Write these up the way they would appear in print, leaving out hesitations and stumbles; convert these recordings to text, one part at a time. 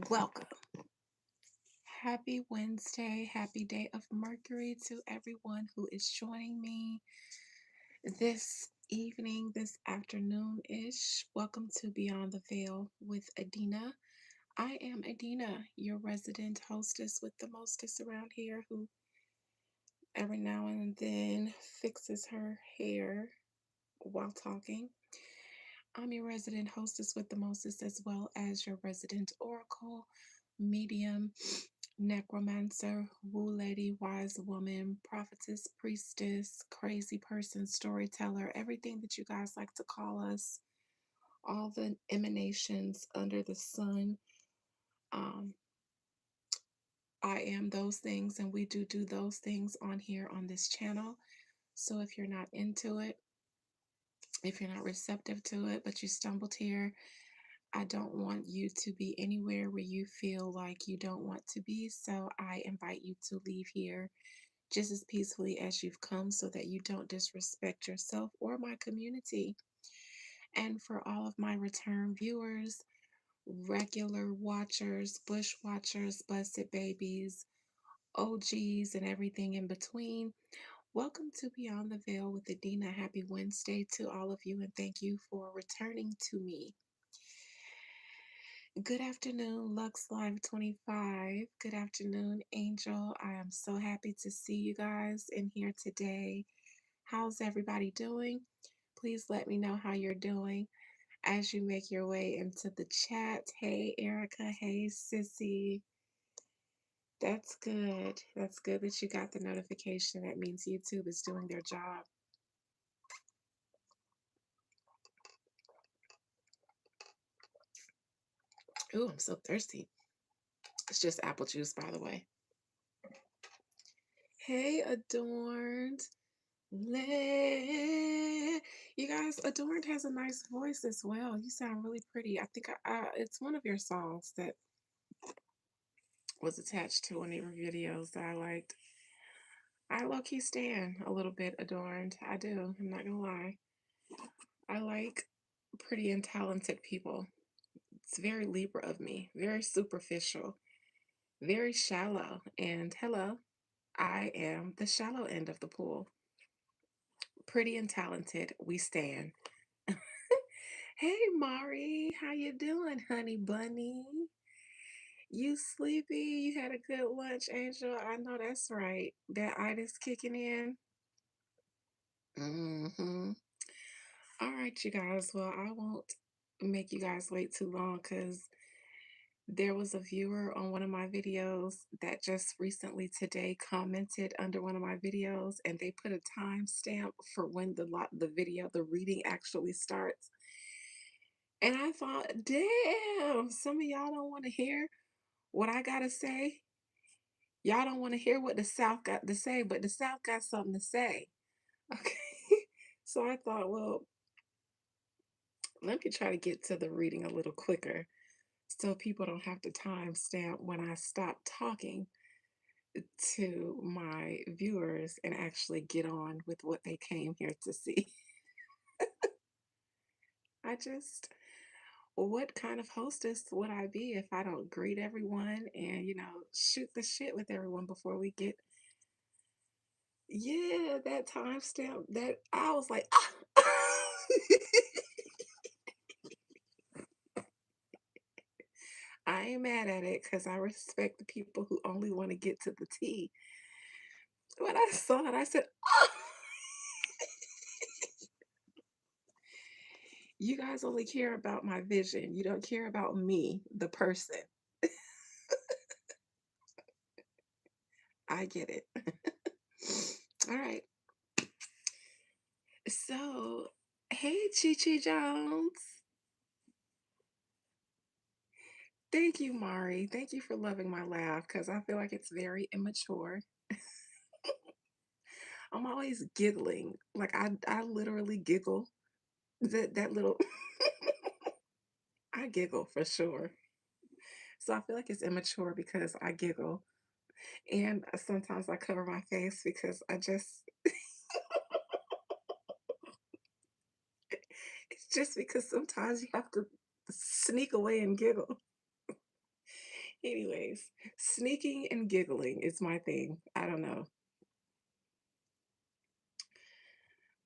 Welcome. Happy Wednesday. Happy day of Mercury to everyone who is joining me this evening, this afternoon ish. Welcome to Beyond the Veil with Adina. I am Adina, your resident hostess with the mostest around here who every now and then fixes her hair while talking. I'm your resident hostess with the mostest, as well as your resident oracle, medium, necromancer, woo lady, wise woman, prophetess, priestess, crazy person, storyteller, everything that you guys like to call us, all the emanations under the sun. Um, I am those things, and we do those things on here on this channel. So if you're not into it, if you're not receptive to it, but you stumbled here, I don't want you to be anywhere where you feel like you don't want to be. So I invite you to leave here just as peacefully as you've come so that you don't disrespect yourself or my community. And for all of my return viewers, regular watchers, bush watchers, busted babies, OGs, and everything in between, welcome to Beyond the Veil with Adina. Happy Wednesday to all of you, and thank you for returning to me. Good afternoon, Lux Live 25. Good afternoon, Angel. I am so happy to see you guys in here today. How's everybody doing? Please let me know how you're doing as you make your way into the chat. Hey, Erica. Hey, Sissy. That's good. That's good that you got the notification. That means YouTube is doing their job. Ooh, I'm so thirsty. It's just apple juice, by the way. Hey, Adorned. You guys, Adorned has a nice voice as well. You sound really pretty. I think it's one of your songs that was attached to one of your videos that I liked. I low-key stand a little bit Adorned. I do. I'm not gonna lie. I like pretty and talented people. It's very Libra of me. Very superficial. Very shallow. And hello, I am the shallow end of the pool. Pretty and talented. We stand. Hey Mari, how you doing, honey bunny? You sleepy? You had a good lunch, Angel? I know that's right. That itis kicking in. All right, you guys. Well, I won't make you guys wait too long because there was a viewer on one of my videos that just recently today commented under one of my videos, and they put a timestamp for when the reading actually starts. And I thought, damn, some of y'all don't want to hear what I gotta say. Y'all don't want to hear what the South got to say, but the South got something to say. Okay. So I thought, well, let me try to get to the reading a little quicker so people don't have to timestamp when I stop talking to my viewers and actually get on with what they came here to see. I just, what kind of hostess would I be if I don't greet everyone and, shoot the shit with everyone before we get, yeah, that timestamp that I was like, ah! I ain't mad at it because I respect the people who only want to get to the tea. When I saw it, I said, oh! You guys only care about my vision. You don't care about me, the person. I get it. All right. So, hey, Chi Chi Jones. Thank you, Mari. Thank you for loving my laugh because I feel like it's very immature. I'm always giggling. Like I literally giggle. That little I giggle for sure. So I feel like it's immature because I giggle. And sometimes I cover my face because it's just because sometimes you have to sneak away and giggle. Anyways, sneaking and giggling is my thing. I don't know.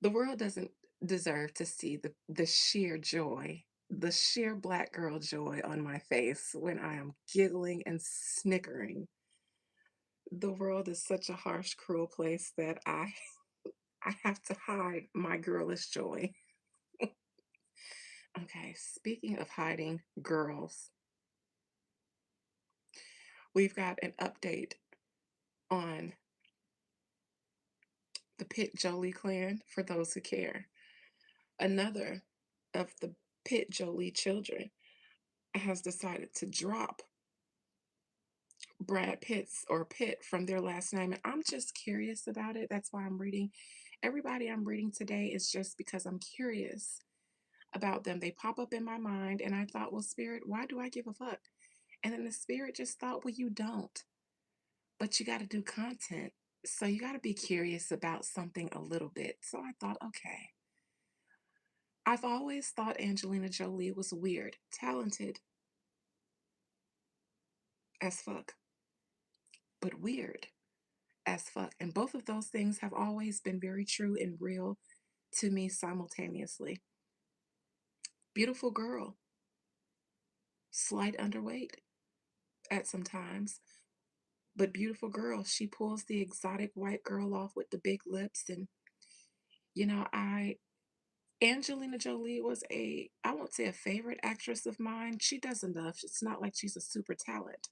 The world doesn't deserve to see the sheer joy, the sheer black girl joy on my face when I am giggling and snickering. The world is such a harsh, cruel place that I have to hide my girlish joy. Okay, speaking of hiding girls, we've got an update on the Pitt Jolie clan for those who care. Another of the Pitt Jolie children has decided to drop Brad Pitt's or Pitt from their last name. And I'm just curious about it. That's why I'm reading. Everybody I'm reading today is just because I'm curious about them. They pop up in my mind, and I thought, well, Spirit, why do I give a fuck? And then the Spirit just thought, well, you don't, but you got to do content. So you got to be curious about something a little bit. So I thought, okay. I've always thought Angelina Jolie was weird, talented as fuck, but weird as fuck. And both of those things have always been very true and real to me simultaneously. Beautiful girl, slight underweight at some times, but beautiful girl. She pulls the exotic white girl off with the big lips. And, I Angelina Jolie was I won't say a favorite actress of mine. She does enough. It's not like she's a super talent,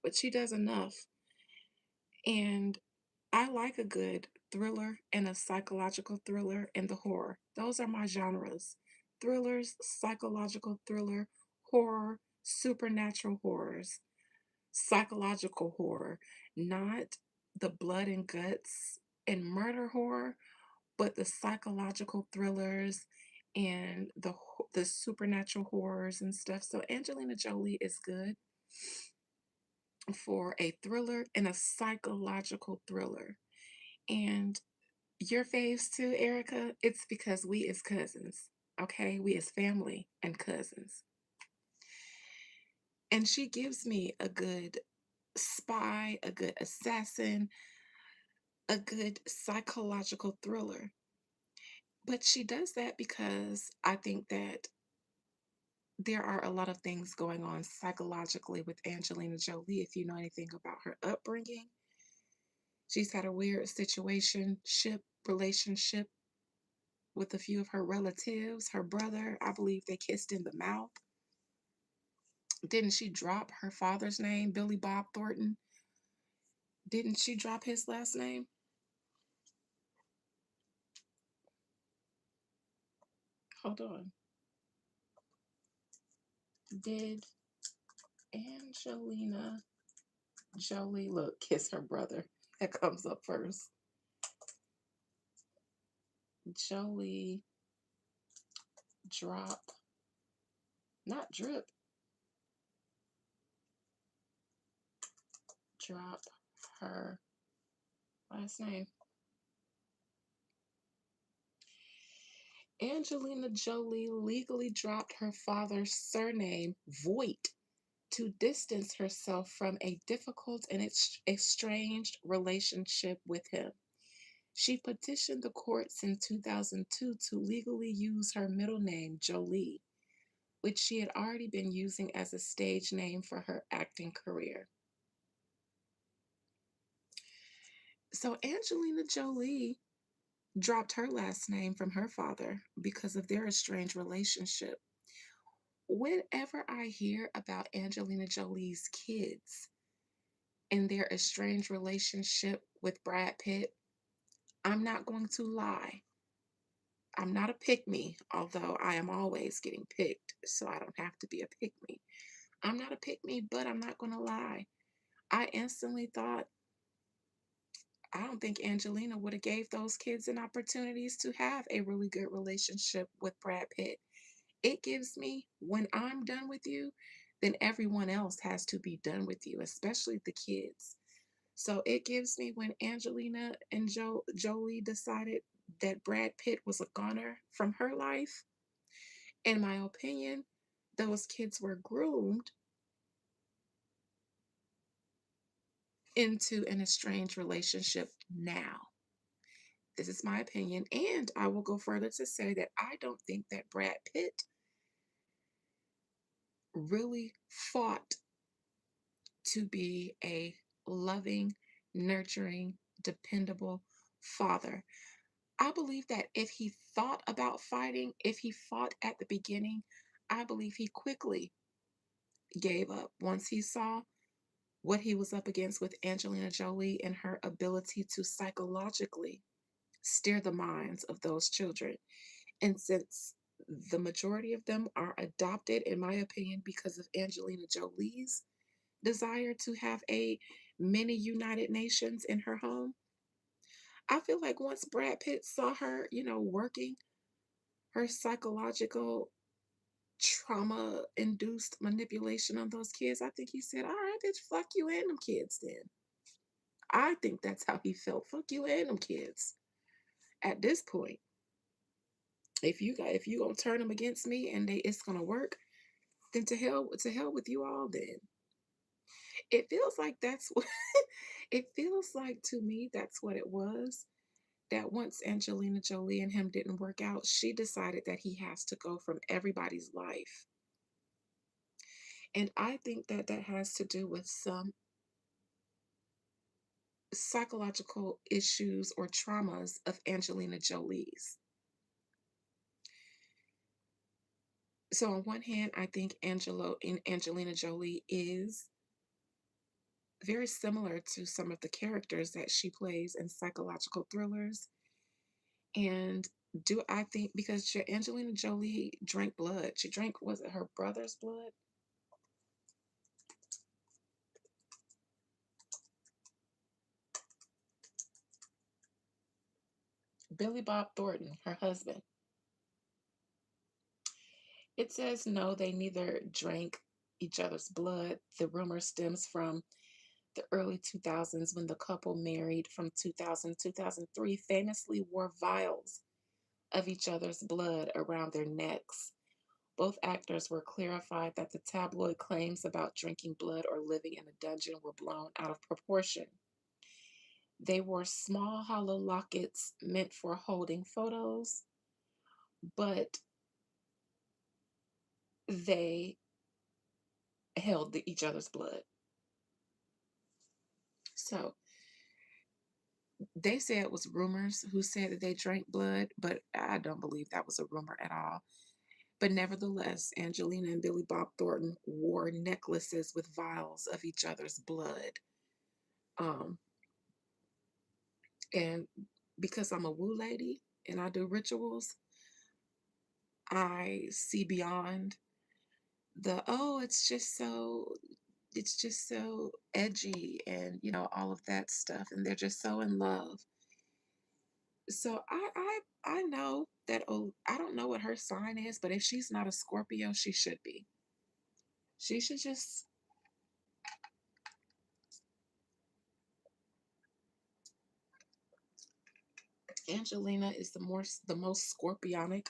but she does enough. And I like a good thriller and a psychological thriller and the horror. Those are my genres. Thrillers, psychological thriller, horror, supernatural horrors, psychological horror, not the blood and guts and murder horror, but the psychological thrillers and the supernatural horrors and stuff. So Angelina Jolie is good for a thriller and a psychological thriller. And your faves too, Erica, it's because we as cousins, okay? We as family and cousins. And she gives me a good spy, a good assassin, a good psychological thriller. But she does that because I think that there are a lot of things going on psychologically with Angelina Jolie. If you know anything about her upbringing, she's had a weird relationship with a few of her relatives. Her brother, I believe they kissed in the mouth. Didn't she drop her father's name, Billy Bob Thornton? Didn't she drop his last name? Hold on. Did Angelina Jolie, look, kiss her brother? That comes up first. Jolie drop, not drip, drop her last name. Angelina Jolie legally dropped her father's surname, Voight, to distance herself from a difficult and estranged relationship with him. She petitioned the courts in 2002 to legally use her middle name, Jolie, which she had already been using as a stage name for her acting career. So Angelina Jolie dropped her last name from her father because of their estranged relationship. Whenever I hear about Angelina Jolie's kids and their estranged relationship with Brad Pitt, I'm not going to lie. I'm not a pick me, although I am always getting picked, so I don't have to be a pick me. I'm not a pick me, but I'm not going to lie. I instantly thought, I don't think Angelina would have gave those kids an opportunities to have a really good relationship with Brad Pitt. It gives me, when I'm done with you, then everyone else has to be done with you, especially the kids. So it gives me when Angelina and Jolie decided that Brad Pitt was a goner from her life. In my opinion, those kids were groomed into an estranged relationship now. This is my opinion, and I will go further to say that I don't think that Brad Pitt really fought to be a loving, nurturing, dependable father. I believe that if he thought about fighting, if he fought at the beginning, I believe he quickly gave up once he saw what he was up against with Angelina Jolie and her ability to psychologically steer the minds of those children. And since the majority of them are adopted, in my opinion, because of Angelina Jolie's desire to have a mini United Nations in her home, I feel like once Brad Pitt saw her, working her psychological trauma induced manipulation on those kids, I think he said, all right, bitch, fuck you and them kids then. I think that's how he felt. Fuck you and them kids. At this point, if you gonna turn them against me and it's gonna work, then to hell with you all then. It feels like that's what it feels like to me that's what it was. That once Angelina Jolie and him didn't work out, she decided that he has to go from everybody's life. And I think that that has to do with some psychological issues or traumas of Angelina Jolie's. So on one hand, I think Angelina Jolie is very similar to some of the characters that she plays in psychological thrillers. And do I think because Angelina Jolie drank blood, she drank, was it her brother's blood? Billy Bob Thornton, her husband. It says no, they neither drank each other's blood. The rumor stems from the early 2000s when the couple married from 2000 to 2003 famously wore vials of each other's blood around their necks. Both actors were clarified that the tabloid claims about drinking blood or living in a dungeon were blown out of proportion. They wore small hollow lockets meant for holding photos, but they held each other's blood. So they say it was rumors who said that they drank blood, but I don't believe that was a rumor at all. But nevertheless, Angelina and Billy Bob Thornton wore necklaces with vials of each other's blood. Um, and because I'm a woo lady and I do rituals, I see beyond the, oh, it's just so edgy and all of that stuff and they're just so in love. So I know that, oh, I don't know what her sign is, but if she's not a Scorpio, she should be. She should just Angelina is the most scorpionic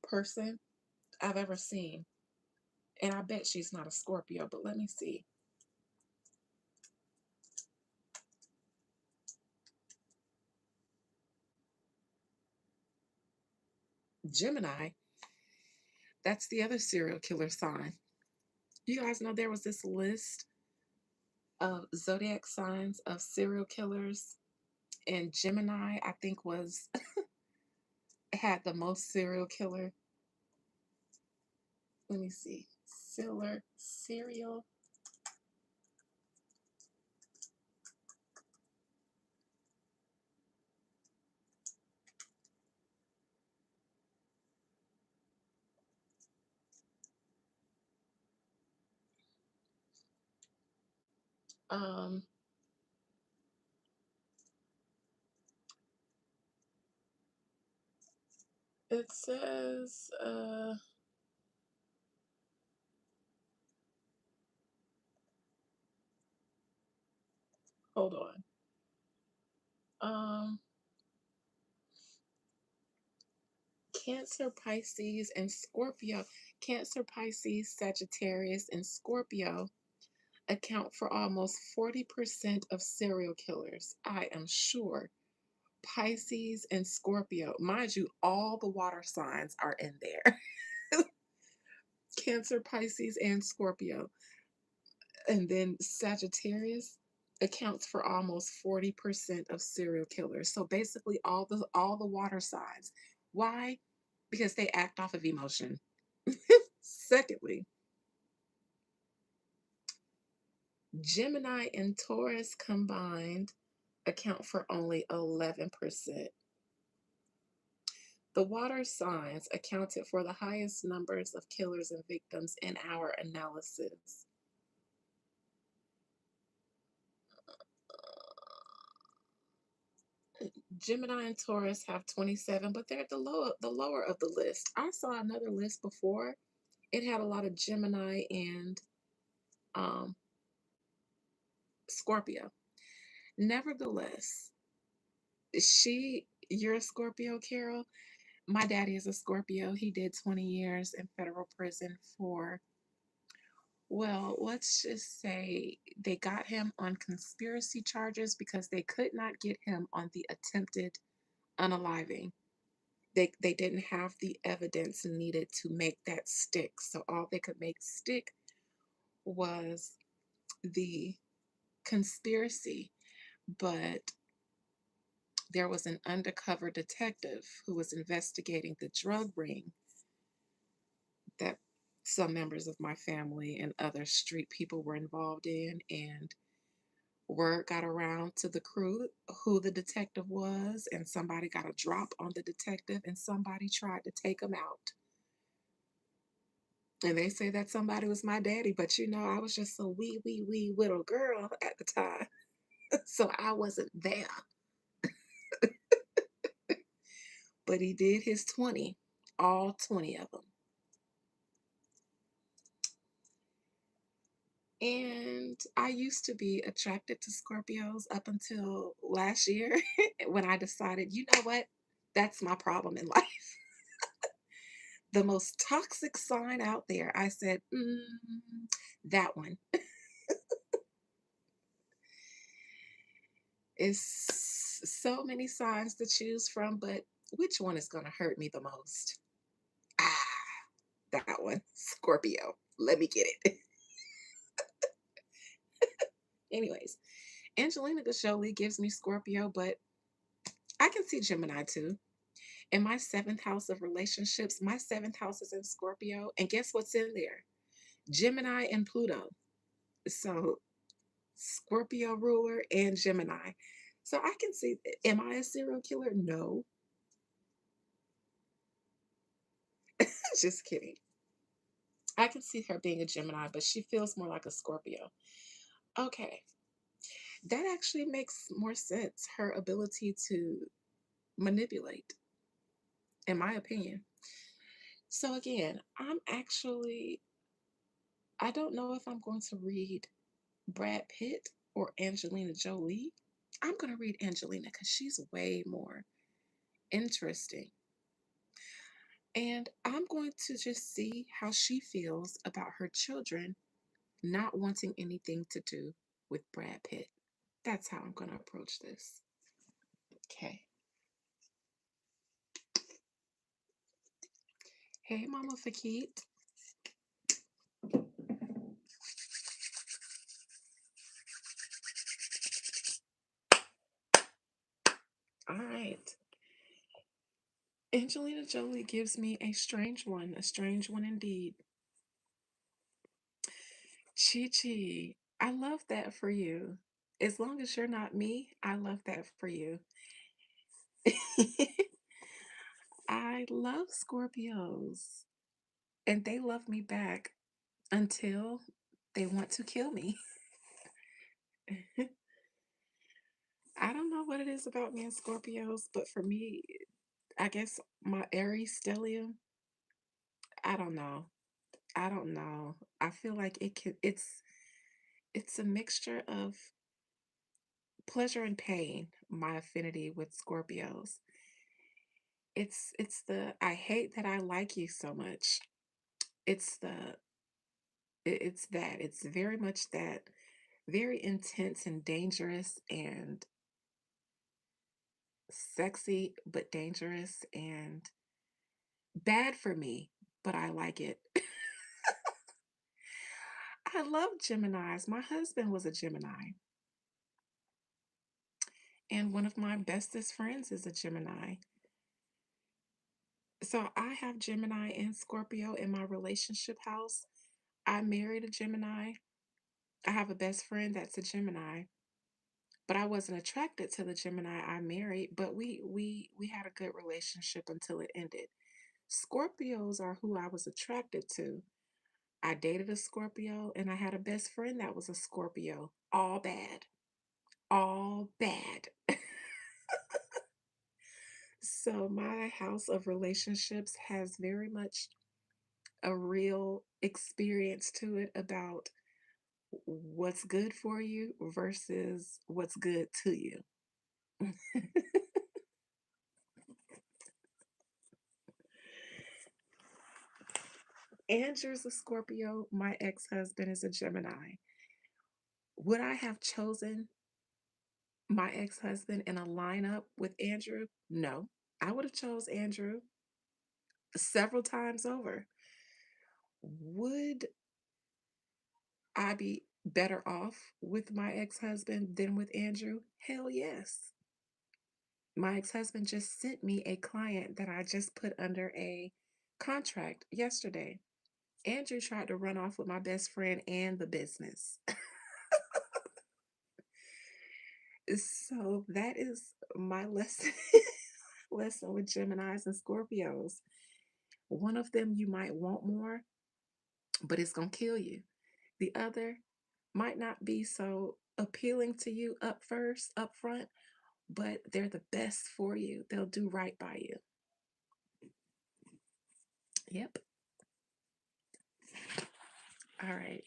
person I've ever seen. And I bet she's not a Scorpio, but let me see. Gemini, that's the other serial killer sign. You guys know there was this list of zodiac signs of serial killers, and Gemini, I think, was had the most serial killer. Let me see. Serial. Um, it says, hold on. Um, Cancer, Pisces, and Scorpio. Cancer, Pisces, Sagittarius, and Scorpio account for almost 40% of serial killers. I am sure. Pisces and Scorpio. Mind you, all the water signs are in there. Cancer, Pisces, and Scorpio. And then Sagittarius accounts for almost 40% of serial killers. So basically all the water signs. Why? Because they act off of emotion. Secondly, Gemini and Taurus combined account for only 11%. The water signs accounted for the highest numbers of killers and victims in our analysis. Gemini and Taurus have 27, but they're at the lower of the list. I saw another list before. It had a lot of Gemini and um, Scorpio. Nevertheless, you're a Scorpio, Carol. My daddy is a Scorpio. He did 20 years in federal prison for, well, let's just say they got him on conspiracy charges because they could not get him on the attempted unaliving. They didn't have the evidence needed to make that stick. So all they could make stick was the conspiracy. But there was an undercover detective who was investigating the drug ring that some members of my family and other street people were involved in. And word got around to the crew who the detective was, and somebody got a drop on the detective, and somebody tried to take him out. And they say that somebody was my daddy, but I was just a wee little girl at the time. So I wasn't there. But he did his 20, all 20 of them. And I used to be attracted to Scorpios up until last year when I decided, you know what? That's my problem in life. The most toxic sign out there. I said, that one is so many signs to choose from, but which one is going to hurt me the most? Ah, that one, Scorpio. Let me get it. Anyways, Angelina Jolie gives me Scorpio, but I can see Gemini too. In my seventh house of relationships, my seventh house is in Scorpio. And guess what's in there? Gemini and Pluto. So Scorpio ruler and Gemini. So I can see, am I a serial killer? No. Just kidding. I can see her being a Gemini, but she feels more like a Scorpio. Okay. That actually makes more sense. Her ability to manipulate, in my opinion. So again, I don't know if I'm going to read Brad Pitt or Angelina Jolie. I'm going to read Angelina because she's way more interesting. And I'm going to just see how she feels about her children not wanting anything to do with Brad Pitt. That's how I'm going to approach this. Okay. Hey, Mama Fakit. All right. Angelina Jolie gives me a strange one indeed. Chi Chi, I love that for you. As long as you're not me, I love that for you. I love Scorpios, and they love me back until they want to kill me. I don't know what it is about me and Scorpios, but for me, I guess my Aries stellium, I don't know. I don't know. I feel like it's a mixture of pleasure and pain, my affinity with Scorpios. It's the I hate that I like you so much. It's the it's that. It's very much that. very intense and dangerous and sexy, but dangerous and bad for me, but I like it. I love Geminis. My husband was a Gemini, and one of my bestest friends is a Gemini. So I have Gemini and Scorpio in my relationship house. I married a Gemini. I have a best friend that's a Gemini, but I wasn't attracted to the Gemini I married, but we had a good relationship until it ended. Scorpios are who I was attracted to. I dated a Scorpio and I had a best friend that was a Scorpio. All bad. All bad. So my house of relationships has very much a real experience to it about what's good for you versus what's good to you. Andrew's a Scorpio. My ex husband is a Gemini. Would I have chosen my ex husband in a lineup with Andrew? No. I would have chose Andrew several times over. Would I be better off with my ex husband than with Andrew? Hell yes. My ex husband just sent me a client that I just put under a contract yesterday. Andrew tried to run off with my best friend and the business. So that is my lesson lesson with Geminis and Scorpios. One of them you might want more, but it's gonna kill you. The other might not be so appealing to you up front, but they're the best for you. They'll do right by you. Yep. All right.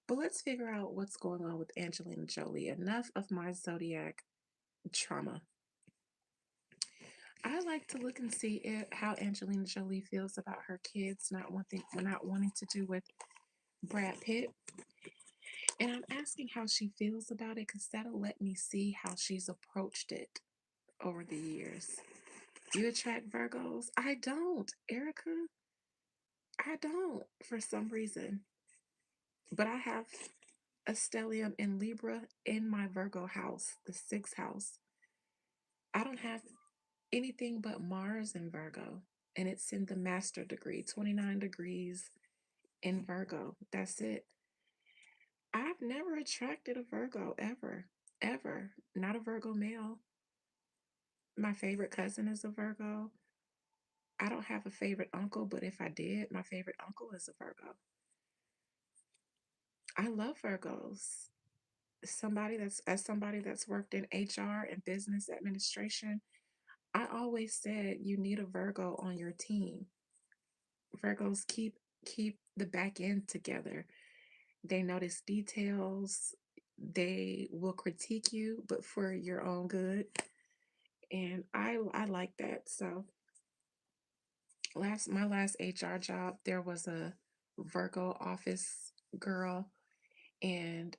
But let's figure out what's going on with Angelina Jolie. Enough of my zodiac trauma. I like to look and see how Angelina Jolie feels about her kids not wanting to do with Brad Pitt. And I'm asking how she feels about it because that'll let me see how she's approached it over the years. You attract Virgos? I don't, Erica. I don't for some reason. But I have a stellium in Libra in my Virgo house, the sixth house. I don't have anything but Mars in Virgo, and it's in the master degree, 29 degrees in Virgo. That's it. I've never attracted a Virgo ever, ever. Not a Virgo male. My favorite cousin is a Virgo. I don't have a favorite uncle, but if I did, my favorite uncle is a Virgo. I love Virgos. Somebody that's worked in HR and business administration, I always said you need a Virgo on your team. Virgos keep the back end together. They notice details. They will critique you, but for your own good. And I like that. So last HR job, there was a Virgo office girl, and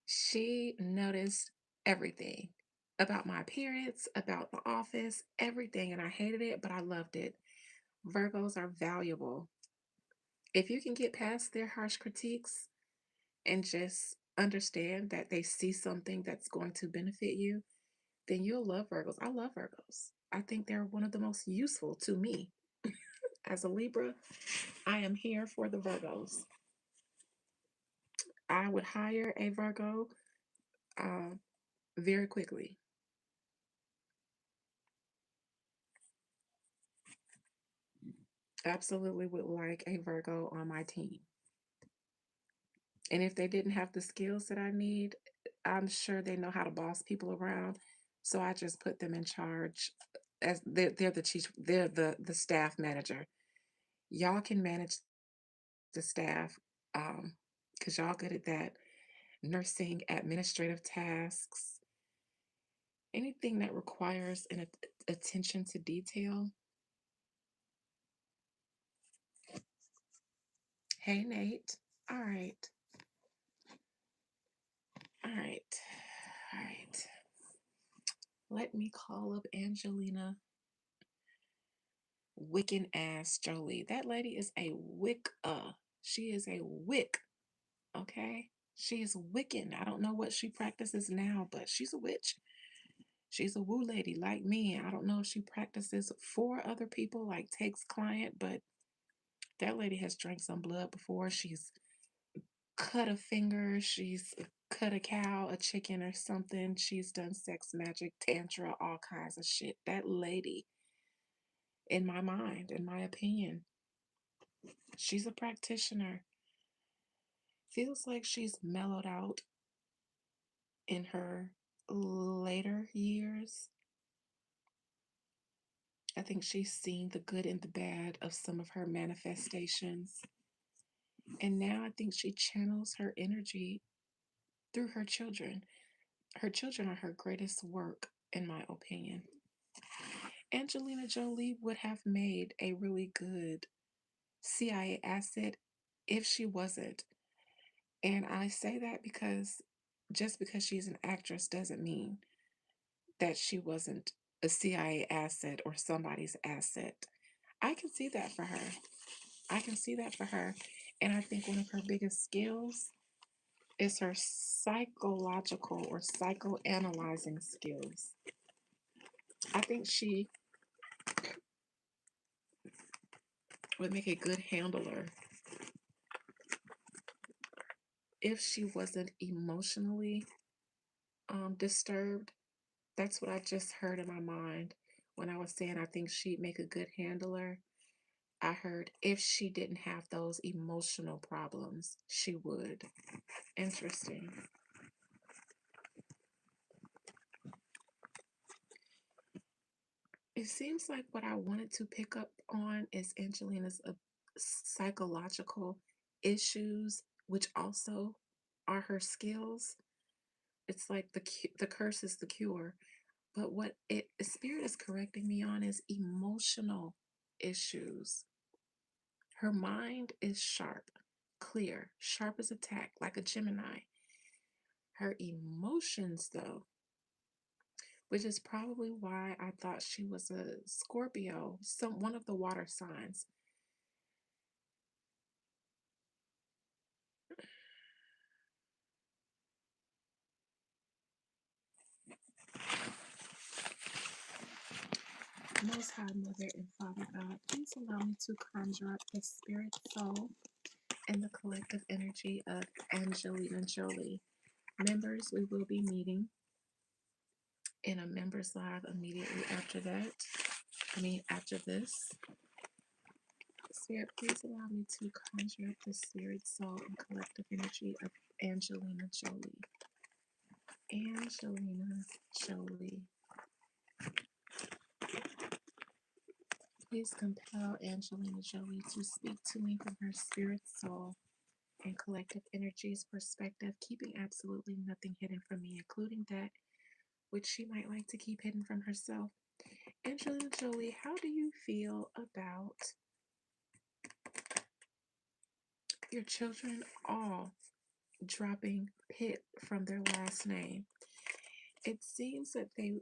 she noticed everything about my appearance, about the office, everything, and I hated it, but I loved it. Virgos are valuable. If you can get past their harsh critiques and just understand that they see something that's going to benefit you, then you'll love Virgos. I love Virgos. I think they're one of the most useful to me. As a Libra, I am here for the Virgos. I would hire a Virgo uh, very quickly. Absolutely would like a Virgo on my team. And if they didn't have the skills that I need, I'm sure they know how to boss people around. So I just put them in charge as they're the chief, they're the staff manager. Y'all can manage the staff because y'all good at that. Nursing, administrative tasks, anything that requires an attention to detail. Hey, Nate. All right. All right. All right. Let me call up Angelina Wiccan ass Jolie. That lady is a Wicca. She is a Wick. Okay? She is Wiccan. I don't know what she practices now, but she's a witch. She's a woo lady like me. I don't know if she practices for other people, like takes client, but that lady has drank some blood before. She's cut a finger. She's cut a cow, a chicken, or something. She's done sex magic, tantra, all kinds of shit. That lady, in my mind, in my opinion, she's a practitioner. Feels like she's mellowed out in her later years. I think she's seen the good and the bad of some of her manifestations. And now I think she channels her energy through her children. Her children are her greatest work, in my opinion. Angelina Jolie would have made a really good CIA asset if she wasn't. And I say that because just because she's an actress doesn't mean that she wasn't a CIA asset or somebody's asset. I can see that for her. I can see that for her. And I think one of her biggest skills is her psychological or psychoanalyzing skills. I think she would make a good handler if she wasn't emotionally disturbed. That's what I just heard in my mind when I was saying I think she'd make a good handler. I heard if she didn't have those emotional problems, she would. Interesting. It seems like what I wanted to pick up on is Angelina's psychological issues, which also are her skills. It's like the curse is the cure. But what spirit is correcting me on is emotional issues. Her mind is sharp, clear, sharp as a tack, like a Gemini. Her emotions, though, which is probably why I thought she was a Scorpio, one of the water signs. Most High Mother and Father God, please allow me to conjure up the spirit, soul, and the collective energy of Angelina Jolie. Members, we will be meeting in a members live immediately after that. After this. Spirit, please allow me to conjure up the spirit, soul, and collective energy of Angelina Jolie. Angelina Jolie. Please compel Angelina Jolie to speak to me from her spirit, soul, and collective energies perspective, keeping absolutely nothing hidden from me, including that which she might like to keep hidden from herself. Angelina Jolie, how do you feel about your children all dropping Pitt from their last name? It seems that they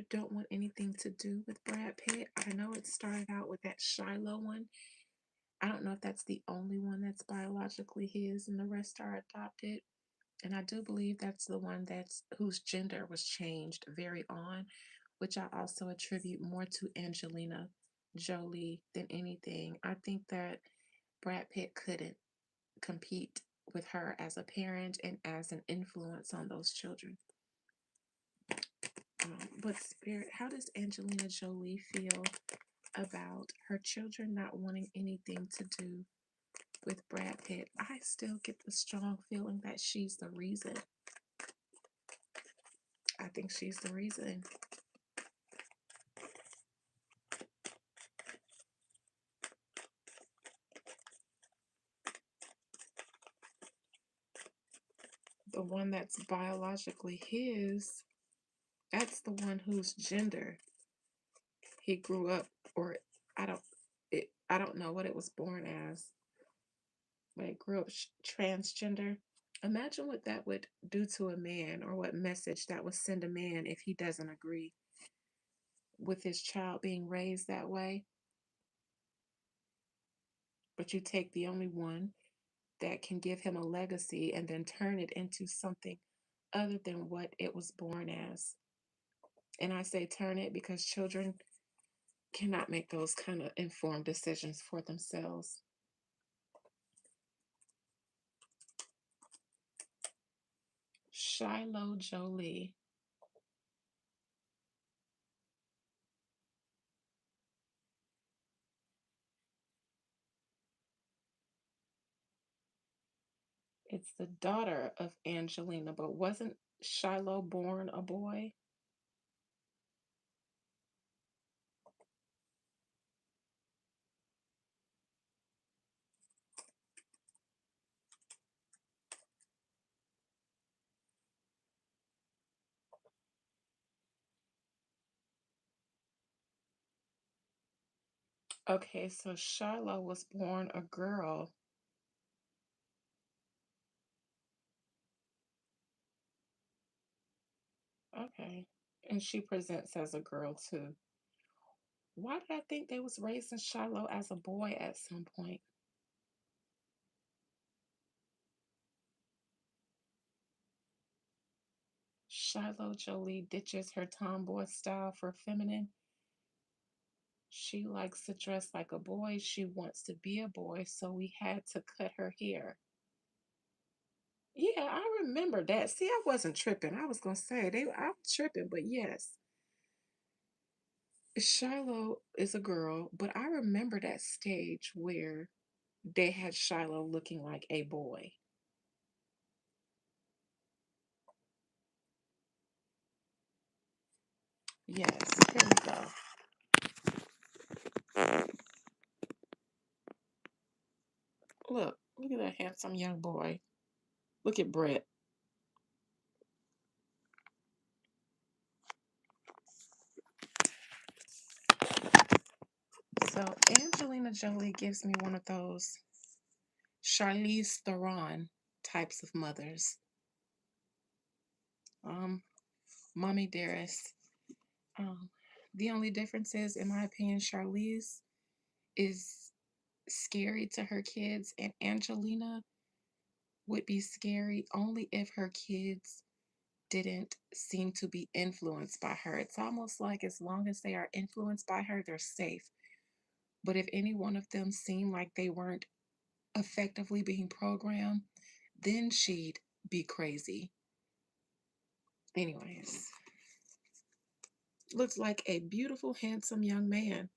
don't want anything to do with Brad Pitt. I know it started out with that Shiloh one. I don't know if that's the only one that's biologically his and the rest are adopted. And I do believe that's the one that's whose gender was changed very on, which I also attribute more to Angelina Jolie than anything. I think that Brad Pitt couldn't compete with her as a parent and as an influence on those children. But Spirit, how does Angelina Jolie feel about her children not wanting anything to do with Brad Pitt? I still get the strong feeling that she's the reason. I think she's the reason. The one that's biologically his, that's the one whose gender he grew up, or I don't I don't know what it was born as. Like grew up transgender. Imagine what that would do to a man, or what message that would send a man if he doesn't agree with his child being raised that way. But you take the only one that can give him a legacy and then turn it into something other than what it was born as. And I say turn it because children cannot make those kind of informed decisions for themselves. Shiloh Jolie. It's the daughter of Angelina, but wasn't Shiloh born a boy? Okay, so Shiloh was born a girl. Okay. And she presents as a girl too. Why did I think they was raising Shiloh as a boy at some point? Shiloh Jolie ditches her tomboy style for feminine. She likes to dress like a boy. She wants to be a boy, so we had to cut her hair. Yeah, I remember that. See, I wasn't tripping. I was gonna say I was tripping, but yes, Shiloh is a girl. But I remember that stage where they had Shiloh looking like a boy. Yes, here we go. Look at that handsome young boy. Look at Brett. So Angelina Jolie gives me one of those Charlize Theron types of mothers. Um, Mommy Dearest. Um, the only difference is, in my opinion, Charlize is scary to her kids, and Angelina would be scary only if her kids didn't seem to be influenced by her. It's almost like as long as they are influenced by her, they're safe. But if any one of them seemed like they weren't effectively being programmed, then she'd be crazy. Anyways, looks like a beautiful, handsome young man.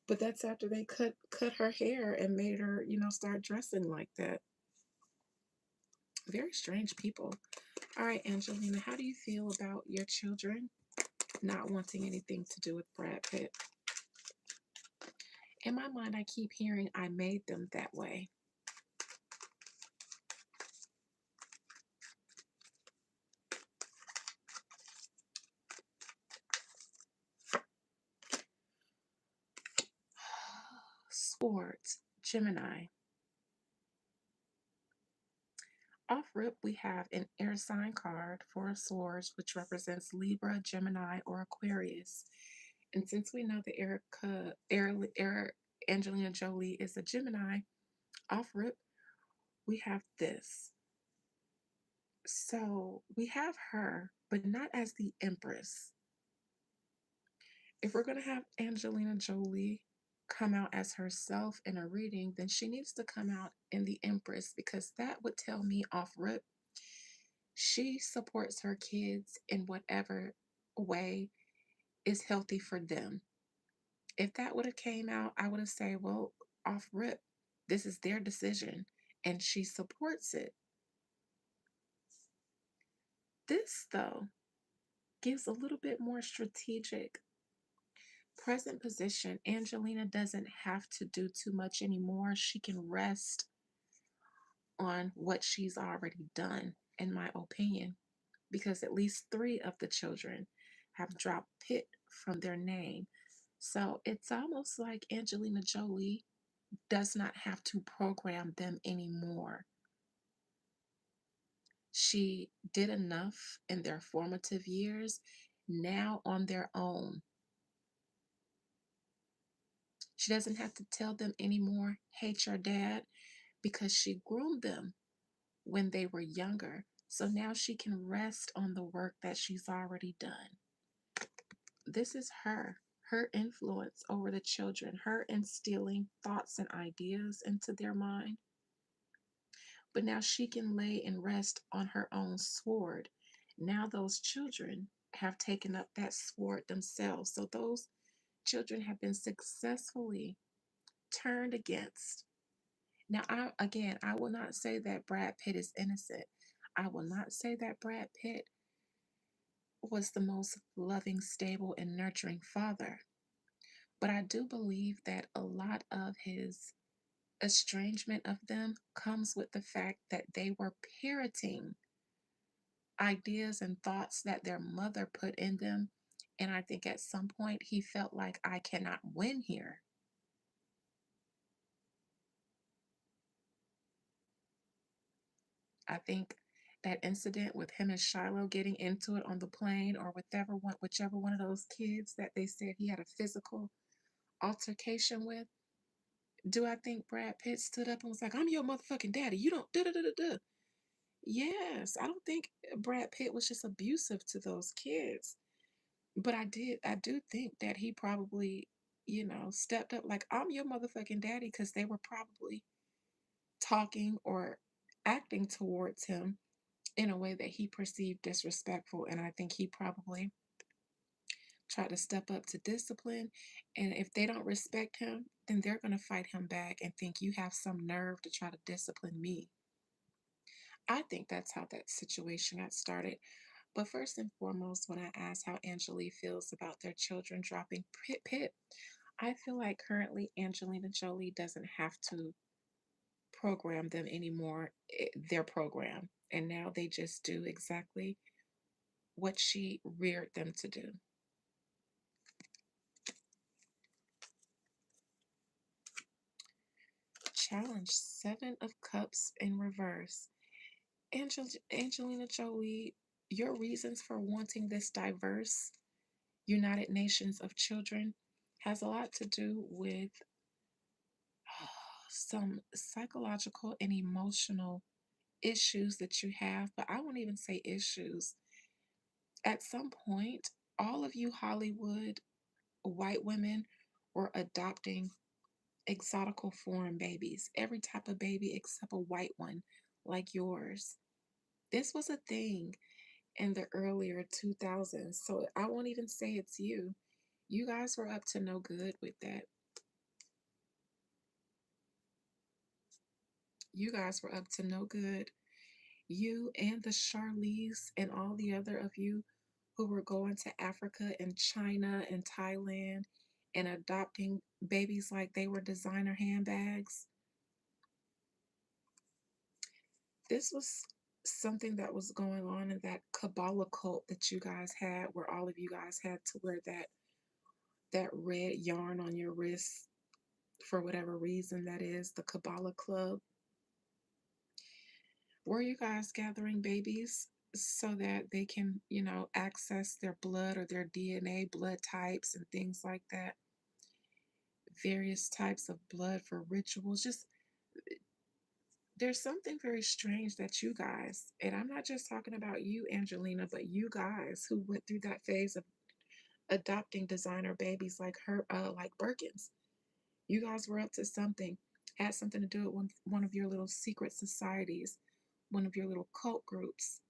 But that's after they cut her hair and made her, start dressing like that. Very strange people. All right, Angelina, how do you feel about your children not wanting anything to do with Brad Pitt? In my mind, I keep hearing I made them that way. Swords, Gemini. Off rip, we have an air sign card for swords, which represents Libra, Gemini, or Aquarius. And since we know that Angelina Jolie is a Gemini, off rip, we have this. So we have her, but not as the Empress. If we're going to have Angelina Jolie come out as herself in a reading, then she needs to come out in the Empress, because that would tell me off rip she supports her kids in whatever way is healthy for them. If that would have came out, I would have said, well, off rip, this is their decision and she supports it. This, though, gives a little bit more strategic present position. Angelina doesn't have to do too much anymore. She can rest on what she's already done, in my opinion, because at least three of the children have dropped Pitt from their name. So it's almost like Angelina Jolie does not have to program them anymore. She did enough in their formative years. Now, on their own, she doesn't have to tell them anymore, hate your dad, because she groomed them when they were younger. So now she can rest on the work that she's already done. This is her influence over the children, her instilling thoughts and ideas into their mind. But now she can lay and rest on her own sword. Now those children have taken up that sword themselves. So those children have been successfully turned against. Now, I will not say that Brad Pitt is innocent. I will not say that Brad Pitt was the most loving, stable, and nurturing father. But I do believe that a lot of his estrangement of them comes with the fact that they were parroting ideas and thoughts that their mother put in them. And I think at some point he felt like, I cannot win here. I think that incident with him and Shiloh getting into it on the plane, or whichever one of those kids that they said he had a physical altercation with. Do I think Brad Pitt stood up and was like, I'm your motherfucking daddy? You don't da da da da da. Yes, I don't think Brad Pitt was just abusive to those kids. But I do think that he probably, stepped up like, I'm your motherfucking daddy, because they were probably talking or acting towards him in a way that he perceived disrespectful. And I think he probably tried to step up to discipline. And if they don't respect him, then they're going to fight him back and think you have some nerve to try to discipline me. I think that's how that situation got started. But first and foremost, when I ask how Angelique feels about their children dropping Pitt, I feel like currently Angelina Jolie doesn't have to program them anymore. They're programmed. And now they just do exactly what she reared them to do. Challenge Seven of Cups in reverse. Angelina Jolie, your reasons for wanting this diverse United Nations of children has a lot to do with some psychological and emotional issues that you have, but I won't even say issues. At some point, all of you Hollywood white women were adopting exotical foreign babies, every type of baby except a white one like yours. This was a thing in the earlier 2000s, so I won't even say it's you. You guys were up to no good with that. You guys were up to no good. You and the Charlize and all the other of you who were going to Africa and China and Thailand and adopting babies like they were designer handbags. This was something that was going on in that Kabbalah cult that you guys had, where all of you guys had to wear that red yarn on your wrist for whatever reason that is, the Kabbalah Club. Were you guys gathering babies so that they can, access their blood or their DNA, blood types and things like that? Various types of blood for rituals. Just there's something very strange that you guys, and I'm not just talking about you, Angelina, but you guys who went through that phase of adopting designer babies like like Birkins. You guys were up to something, had something to do with one of your little secret societies, one of your little cult groups.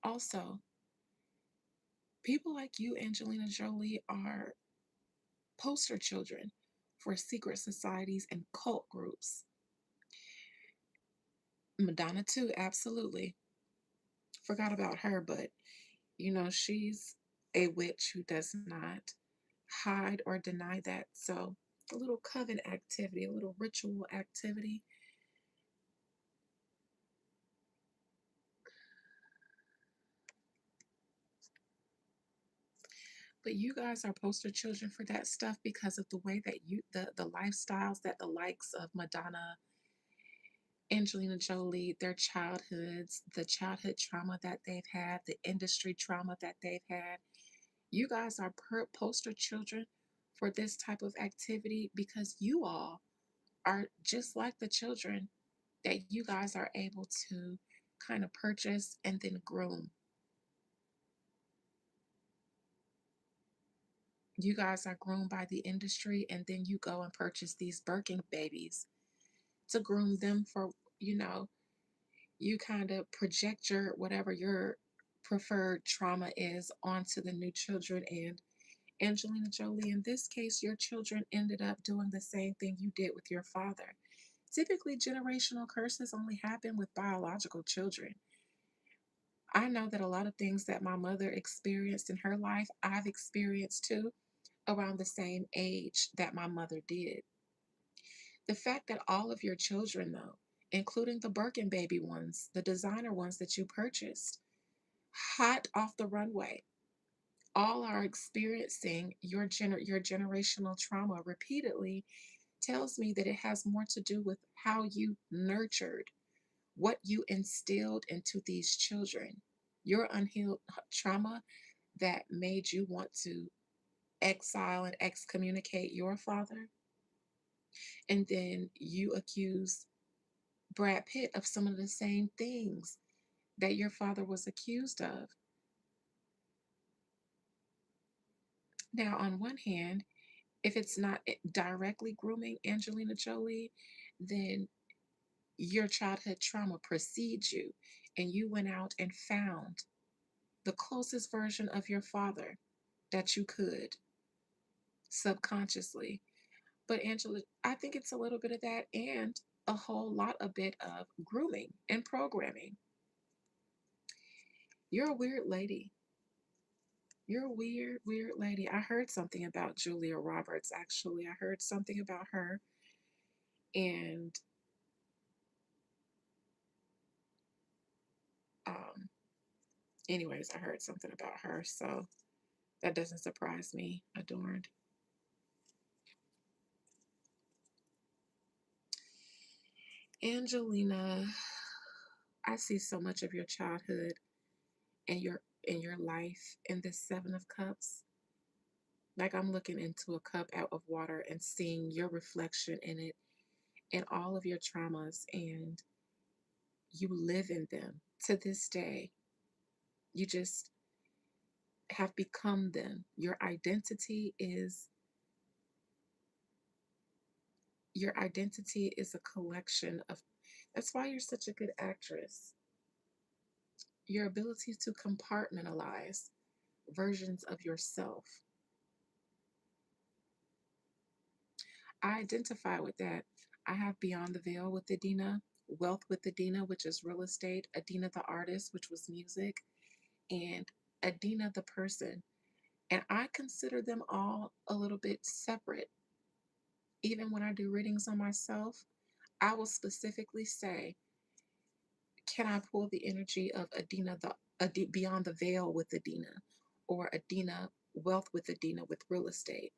Also, people like you, Angelina Jolie, are poster children for secret societies and cult groups. Madonna, too, absolutely. Forgot about her, but she's a witch who does not hide or deny that. So, a little coven activity, a little ritual activity. But you guys are poster children for that stuff because of the way that the lifestyles that the likes of Madonna, Angelina Jolie, their childhoods, the childhood trauma that they've had, the industry trauma that they've had. You guys are poster children for this type of activity because you all are just like the children that you guys are able to kind of purchase and then groom. You guys are groomed by the industry and then you go and purchase these Birkin babies to groom them for, you know, you kind of project your whatever your preferred trauma is onto the new children. And Angelina Jolie, in this case, your children ended up doing the same thing you did with your father. Typically, generational curses only happen with biological children. I know that a lot of things that my mother experienced in her life, I've experienced too around the same age that my mother did. The fact that all of your children, though, including the Birkin baby ones, the designer ones that you purchased, hot off the runway, all are experiencing your generational trauma repeatedly tells me that it has more to do with how you nurtured, what you instilled into these children, your unhealed trauma that made you want to exile and excommunicate your father. And then you accuse Brad Pitt of some of the same things that your father was accused of. Now, on one hand, if it's not directly grooming Angelina Jolie, then your childhood trauma precedes you, and you went out and found the closest version of your father that you could subconsciously. But Angela, I think it's a little bit of that and a whole lot a bit of grooming and programming. You're a weird lady. You're a weird, weird lady. I heard something about Julia Roberts, actually. I heard something about her. And um, anyways, I heard something about her. So that doesn't surprise me. Adorned. Angelina, I see so much of your childhood and your life in this Seven of Cups. Like I'm looking into a cup out of water and seeing your reflection in it and all of your traumas, and you live in them to this day. You just have become them. Your identity is a collection of, that's why you're such a good actress. Your ability to compartmentalize versions of yourself. I identify with that. I have Beyond the Veil with Adina, Wealth with Adina, which is real estate, Adina the artist, which was music, and Adina the person. And I consider them all a little bit separate. Even when I do readings on myself, I will specifically say, can I pull the energy of Adina, Beyond the Veil with Adina, or Adina, Wealth with Adina with real estate?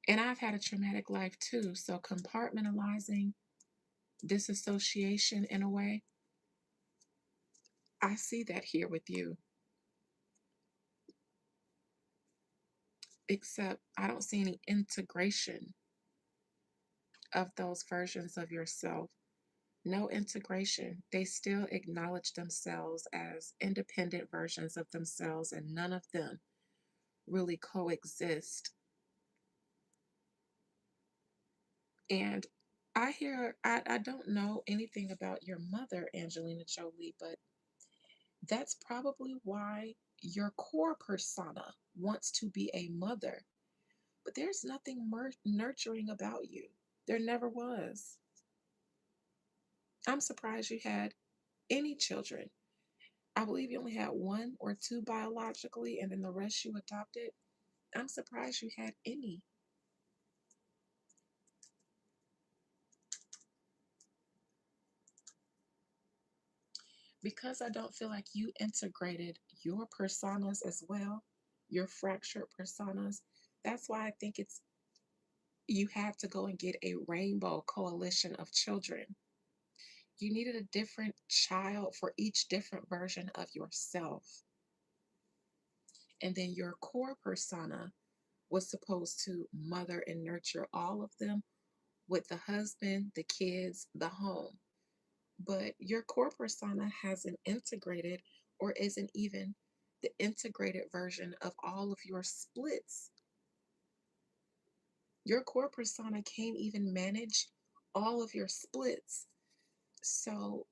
And I've had a traumatic life too. So compartmentalizing, disassociation in a way, I see that here with you. Except I don't see any integration of those versions of yourself. No integration. They still acknowledge themselves as independent versions of themselves, and none of them really coexist. And I don't know anything about your mother, Angelina Jolie, but that's probably why your core persona wants to be a mother. But there's nothing nurturing about you. There never was. I'm surprised you had any children. I believe you only had one or two biologically, and then the rest you adopted. I'm surprised you had any. Because I don't feel like you integrated your personas as well, your fractured personas. That's why I think it's you have to go and get a rainbow coalition of children. You needed a different child for each different version of yourself. And then your core persona was supposed to mother and nurture all of them with the husband, the kids, the home. But your core persona hasn't integrated or isn't even the integrated version of all of your splits. Your core persona can't even manage all of your splits. So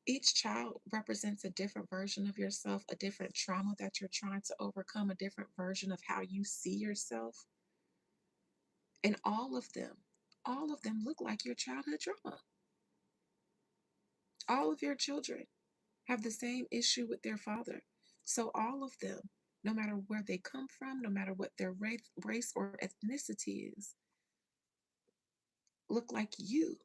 each child represents a different version of yourself, a different trauma that you're trying to overcome, a different version of how you see yourself. And all of them look like your childhood trauma. All of your children have the same issue with their father. So all of them, no matter where they come from, no matter what their race or ethnicity is, look like you.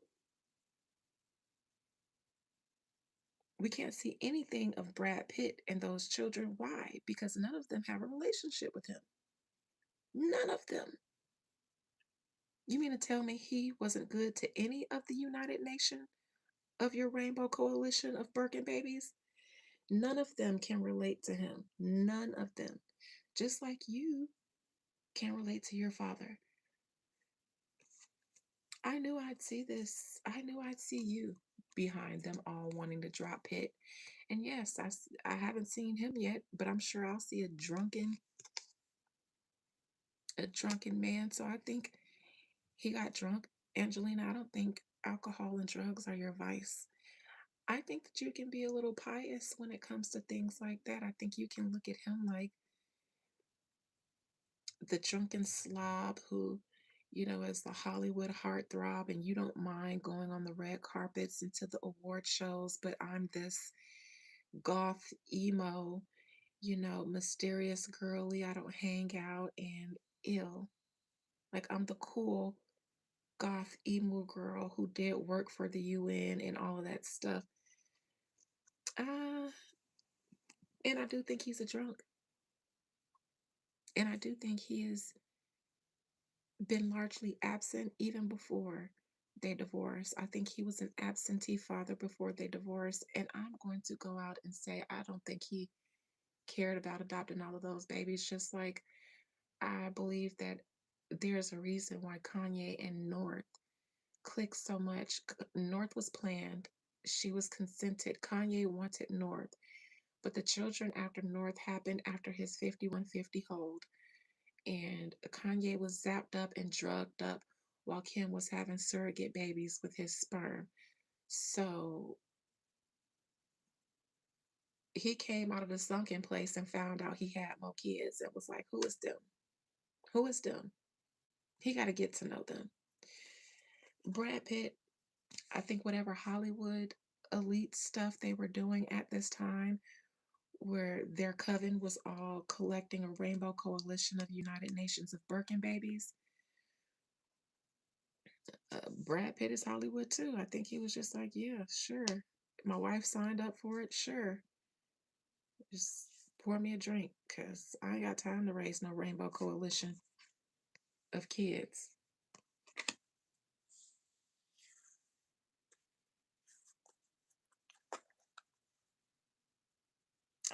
We can't see anything of Brad Pitt and those children. Why? Because none of them have a relationship with him. None of them. You mean to tell me he wasn't good to any of the United Nation of your Rainbow Coalition of Birkin babies? None of them can relate to him. None of them. Just like you can relate to your father. I knew I'd see this. I knew I'd see you behind them all wanting to drop Pitt. And yes, I haven't seen him yet, but I'm sure I'll see a drunken man. So I think he got drunk. Angelina, I don't think alcohol and drugs are your vice. I think that you can be a little pious when it comes to things like that. I think you can look at him like the drunken slob who, is the Hollywood heartthrob, and you don't mind going on the red carpets and to the award shows, but I'm this goth emo, mysterious girly. I don't hang out and ill. Like I'm the cool goth emo girl who did work for the UN and all of that stuff. Uh, and I do think he's a drunk. And I do think he has been largely absent even before they divorced. I think he was an absentee father before they divorced. And I'm going to go out and say, I don't think he cared about adopting all of those babies, just like I believe that there's a reason why Kanye and North clicked so much. North was planned, she was consented. Kanye wanted North, but the children after North happened after his 5150 hold. And Kanye was zapped up and drugged up while Kim was having surrogate babies with his sperm. So he came out of the sunken place and found out he had more kids and was like, who is them? Who is them? He got to get to know them. Brad Pitt, I think whatever Hollywood elite stuff they were doing at this time, where their coven was all collecting a rainbow coalition of United Nations of Birkin babies, Brad Pitt is Hollywood too. I think he was just like, yeah, sure. My wife signed up for it. Sure. Just pour me a drink because I ain't got time to raise no rainbow coalition of kids.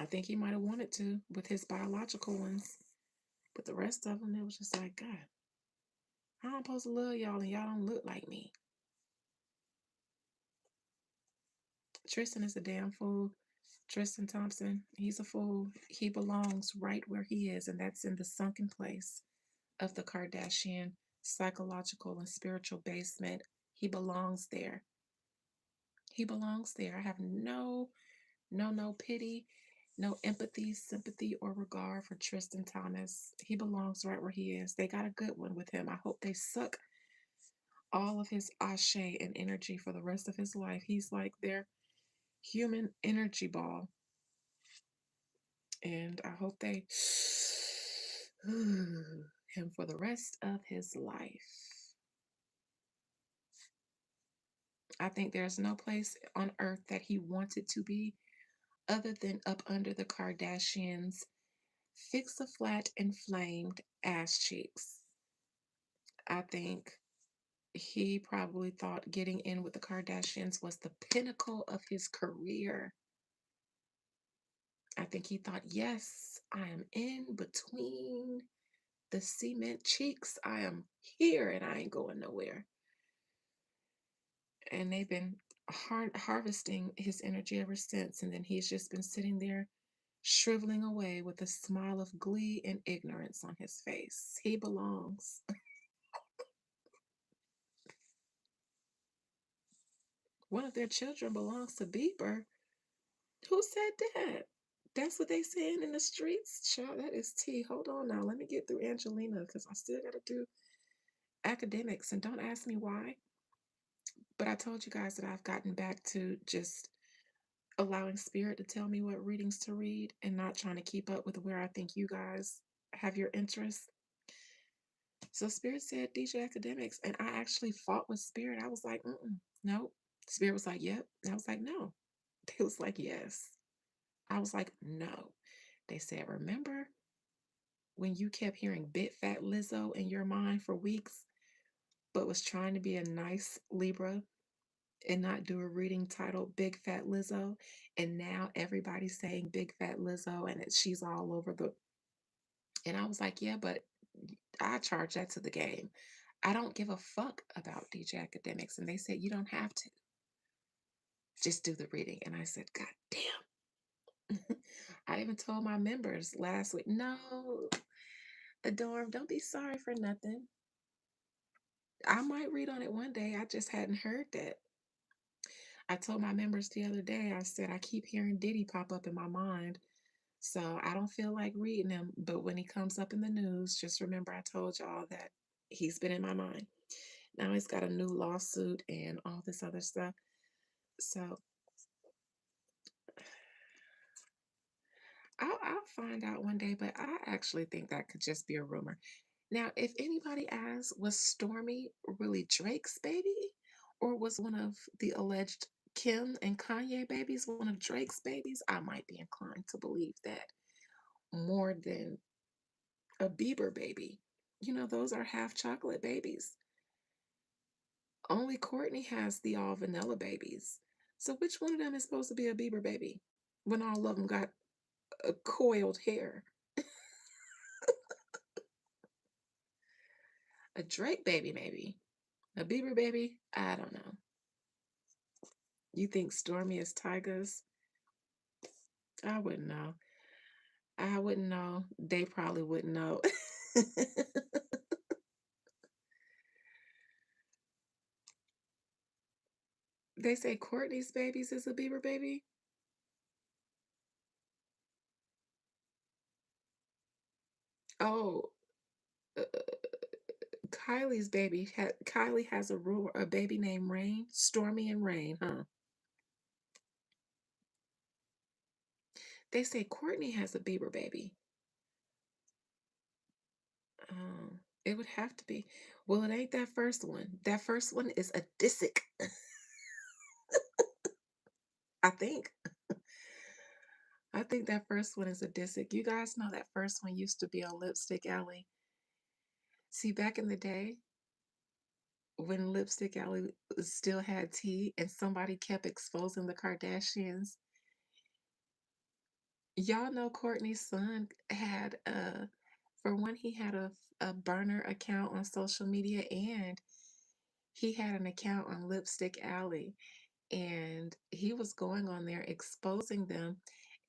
I think he might have wanted to with his biological ones, but the rest of them, it was just like, God, how I'm supposed to love y'all and y'all don't look like me? Tristan is a damn fool. Tristan Thompson, he's a fool. He belongs right where he is, and that's in the sunken place of the Kardashian psychological and spiritual basement. He belongs there. He belongs there. I have no pity, no empathy, sympathy, or regard for Tristan Thomas. He belongs right where he is. They got a good one with him. I hope they suck all of his ashe and energy for the rest of his life. He's like their human energy ball. And I hope they him for the rest of his life. I think there's no place on earth that he wanted to be other than up under the Kardashians' fix a flat inflamed ass cheeks. I think he probably thought getting in with the Kardashians was the pinnacle of his career. I think he thought, yes, I am in between the cement cheeks. I am here and I ain't going nowhere. And they've been harvesting his energy ever since. And then he's just been sitting there shriveling away with a smile of glee and ignorance on his face. He belongs. One of their children belongs to Bieber. Who said that? That's what they saying in the streets? Child, that is tea. Hold on now. Let me get through Angelina because I still got to do academics. And don't ask me why. But I told you guys that I've gotten back to just allowing spirit to tell me what readings to read and not trying to keep up with where I think you guys have your interests. So spirit said DJ Academics, and I actually fought with spirit. I was like, no. Spirit was like, yep. And I was like, no. They was like, yes. I was like, no. They said, remember when you kept hearing Big Fat Lizzo in your mind for weeks, but was trying to be a nice Libra and not do a reading titled Big Fat Lizzo? And now everybody's saying Big Fat Lizzo and she's all over the. And I was like, yeah, but I charge that to the game. I don't give a fuck about DJ Academics. And they said, you don't have to. Just do the reading. And I said, God damn. I even told my members last week, no, Adorm, don't be sorry for nothing. I might read on it one day. I just hadn't heard that. I told my members the other day, I said, I keep hearing Diddy pop up in my mind. So I don't feel like reading him. But when he comes up in the news, just remember I told y'all that he's been in my mind. Now he's got a new lawsuit and all this other stuff. So I'll find out one day, but I actually think that could just be a rumor. Now, if anybody asks, was Stormy really Drake's baby? Or was one of the alleged Kim and Kanye babies one of Drake's babies? I might be inclined to believe that more than a Bieber baby. You know, those are half chocolate babies. Only Courtney has the all vanilla babies. So which one of them is supposed to be a Bieber baby when all of them got coiled hair? A Drake baby, maybe. A Bieber baby? I don't know. You think Stormy is Tyga's? I wouldn't know. I wouldn't know. They probably wouldn't know. They say Courtney's babies is a Bieber baby. Oh, uh, Kylie's baby. Kylie has a baby named Rain, Stormy and Rain, huh? They say Courtney has a Bieber baby. It would have to be. Well, it ain't that first one. That first one is a Disick, I think. I think that first one is a Disick. You guys know that first one used to be on Lipstick Alley. See, back in the day, when Lipstick Alley still had tea and somebody kept exposing the Kardashians, y'all know Courtney's son had for one, he had a burner account on social media and he had an account on Lipstick Alley and he was going on there exposing them.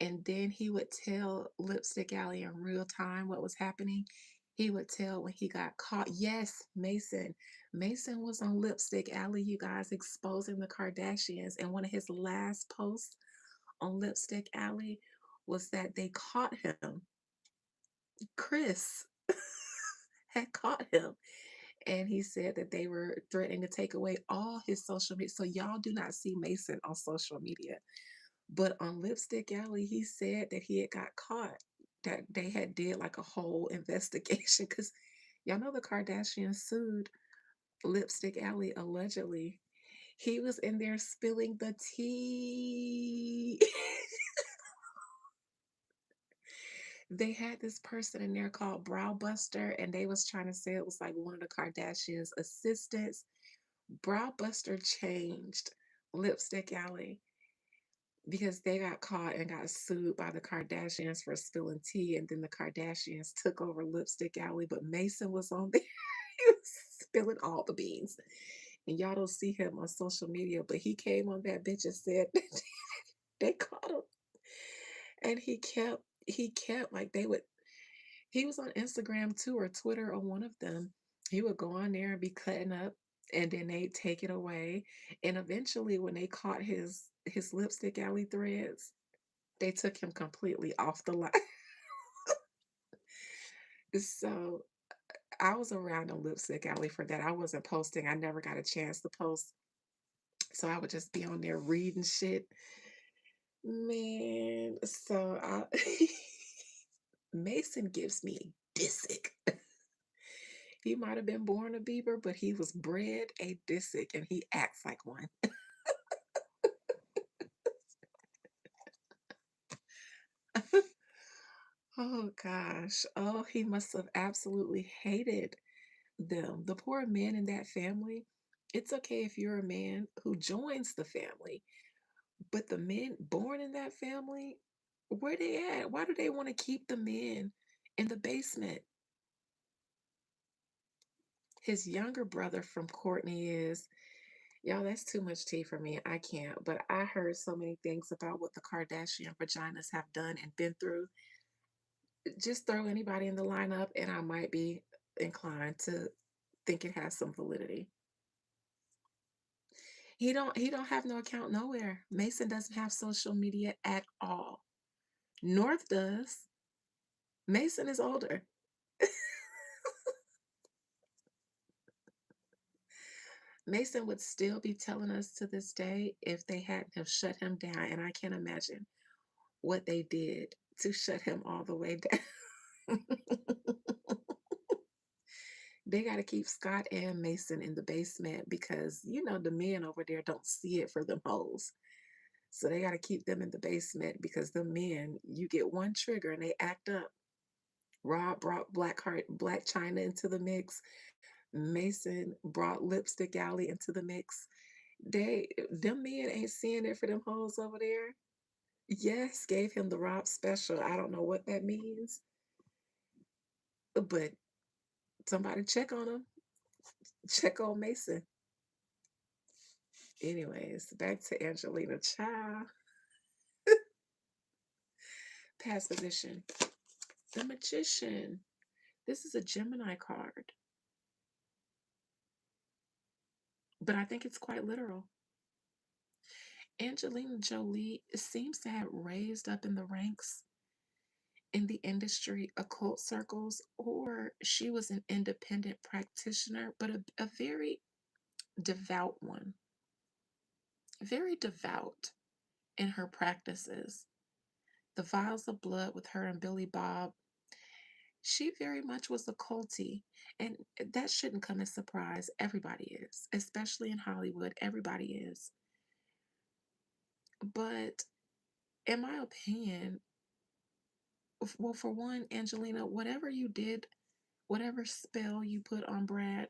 And then he would tell Lipstick Alley in real time what was happening. He would tell when he got caught. Yes, Mason. Mason was on Lipstick Alley, you guys, exposing the Kardashians. And one of his last posts on Lipstick Alley was that they caught him. Chris had caught him. And he said that they were threatening to take away all his social media. So y'all do not see Mason on social media. But on Lipstick Alley, he said that he had got caught, that they had did like a whole investigation because y'all know the Kardashians sued Lipstick Alley allegedly. He was in there spilling the tea. They had this person in there called Brow Buster, and they was trying to say it was like one of the Kardashians' assistants. Brow Buster changed Lipstick Alley because they got caught and got sued by the Kardashians for spilling tea, and then the Kardashians took over Lipstick Alley, but Mason was on there. He was spilling all the beans. And y'all don't see him on social media, but he came on that bitch and said they caught him. And he kept like they would he was on Instagram too or Twitter or one of them. He would go on there and be cutting up and then they take it away. And eventually when they caught his Lipstick Alley threads, they took him completely off the line. So I was around a Lipstick Alley for that. I wasn't posting. I never got a chance to post. So I would just be on there reading shit. Man, Mason gives me Disick. He might have been born a Bieber, but he was bred a Disick and he acts like one. Oh gosh. Oh, he must have absolutely hated them. The poor men in that family. It's okay if you're a man who joins the family, but the men born in that family, where they at? Why do they want to keep the men in the basement? His younger brother from Courtney is, y'all, that's too much tea for me. I can't. But I heard so many things about what the Kardashian vaginas have done and been through. Just throw anybody in the lineup, and I might be inclined to think it has some validity. He don't have no account nowhere. Mason doesn't have social media at all. North does. Mason is older. Mason would still be telling us to this day if they hadn't have shut him down, and I can't imagine what they did to shut him all the way down. They got to keep Scott and Mason in the basement because the men over there don't see it for them hoes. So they got to keep them in the basement because the men, you get one trigger and they act up. Rob brought Black China into the mix. Mason brought Lipstick Alley into the mix. Them men ain't seeing it for them hoes over there. Yes, gave him the Rob special. I don't know what that means, but somebody check on him. Check on Mason. Anyways, back to Angelina Child. Past position. The Magician. This is a Gemini card, but I think it's quite literal. Angelina Jolie seems to have raised up in the ranks in the industry occult circles, or she was an independent practitioner, but a very devout one, very devout in her practices. The Vials of Blood with her and Billy Bob, she very much was a culty, and that shouldn't come as a surprise. Everybody is, especially in Hollywood, everybody is. But in my opinion, well, for one, Angelina, whatever you did, whatever spell you put on Brad,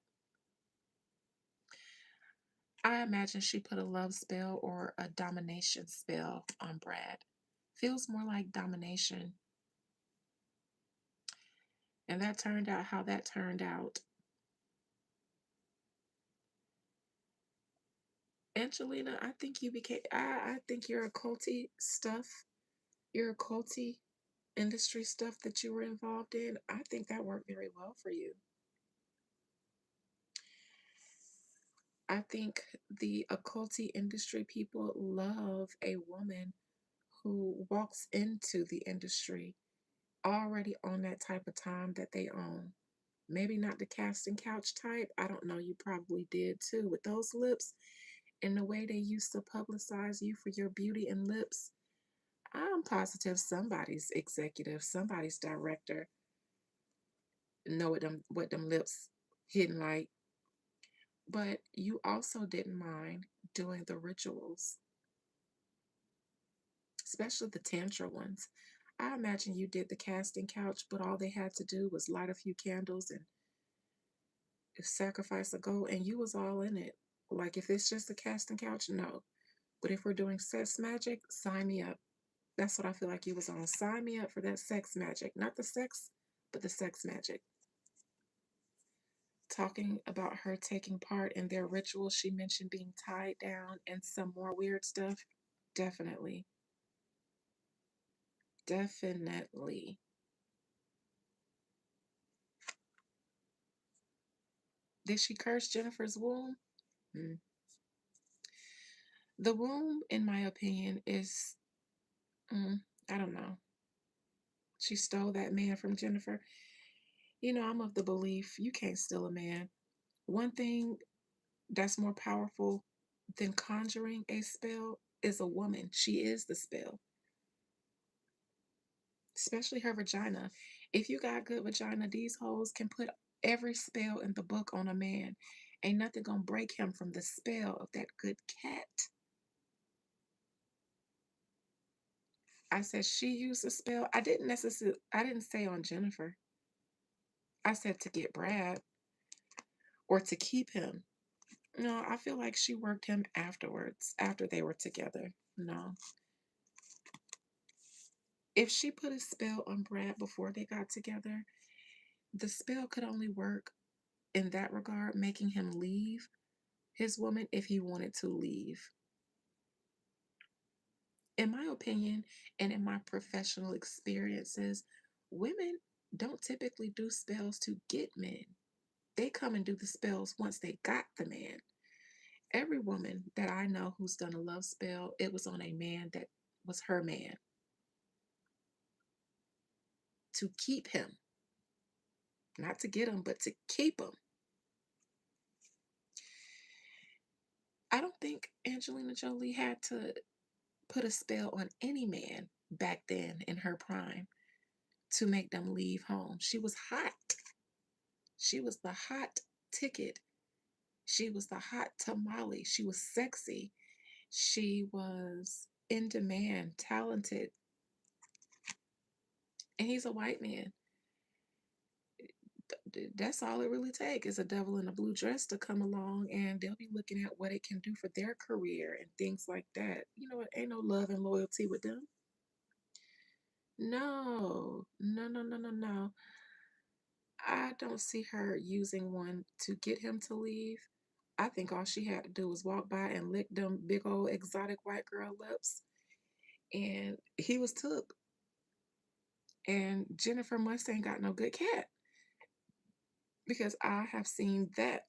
I imagine she put a love spell or a domination spell on Brad. Feels more like domination. And that turned out how that turned out. Angelina, I think you became, I think your occulty stuff, your occulty industry stuff that you were involved in, I think that worked very well for you. I think the occulty industry people love a woman who walks into the industry already on that type of time that they own. Maybe not the casting couch type. I don't know. You probably did too with those lips and the way they used to publicize you for your beauty and lips. I'm positive somebody's executive, somebody's director know what them lips hidden like. But you also didn't mind doing the rituals, especially the Tantra ones. I imagine you did the casting couch, but all they had to do was light a few candles and sacrifice a goat, and you was all in it. Like if it's just a casting couch, no. But if we're doing sex magic, sign me up. That's what I feel like you was on. Sign me up for that sex magic. Not the sex, but the sex magic. Talking about her taking part in their ritual, she mentioned being tied down and some more weird stuff. Definitely. Definitely. Did she curse Jennifer's womb? Hmm. The womb, in my opinion, is, mm, I don't know. She stole that man from Jennifer. I'm of the belief you can't steal a man. One thing that's more powerful than conjuring a spell is a woman. She is the spell, especially her vagina. If you got good vagina, these hoes can put every spell in the book on a man. Ain't nothing gonna break him from the spell of that good cat. I said she used a spell. I didn't say on Jennifer. I said to get Brad or to keep him. No, I feel like she worked him afterwards, after they were together. No. If she put a spell on Brad before they got together, the spell could only work in that regard, making him leave his woman if he wanted to leave. In my opinion, and in my professional experiences, women don't typically do spells to get men. They come and do the spells once they got the man. Every woman that I know who's done a love spell, it was on a man that was her man to keep him, not to get him, but to keep him. I don't think Angelina Jolie had to put a spell on any man back then in her prime to make them leave home. She was hot. She was the hot ticket. She was the hot tamale. She was sexy. She was in demand, talented. And he's a white man. That's all it really takes is a devil in a blue dress to come along and they'll be looking at what it can do for their career and things like that. You know, it ain't no love and loyalty with them. No, no, no, no, no, no. I don't see her using one to get him to leave. I think all she had to do was walk by and lick them big old exotic white girl lips, and he was took. And Jennifer must ain't got no good cat because I have seen that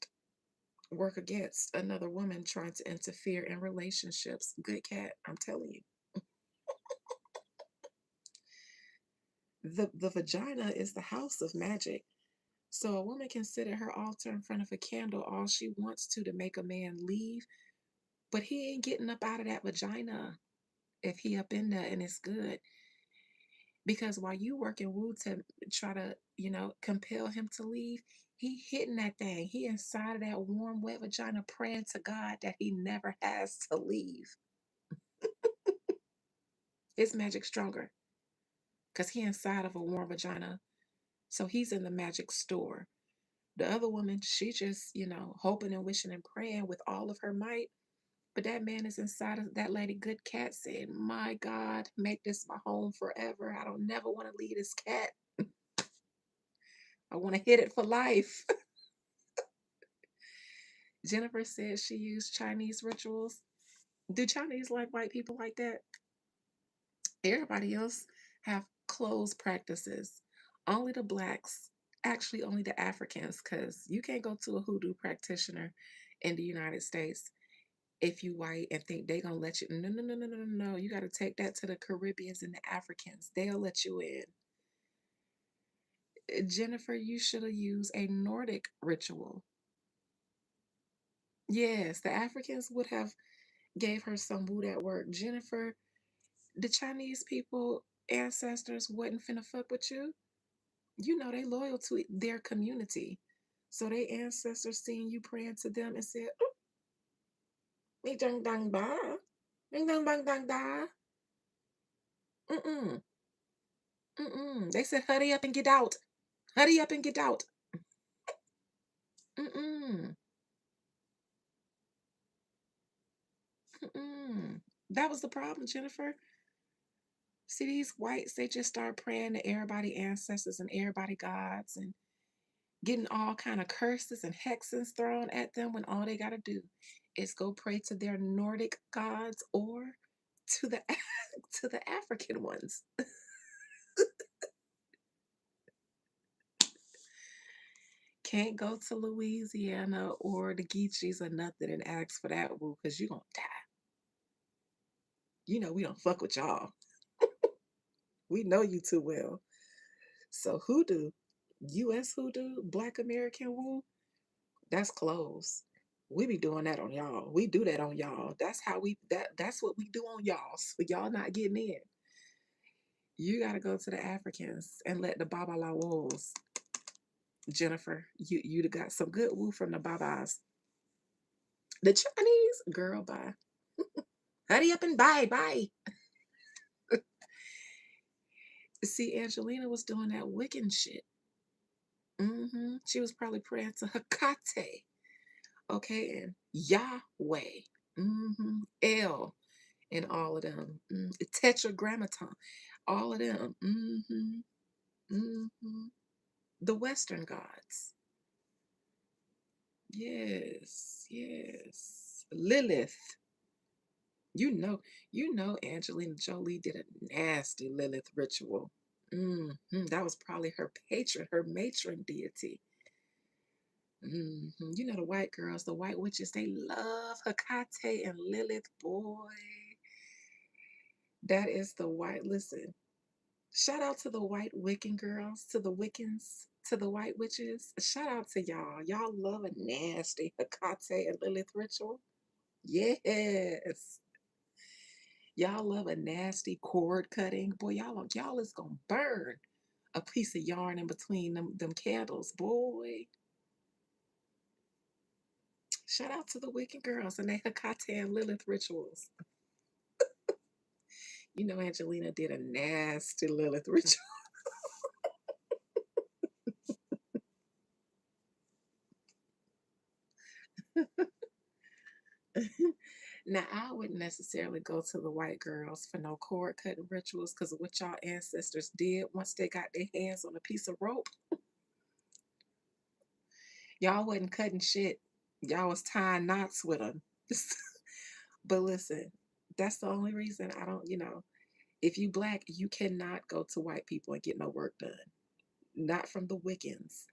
work against another woman trying to interfere in relationships. Good cat, I'm telling you. The vagina is the house of magic. So a woman can sit at her altar in front of a candle all she wants to make a man leave, but he ain't getting up out of that vagina if he up in there and it's good. Because while you working woo to try to, compel him to leave, he hitting that thing. He inside of that warm, wet vagina praying to God that he never has to leave. His magic stronger because he inside of a warm vagina. So he's in the magic store. The other woman, she just, hoping and wishing and praying with all of her might. But that man is inside of that lady, good cat, saying, my God, make this my home forever. I don't never want to leave this cat. I want to hit it for life. Jennifer said she used Chinese rituals. Do Chinese like white people like that? Everybody else have closed practices. Only the blacks, actually only the Africans, because you can't go to a hoodoo practitioner in the United States if you white and think they gonna let you. No, no, no, no, no, no. You got to take that to the Caribbeans and the Africans. They'll let you in. Jennifer, you should have used a Nordic ritual. Yes, the Africans would have gave her some woo that work. Jennifer, the Chinese people ancestors wasn't finna fuck with you. You know they loyal to their community. So they ancestors seen you praying to them and said, Me dang dang ba. Ding dang bang dang da. Mm-mm. Mm-mm. They said, hurry up and get out. Hurry up and get out. Mm-mm. Mm-mm. That was the problem, Jennifer. See, these whites, they just start praying to everybody ancestors and everybody gods and getting all kind of curses and hexes thrown at them when all they got to do is go pray to their Nordic gods or to the to the African ones. Can't go to Louisiana or the Geechees or nothing and ask for that woo because you're gonna die. You know we don't fuck with y'all. We know you too well. So hoodoo, US hoodoo, Black American woo, that's closed. We be doing that on y'all. We do that on y'all. That's how that's what we do on y'all. So y'all not getting in. You gotta go to the Africans and let the Babalawos, Jennifer. You got some good woo from the Babas. The Chinese girl, bye. Hurry up and bye. See, Angelina was doing that Wiccan shit. She was probably praying to Hecate, okay, and Yahweh, El, and all of them, Tetragrammaton, all of them, the Western gods. Yes. Lilith. You know, Angelina Jolie did a nasty Lilith ritual. That was probably her patron, her matron deity. You know the white girls, the white witches, they love Hecate and Lilith. Boy, that is the white. Listen, shout out to the white Wiccan girls, to the Wiccans, to the white witches. Shout out to y'all. Y'all love a nasty Hecate and Lilith ritual. Yes. Y'all love a nasty cord cutting. Boy, y'all is gonna burn a piece of yarn in between them candles. Boy, shout out to the Wiccan girls and they Hecate and Lilith rituals. You know Angelina did a nasty Lilith ritual. Now I wouldn't necessarily go to the white girls for no cord cutting rituals because of what y'all ancestors did once they got their hands on a piece of rope. Y'all wasn't cutting shit. Y'all was tying knots with them. But listen, that's the only reason I don't, if you black, you cannot go to white people and get no work done. Not from the Wiccans.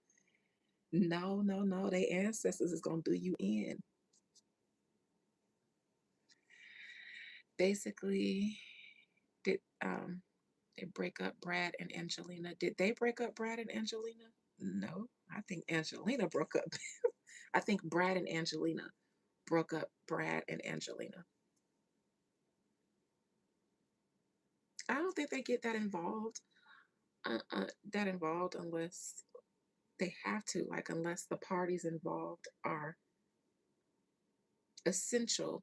No, no, no. Their ancestors is gonna do you in. Basically, did they break up Brad and Angelina? Did they break up Brad and Angelina? No. I think Angelina broke up. I think Brad and Angelina broke up Brad and Angelina. I don't think they get that involved unless they have to, like unless the parties involved are essential,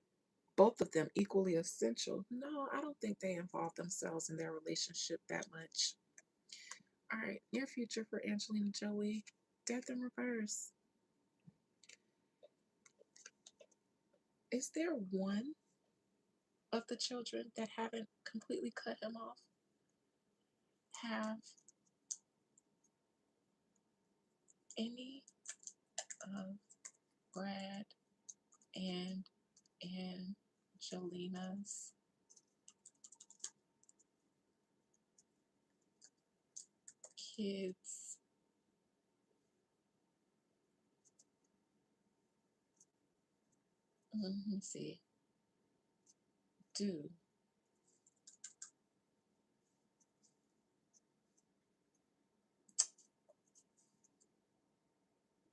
both of them equally essential. No, I don't think they involve themselves in their relationship that much. All right, your future for Angelina Jolie, death in reverse. Is there one of the children that haven't completely cut him off? Have any of Brad and Angelina's kids let me see do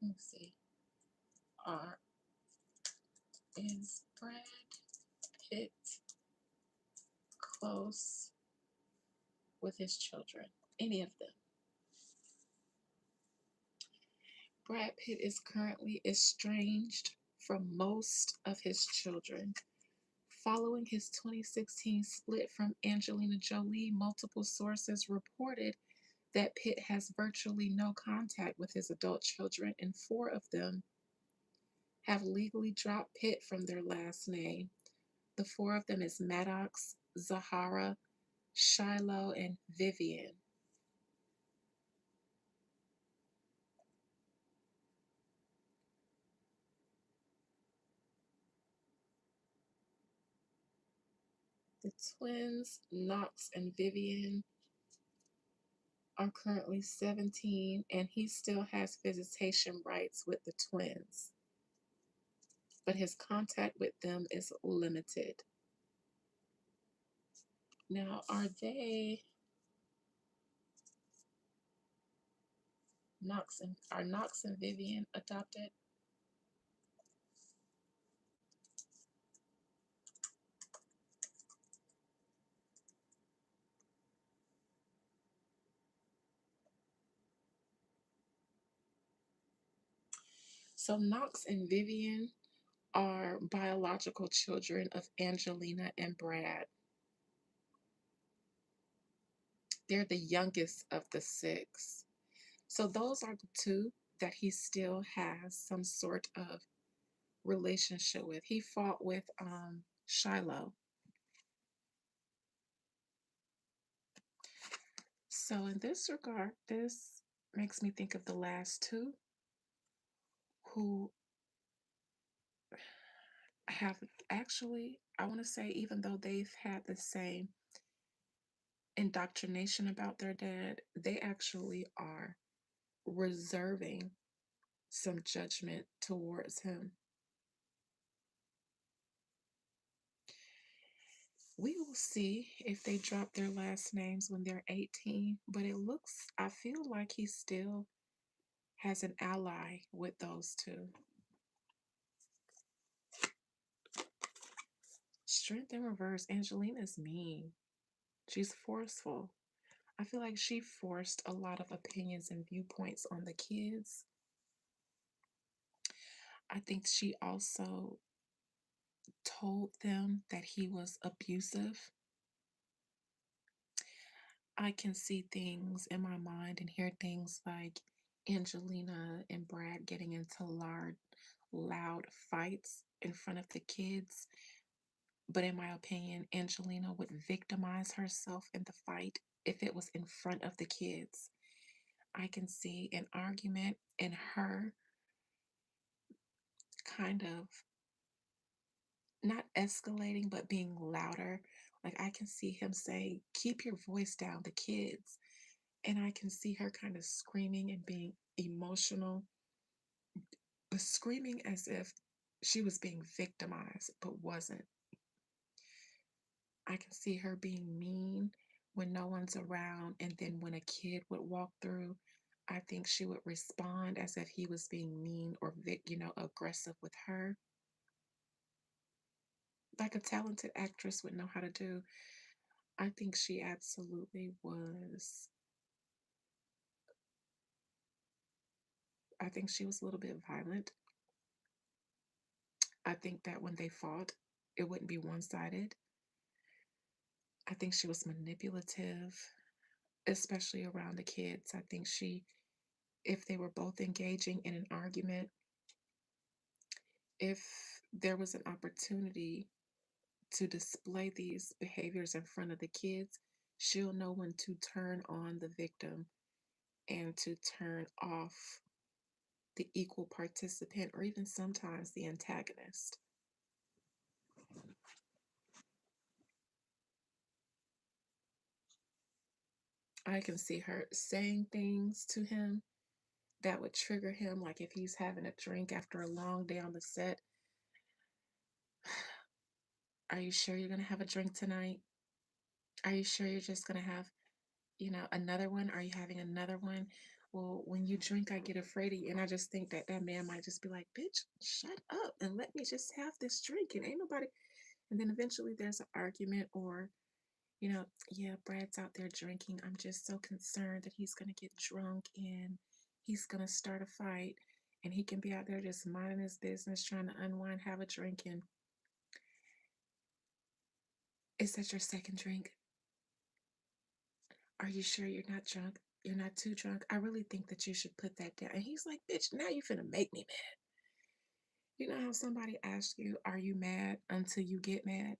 let me see are is Brad Pitt close with his children? Any of them? Brad Pitt is currently estranged from most of his children. Following his 2016 split from Angelina Jolie, multiple sources reported that Pitt has virtually no contact with his adult children, and four of them have legally dropped Pitt from their last name. The four of them is Maddox, Zahara, Shiloh, and Vivian. The twins, Knox and Vivian, are currently 17, and he still has visitation rights with the twins, but his contact with them is limited. Now, are Knox and Vivian adopted? So Knox and Vivian are biological children of Angelina and Brad. They're the youngest of the six. So those are the two that he still has some sort of relationship with. He fought with Shiloh. So in this regard, this makes me think of the last two who have actually, I want to say, even though they've had the same indoctrination about their dad, they actually are reserving some judgment towards him. We will see if they drop their last names when they're 18, but I feel like he still has an ally with those two. Strength in reverse. Angelina is mean. She's forceful. I feel like she forced a lot of opinions and viewpoints on the kids. I think she also told them that he was abusive. I can see things in my mind and hear things like Angelina and Brad getting into loud fights in front of the kids. But in my opinion, Angelina would victimize herself in the fight if it was in front of the kids. I can see an argument in her kind of not escalating, but being louder. Like I can see him say, "Keep your voice down, the kids." And I can see her kind of screaming and being emotional, but screaming as if she was being victimized, but wasn't. I can see her being mean when no one's around, and then when a kid would walk through, I think she would respond as if he was being mean or aggressive with her, like a talented actress would know how to do. I think she absolutely was. I think she was a little bit violent. I think that when they fought, it wouldn't be one sided. I think she was manipulative, especially around the kids. I think if they were both engaging in an argument, if there was an opportunity to display these behaviors in front of the kids, she'll know when to turn on the victim and to turn off the equal participant or even sometimes the antagonist. I can see her saying things to him that would trigger him, like if he's having a drink after a long day on the set. Are you sure you're going to have a drink tonight? Are you sure you're just going to have, another one? Are you having another one? Well, when you drink, I get afraid of you. And I just think that that man might just be like, bitch, shut up and let me just have this drink. And ain't nobody. And then eventually there's an argument or, yeah, Brad's out there drinking. I'm just so concerned that he's going to get drunk and he's going to start a fight. And he can be out there just minding his business, trying to unwind, have a drink. And is that your second drink? Are you sure you're not drunk? You're not too drunk? I really think that you should put that down. And he's like, bitch, now you finna make me mad. You know how somebody asks you, are you mad until you get mad?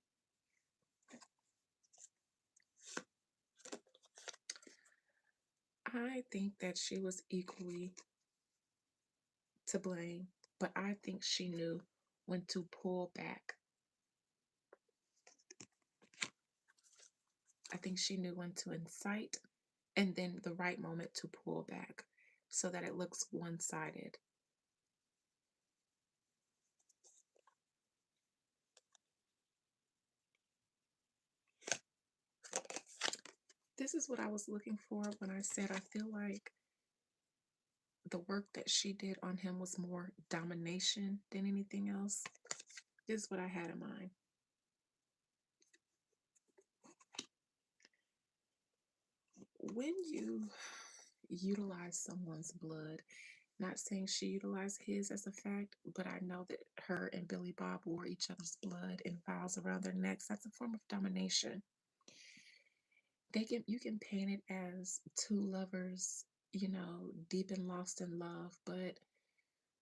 I think that she was equally to blame, but I think she knew when to pull back. I think she knew when to incite and then the right moment to pull back so that it looks one sided. This is what I was looking for when I said I feel like the work that she did on him was more domination than anything else. This is what I had in mind. When you utilize someone's blood, not saying she utilized his as a fact, but I know that her and Billy Bob wore each other's blood and vows around their necks. That's a form of domination. You can paint it as two lovers, deep and lost in love, but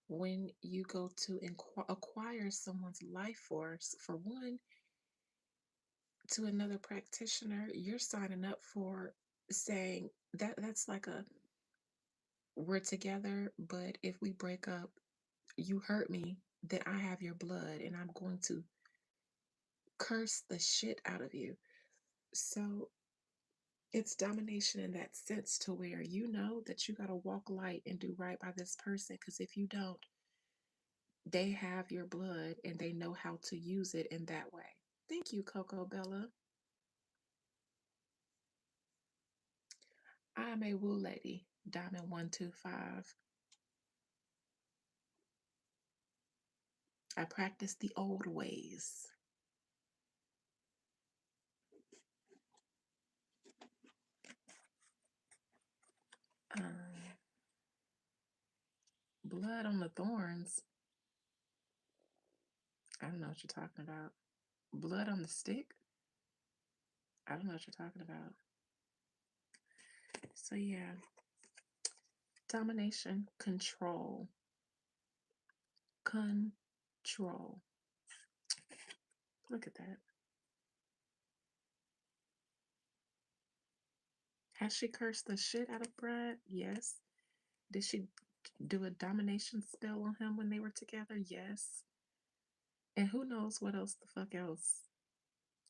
when you go to acquire someone's life force, for one, to another practitioner, you're signing up for saying that's like a we're together, but if we break up, you hurt me, then I have your blood and I'm going to curse the shit out of you. So it's domination in that sense to where you know that you got to walk light and do right by this person because if you don't, they have your blood and they know how to use it in that way. Thank you, Coco Bella. I am a woo lady, Diamond 125. I practice the old ways. Um, blood on the thorns. I don't know what you're talking about. Blood on the stick? I don't know what you're talking about. So, yeah, domination, control. Control. Look at that. Has she cursed the shit out of Brad? Yes. Did she do a domination spell on him when they were together? Yes. And who knows what else the fuck else?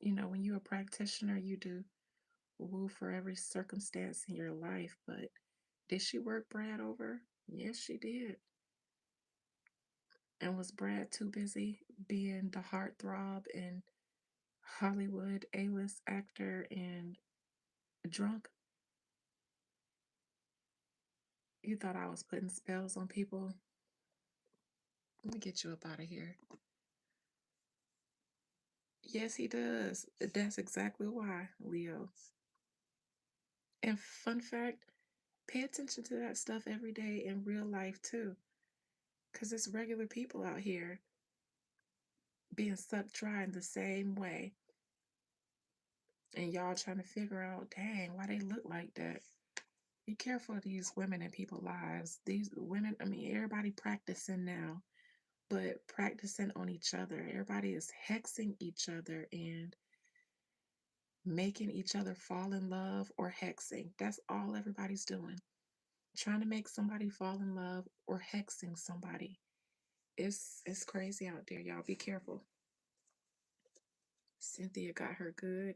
When you're a practitioner, you do woo for every circumstance in your life, but did she work Brad over? Yes, she did. And was Brad too busy being the heartthrob and Hollywood A-list actor and drunk? You thought I was putting spells on people? Let me get you up out of here. Yes, he does. That's exactly why, Leo. And fun fact, pay attention to that stuff every day in real life too. Because it's regular people out here being sucked dry in the same way. And y'all trying to figure out, dang, why they look like that. Be careful of these women in people's lives. These women, I mean, everybody practicing now, but practicing on each other. Everybody is hexing each other and making each other fall in love or hexing. That's all everybody's doing. Trying to make somebody fall in love or hexing somebody. It's crazy out there, y'all. Be careful. Cynthia got her good.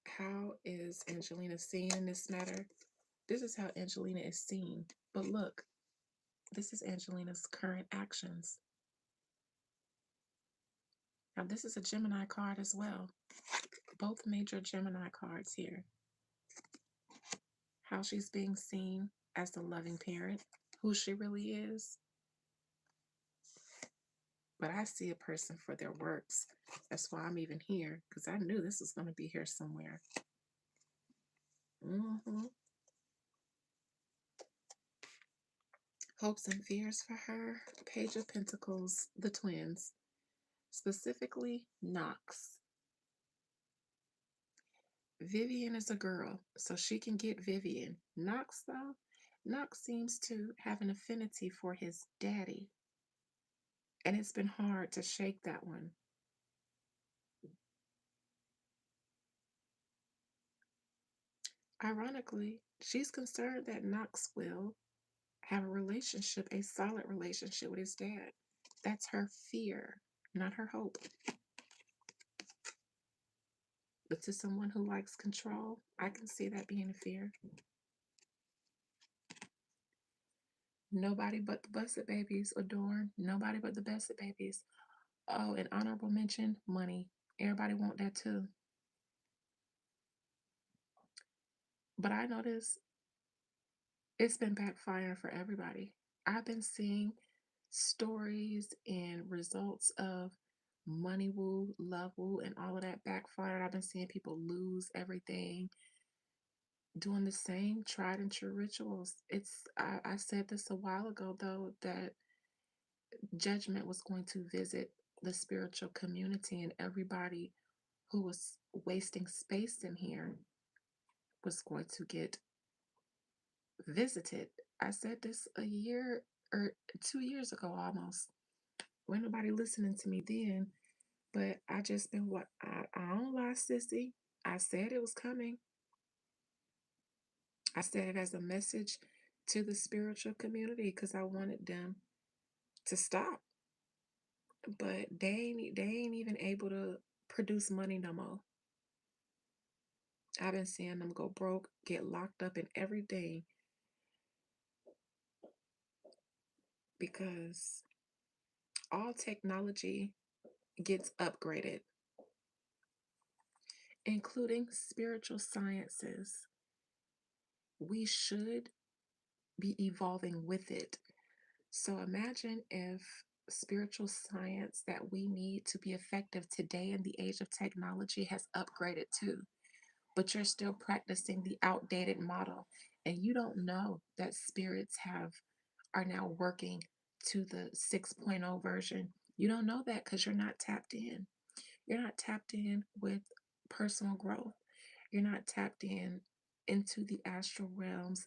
How is Angelina seen in this matter? This is how Angelina is seen. But look, this is Angelina's current actions. Now, this is a Gemini card as well. Both major Gemini cards here. How she's being seen as the loving parent, who she really is. But I see a person for their works. That's why I'm even here, because I knew this was going to be here somewhere. Hmm. Hopes and fears for her. Page of Pentacles, the twins, specifically Knox. Vivian is a girl, so she can get Vivian. Knox, though, Knox seems to have an affinity for his daddy, and it's been hard to shake that one. Ironically, she's concerned that Knox will have a relationship, a solid relationship with his dad. That's her fear, not her hope. But to someone who likes control, I can see that being a fear. Nobody but the Busted Babies adorn. Nobody but the Busted Babies. Oh, an honorable mention, money. Everybody want that too. But I notice it's been backfiring for everybody. I've been seeing stories and results of money woo, love woo, and all of that backfired. I've been seeing people lose everything, doing the same tried and true rituals. I said this a while ago though, that judgment was going to visit the spiritual community, and everybody who was wasting space in here was going to get visited. I said this a year or 2 years ago almost. Wasn't nobody listening to me then, but I just been what I don't lie, sissy. I said it was coming. I said it as a message to the spiritual community because I wanted them to stop. But they ain't even able to produce money no more. I've been seeing them go broke, get locked up, and everything because all technology gets upgraded, including spiritual sciences. We should be evolving with it. So imagine if spiritual science that we need to be effective today in the age of technology has upgraded too, but you're still practicing the outdated model, and you don't know that spirits have are now working to the 6.0 version. You don't know that because you're not tapped in. You're not tapped in with personal growth. You're not tapped in into the astral realms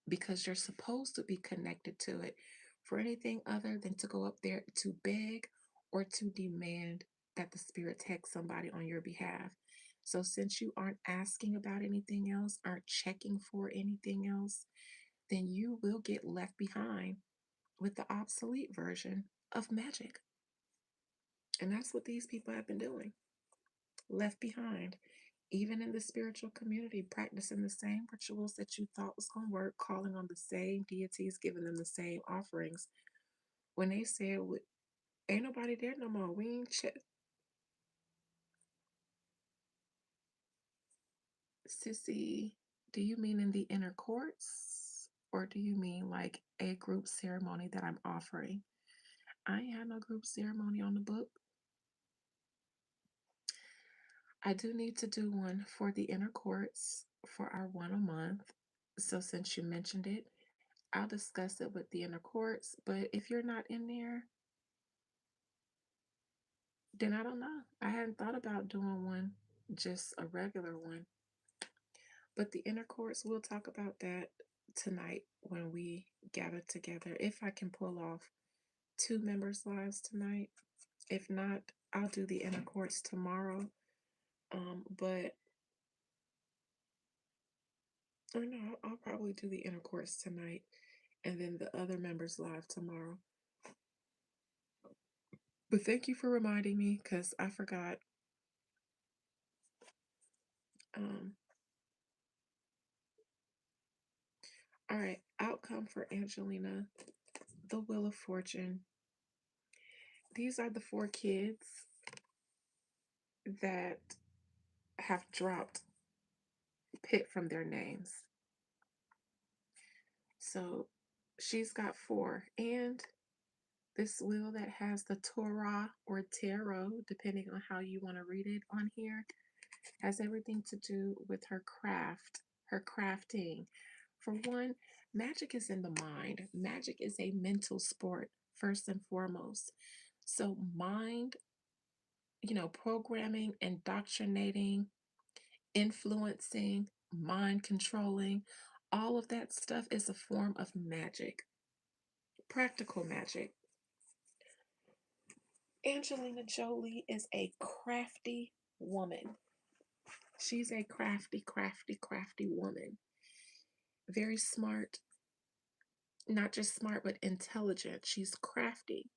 because you're supposed to be connected to it for anything other than to go up there to beg or to demand that the spirit text somebody on your behalf. So, since you aren't asking about anything else, aren't checking for anything else, then you will get left behind with the obsolete version of magic. And that's what these people have been doing, left behind. Even in the spiritual community, practicing the same rituals that you thought was going to work, calling on the same deities, giving them the same offerings. When they said, ain't nobody there no more, we ain't Sissy, do you mean in the inner courts? Or do you mean like a group ceremony that I'm offering? I ain't had no group ceremony on the book. I do need to do one for the inner courts for our one a month. So since you mentioned it, I'll discuss it with the inner courts. But if you're not in there, then I don't know. I hadn't thought about doing one, just a regular one. But the inner courts, we'll talk about that tonight when we gather together. If I can pull off two members' lives tonight. If not, I'll do the inner courts tomorrow. But or no, I'll probably do the inner courts tonight and then the other members live tomorrow. But thank you for reminding me because I forgot. Um, all right, outcome for Angelina, the Wheel of Fortune. These are the four kids that have dropped Pitt from their names. So she's got four. And this wheel that has the Torah or tarot, depending on how you want to read it on here, has everything to do with her craft, her crafting. For one, magic is in the mind. Magic is a mental sport, first and foremost. So, mind, programming, indoctrinating, influencing, mind controlling, all of that stuff is a form of magic, practical magic. Angelina Jolie is a crafty woman. She's a crafty, crafty, crafty woman. Very smart, not just smart, but intelligent. She's crafty.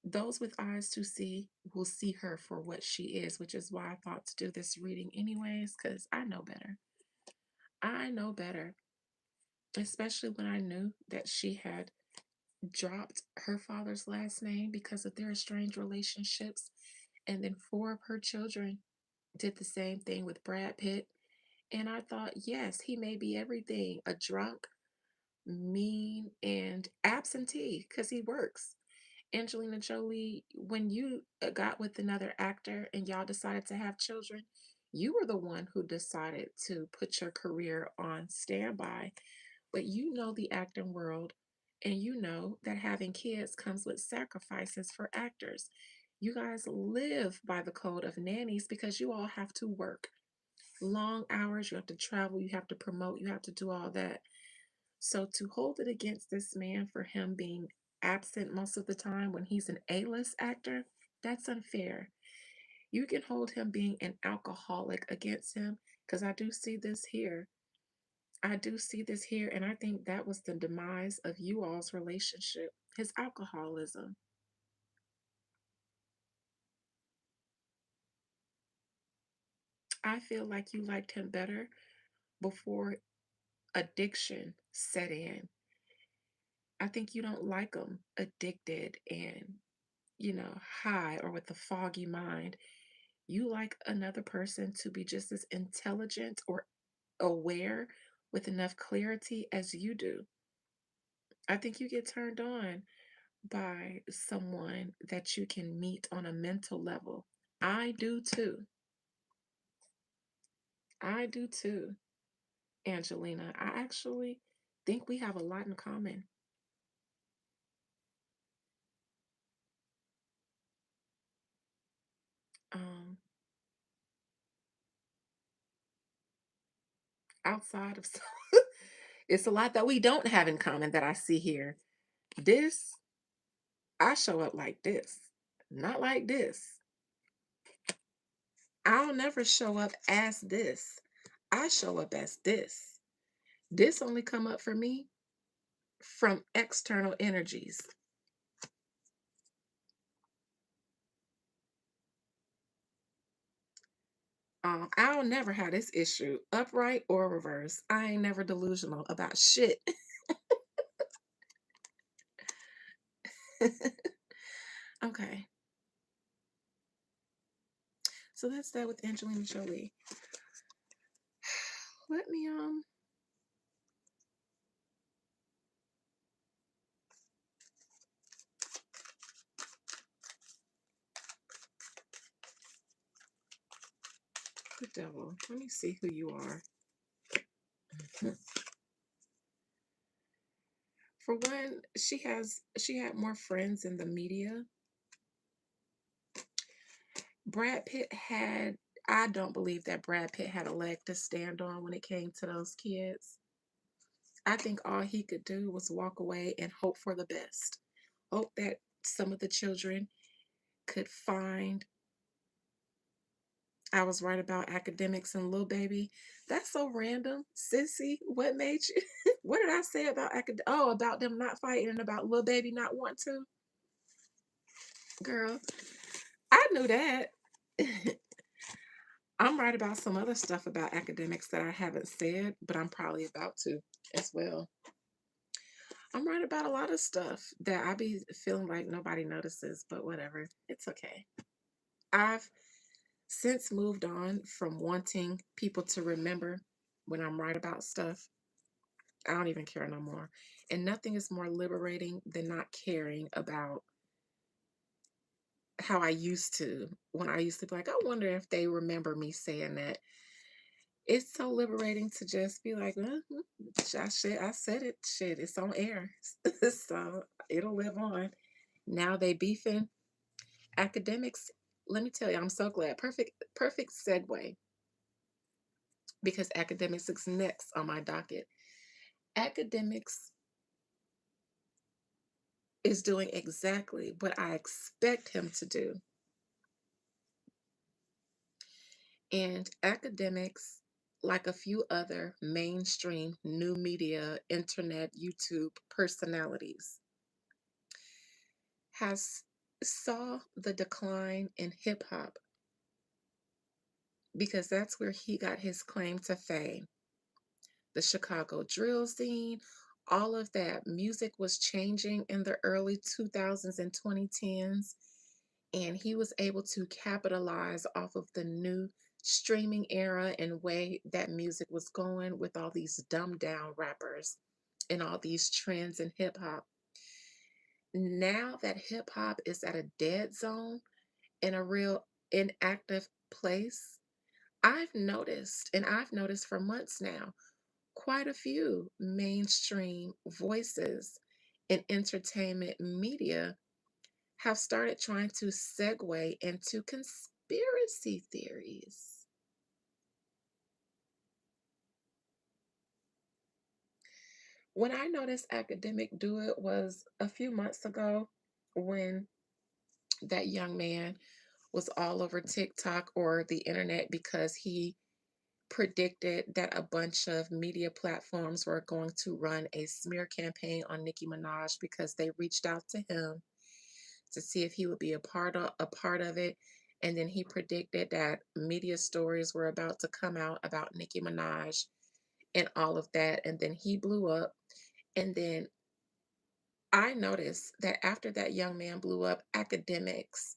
Those with eyes to see will see her for what she is, which is why I thought to do this reading anyways, because I know better. I know better, especially when I knew that she had dropped her father's last name because of their estranged relationships. And then four of her children did the same thing with Brad Pitt. And I thought, yes, he may be everything, a drunk, mean, and absentee because he works. Angelina Jolie, when you got with another actor and y'all decided to have children, you were the one who decided to put your career on standby. But you know the acting world, and you know that having kids comes with sacrifices for actors. You guys live by the code of nannies because you all have to work long hours, you have to travel, you have to promote, you have to do all that. So to hold it against this man for him being absent most of the time when he's an A-list actor, that's unfair. You can hold him being an alcoholic against him because I do see this here. I do see this here, and I think that was the demise of you all's relationship, his alcoholism. I feel like you liked him better before addiction set in. I think you don't like him addicted and, high or with a foggy mind. You like another person to be just as intelligent or aware with enough clarity as you do. I think you get turned on by someone that you can meet on a mental level. I do too. I do too, Angelina. I actually think we have a lot in common. Um, outside of it's a lot that we don't have in common that I see here. This, I show up like this, not like this. I'll never show up as this. I show up as this. This only come up for me from external energies. I'll never have this issue, upright or reverse. I ain't never delusional about shit. Okay, so that's that with Angelina Jolie. Let me the devil. Let me see who you are. For one, she had more friends in the media. Brad Pitt had I don't believe that Brad Pitt had a leg to stand on when it came to those kids. I think all he could do was walk away and hope for the best. Hope that some of the children could find. I was right about academics and little baby. That's so random. Sissy, what made you? What did I say about Oh, about them not fighting and about little baby not want to? Girl, I knew that. I'm right about some other stuff about academics that I haven't said, but I'm probably about to as well. I'm right about a lot of stuff that I be feeling like nobody notices, but whatever. It's okay. I've since moved on from wanting people to remember when I'm right about stuff. I don't even care no more. And nothing is more liberating than not caring about how I used to. When I used to be like, I wonder if they remember me saying that. It's so liberating to just be like, I said it, shit, it's on air. So it'll live on. Now they beefing. Academics, let me tell you, I'm so glad. Perfect segue because academics is next on my docket. Academics is doing exactly what I expect him to do. And academics, like a few other mainstream new media, internet, YouTube personalities, has saw the decline in hip hop because that's where he got his claim to fame. The Chicago drill scene, all of that music was changing in the early 2000s and 2010s, and he was able to capitalize off of the new streaming era and way that music was going with all these dumbed down rappers and all these trends in hip hop. Now that hip hop is at a dead zone in a real inactive place, I've noticed for months now, quite a few mainstream voices in entertainment media have started trying to segue into conspiracy theories. When I noticed Academic do it was a few months ago when that young man was all over TikTok or the internet because he predicted that a bunch of media platforms were going to run a smear campaign on Nicki Minaj because they reached out to him to see if he would be a part of it. And then he predicted that media stories were about to come out about Nicki Minaj and all of that. And then he blew up. And then I noticed that after that young man blew up, academics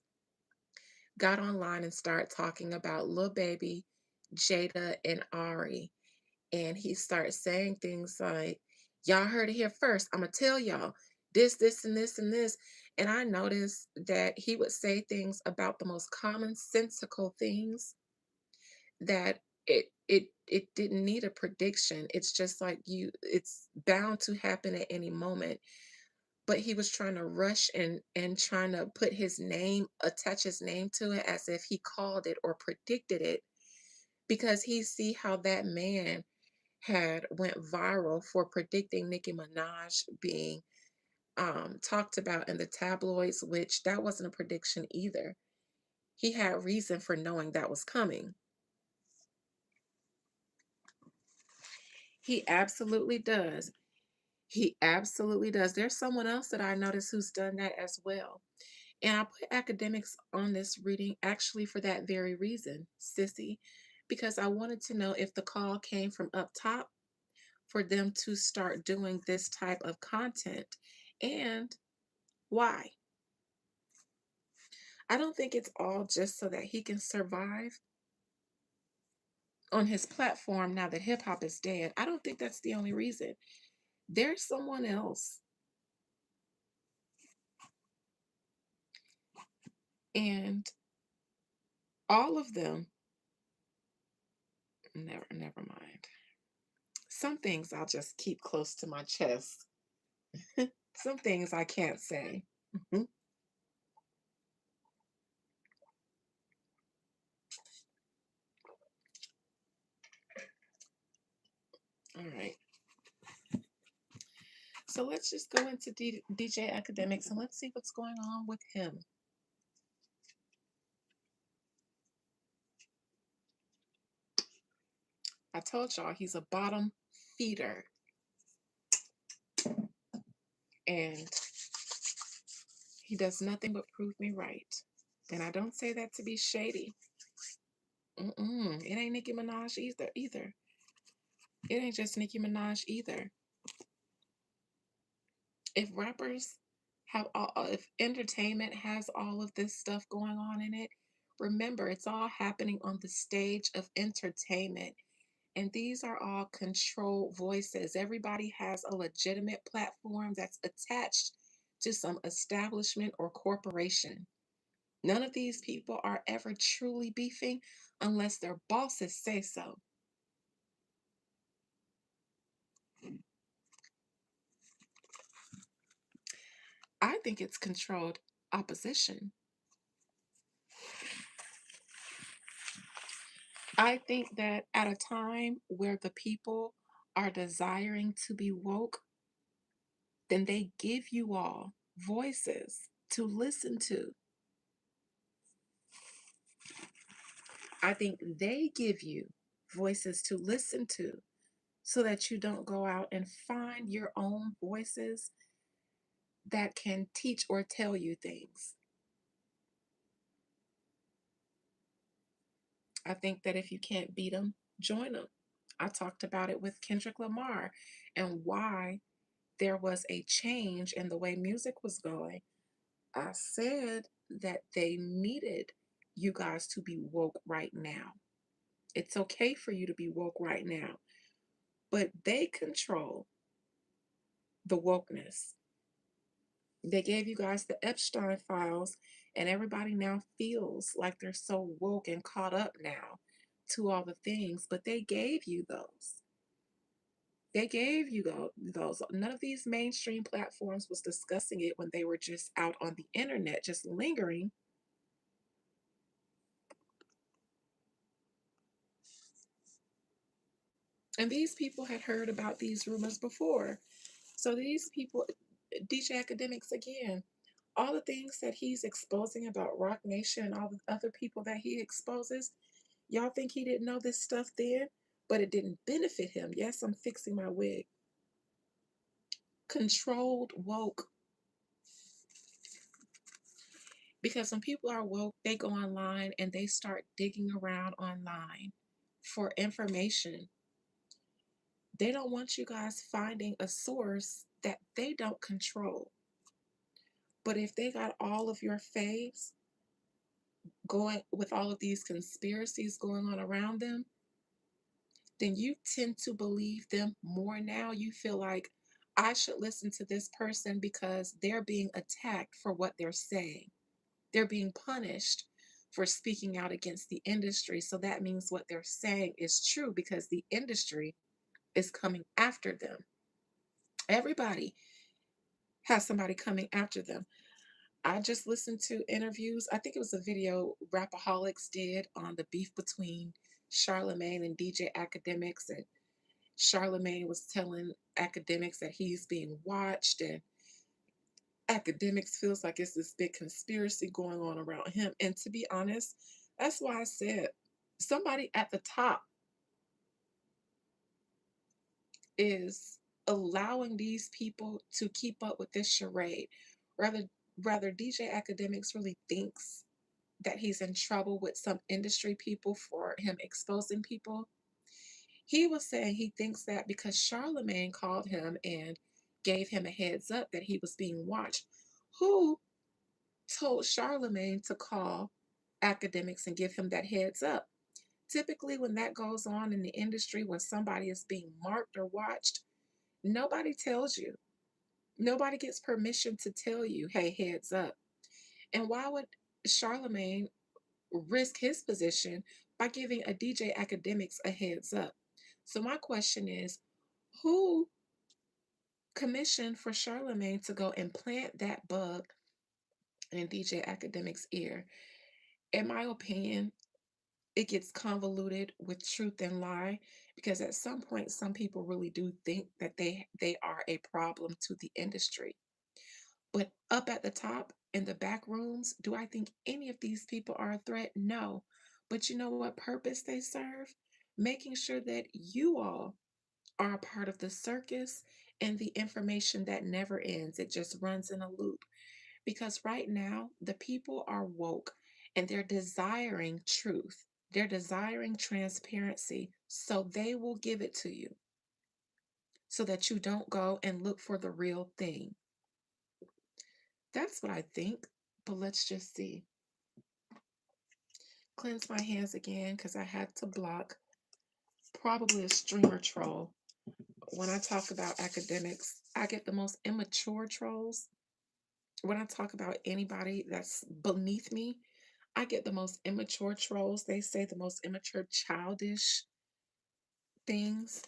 got online and started talking about Lil Baby, Jada, and Ari. And he started saying things like, y'all heard it here first. I'm going to tell y'all this, and this, and this. And I noticed that he would say things about the most commonsensical things that it didn't need a prediction. It's just like it's bound to happen at any moment. But he was trying to rush and trying to put his name, attach his name to it as if he called it or predicted it because he see how that man had went viral for predicting Nicki Minaj being talked about in the tabloids, which that wasn't a prediction either. He had reason for knowing that was coming. He absolutely does. He absolutely does. There's someone else that I noticed who's done that as well. And I put academics on this reading actually for that very reason, sissy, because I wanted to know if the call came from up top for them to start doing this type of content and why. I don't think it's all just so that he can survive on his platform now that hip hop is dead. I don't think that's the only reason. There's someone else, and all of them, never mind. Some things I'll just keep close to my chest. Some things I can't say. Mhm. All right. So let's just go into DJ Academics and let's see what's going on with him. I told y'all he's a bottom feeder, and he does nothing but prove me right. And I don't say that to be shady. It ain't Nicki Minaj either. It ain't just Nicki Minaj either. If rappers if entertainment has all of this stuff going on in it, remember it's all happening on the stage of entertainment. And these are all controlled voices. Everybody has a legitimate platform that's attached to some establishment or corporation. None of these people are ever truly beefing unless their bosses say so. I think it's controlled opposition. I think that at a time where the people are desiring to be woke, then they give you all voices to listen to. I think they give you voices to listen to so that you don't go out and find your own voices that can teach or tell you things. I think that if you can't beat them, join them. I talked about it with Kendrick Lamar and why there was a change in the way music was going. I said that they needed you guys to be woke right now. It's okay for you to be woke right now, but they control the wokeness. They gave you guys the Epstein files, and everybody now feels like they're so woke and caught up now to all the things, but they gave you those. They gave you those. None of these mainstream platforms was discussing it when they were just out on the internet, just lingering. And these people had heard about these rumors before. So these people, DJ Academics again, all the things that he's exposing about Rock Nation and all the other people that he exposes, y'all think he didn't know this stuff then? But it didn't benefit him. Yes, I'm fixing my wig. Controlled woke. Because when people are woke, they go online and they start digging around online for information. They don't want you guys finding a source that they don't control. But if they got all of your faves going with all of these conspiracies going on around them, then you tend to believe them more now. You feel like I should listen to this person because they're being attacked for what they're saying. They're being punished for speaking out against the industry. So that means what they're saying is true because the industry is coming after them. Everybody has somebody coming after them. I just listened to interviews. I think it was a video Rapaholics did on the beef between Charlemagne and DJ Academics. And Charlemagne was telling Academics that he's being watched, and Academics feels like it's this big conspiracy going on around him. And to be honest, that's why I said somebody at the top is allowing these people to keep up with this charade. Rather, rather DJ Academics really thinks that he's in trouble with some industry people for him exposing people. He was saying he thinks that because Charlemagne called him and gave him a heads up that he was being watched. Who told Charlemagne to call Academics and give him that heads up? Typically, when that goes on in the industry, when somebody is being marked or watched, nobody tells you. Nobody gets permission to tell you, hey, heads up. And why would Charlemagne risk his position by giving a DJ Academics a heads up? So, my question is who commissioned for Charlemagne to go and plant that bug in DJ Academics' ear? In my opinion, it gets convoluted with truth and lie because at some point some people really do think that they are a problem to the industry. But up at the top in the back rooms, do I think any of these people are a threat? No. But you know what purpose they serve? Making sure that you all are a part of the circus and the information that never ends. It just runs in a loop. Because right now, the people are woke and they're desiring truth. They're desiring transparency. So they will give it to you so that you don't go and look for the real thing. That's what I think. But let's just see. Cleanse my hands again because I had to block probably a streamer troll. When I talk about academics, I get the most immature trolls. When I talk about anybody that's beneath me, I get the most immature trolls. They say the most immature, childish things.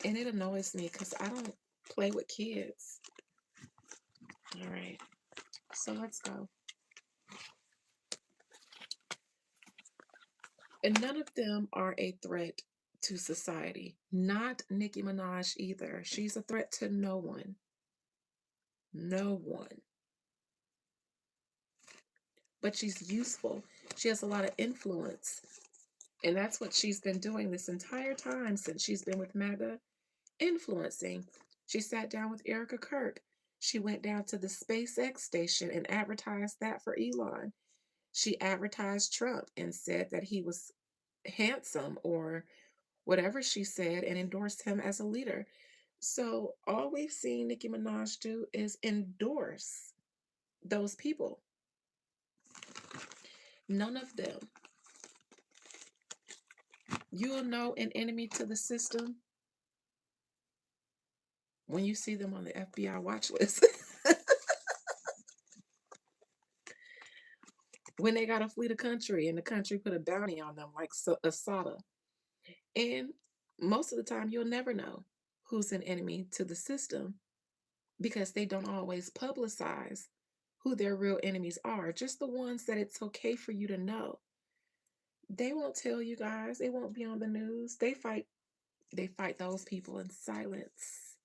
And it annoys me because I don't play with kids. All right. So let's go. And none of them are a threat to society. Not Nicki Minaj either. She's a threat to no one. No one. But she's useful. She has a lot of influence. And that's what she's been doing this entire time since she's been with MAGA, influencing. She sat down with Erica Kirk. She went down to the SpaceX station and advertised that for Elon. She advertised Trump and said that he was handsome or whatever she said and endorsed him as a leader. So all we've seen Nicki Minaj do is endorse those people. None of them. You'll know an enemy to the system when you see them on the FBI watch list. When they got to flee the country and the country put a bounty on them like Asada. And most of the time, you'll never know who's an enemy to the system because they don't always publicize who their real enemies are, just the ones that it's okay for you to know. They won't tell you guys, it won't be on the news. They fight those people in silence.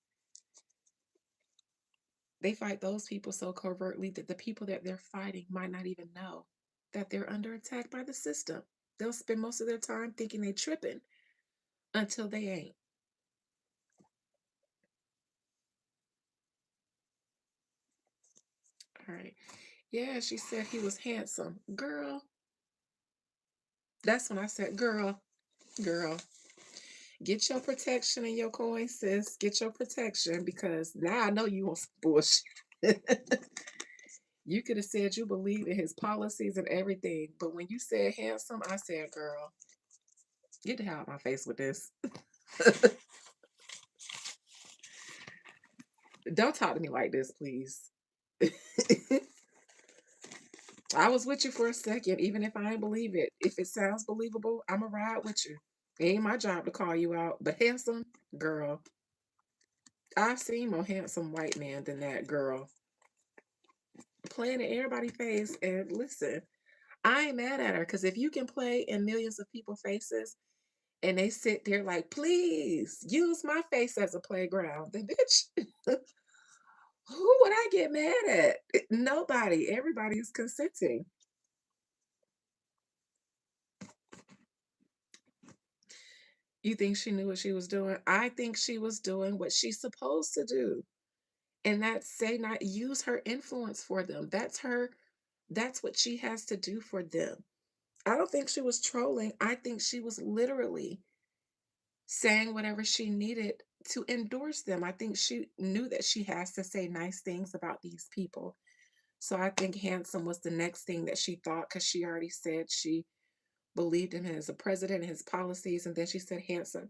They fight those people so covertly that the people that they're fighting might not even know that they're under attack by the system. They'll spend most of their time thinking they tripping until they ain't. All right. Yeah, she said he was handsome. Girl, that's when I said, girl, get your protection in your coin, sis. Get your protection because now I know you want some bullshit. You could have said you believe in his policies and everything, but when you said handsome, I said, girl, get the hell out of my face with this. Don't talk to me like this, please. I was with you for a second, even if I ain't believe it. If it sounds believable, I'ma ride with you. It ain't my job to call you out. But handsome, girl. I've seen more handsome white men than that, girl. Playing in everybody's face. And listen, I ain't mad at her because if you can play in millions of people's faces and they sit there like, please use my face as a playground, then bitch, who would I get mad at? Nobody. Everybody's consenting. You think she knew what she was doing? I think she was doing what she's supposed to do. And that's say not use her influence for them. That's what she has to do for them. I don't think she was trolling. I think she was literally saying whatever she needed to endorse them. I think she knew that she has to say nice things about these people. So I think handsome was the next thing that she thought because she already said she believed in him as a president and his policies. And then she said handsome.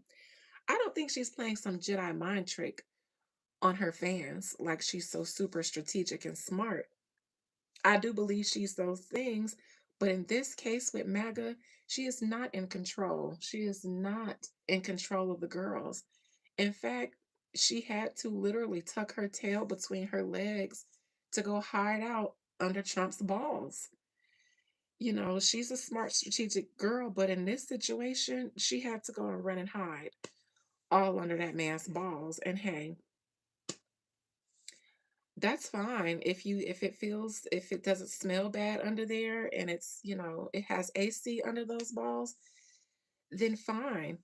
I don't think she's playing some Jedi mind trick on her fans like she's so super strategic and smart. I do believe she's those things, but in this case with MAGA, she is not in control. She is not in control of the girls. In fact, she had to literally tuck her tail between her legs to go hide out under Trump's balls. She's a smart, strategic girl, but in this situation, she had to go and run and hide all under that man's balls. And hey, that's fine if it doesn't smell bad under there and it has AC under those balls, then fine.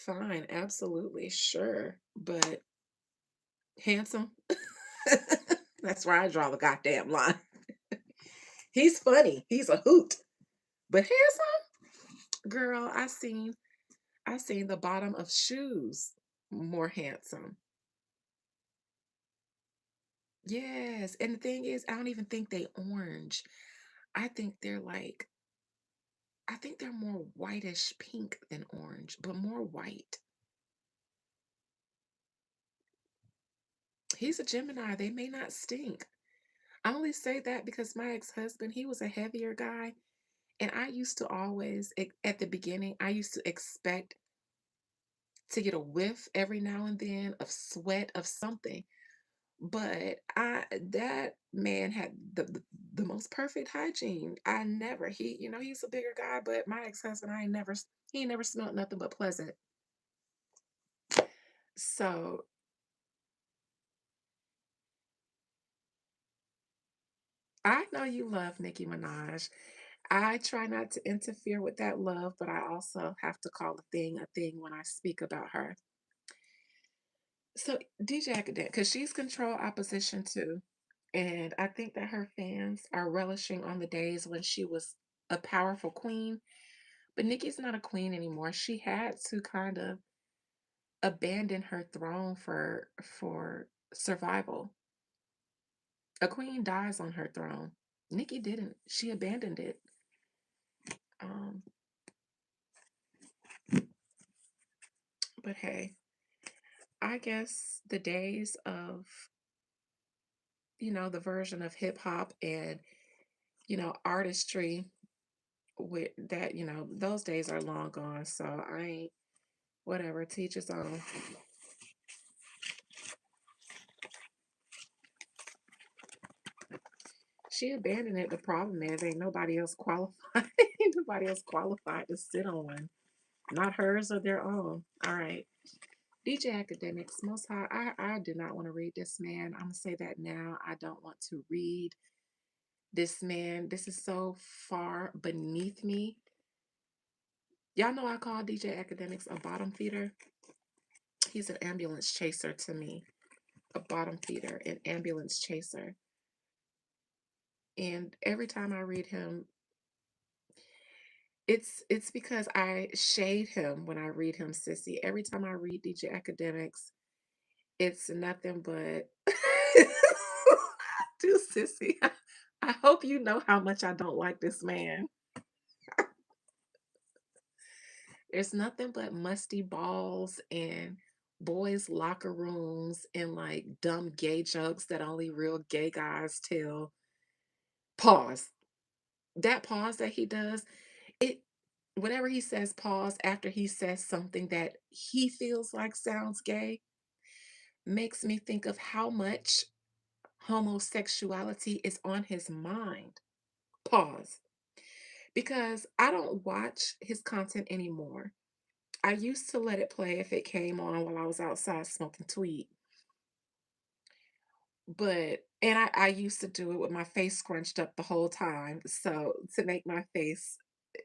Fine, absolutely, sure. But handsome, that's where I draw the goddamn line. He's funny. He's a hoot. But handsome, girl, I seen the bottom of shoes more handsome. Yes. And the thing is, I don't even think they orange. I think they're like I think they're more whitish pink than orange, but more white. He's a Gemini. They may not stink. I only say that because my ex-husband, he was a heavier guy, and I used to always at the beginning, I used to expect to get a whiff every now and then of sweat of something. But that man had the most perfect hygiene. I never he's a bigger guy, but my ex-husband, he ain't never smelled nothing but pleasant. So I know you love Nicki Minaj. I try not to interfere with that love, but I also have to call a thing when I speak about her. So DJ Academic, because she's control opposition too. And I think that her fans are relishing on the days when she was a powerful queen. But Nikki's not a queen anymore. She had to kind of abandon her throne for survival. A queen dies on her throne. Nikki didn't. She abandoned it. Um, but hey, I guess the days of the version of hip hop and artistry with that those days are long gone. So I ain't whatever. Teach his own. She abandoned it. The problem is, ain't nobody else qualified. Ain't nobody else qualified to sit on one. Not hers or their own. All right. DJ Academics, Most High, I do not want to read this man. I'm going to say that now. I don't want to read this man. This is so far beneath me. Y'all know I call DJ Academics a bottom feeder. He's an ambulance chaser to me. A bottom feeder, an ambulance chaser. And every time I read him, it's because I shade him when I read him, sissy. Every time I read DJ Academics, it's nothing but do sissy. I hope you know how much I don't like this man. There's nothing but musty balls and boys' locker rooms and like dumb gay jokes that only real gay guys tell. Pause. That pause that he does, it whenever he says pause after he says something that he feels like sounds gay, makes me think of how much homosexuality is on his mind. Pause. Because I don't watch his content anymore. I used to let it play if it came on while I was outside smoking tweed. And I used to do it with my face scrunched up the whole time. So to make my face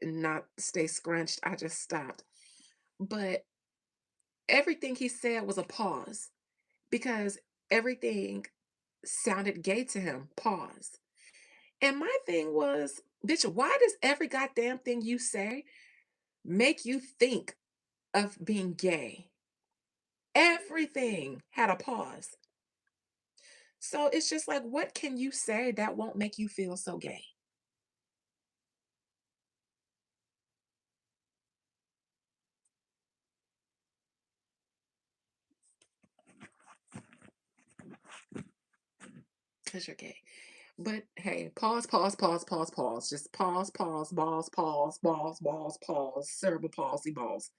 not stay scrunched, I just stopped. But everything he said was a pause because everything sounded gay to him. Pause. And my thing was, bitch, why does every goddamn thing you say make you think of being gay? Everything had a pause. So it's just like, what can you say that won't make you feel so gay? Because you're gay. But hey, pause, pause, pause, pause, pause. Just pause, pause, balls, pause, balls, balls, pause, cerebral palsy, balls.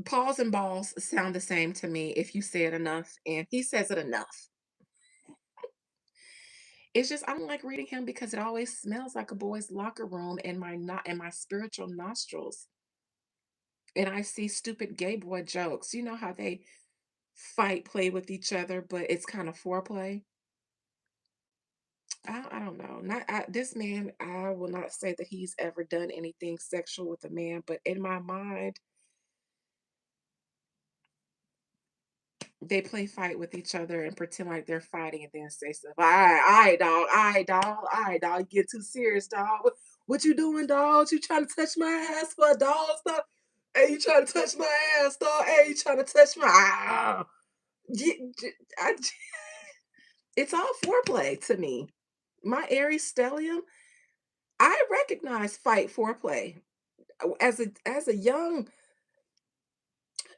Pause and balls sound the same to me if you say it enough, and he says it enough. It's just I don't like reading him because it always smells like a boy's locker room in my not in my spiritual nostrils. And I see stupid gay boy jokes. You know how they fight, play with each other, but it's kind of foreplay. I don't know. This man. I will not say that he's ever done anything sexual with a man, but in my mind, they play fight with each other and pretend like they're fighting and then say stuff. All right, dog. All right, dog. All right, dog. You get too serious, dog. What you doing, dog? You trying to touch my ass for a dog stuff? Hey, you trying to touch my ass, dog? Hey, you trying to touch my? Ye- j- I- it's all foreplay to me. My Aries stellium, I recognize fight foreplay.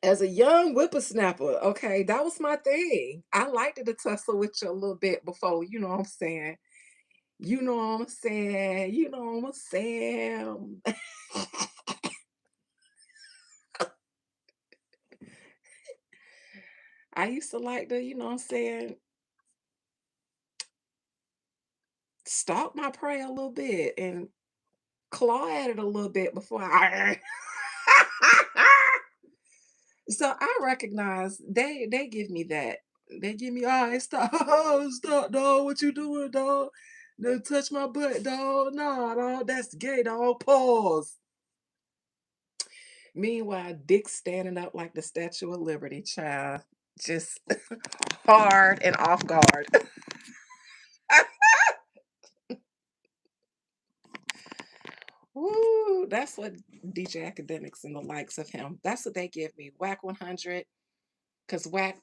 As a young whippersnapper, okay, that was my thing. I liked to tussle with you a little bit before, you know what I'm saying. You know what I'm saying. You know what I'm saying. I used to like to, you know what I'm saying, stalk my prey a little bit and claw at it a little bit before I so I recognize they give me that. They give me, all right, stop, stop, dog. What you doing, dog? Don't touch my butt, dog. Nah, dog, that's gay, dog. Pause. Meanwhile, Dick standing up like the Statue of Liberty, child. Just hard and off guard. Woo, that's what DJ Academics and the likes of him. That's what they give me. Whack 100, because Whack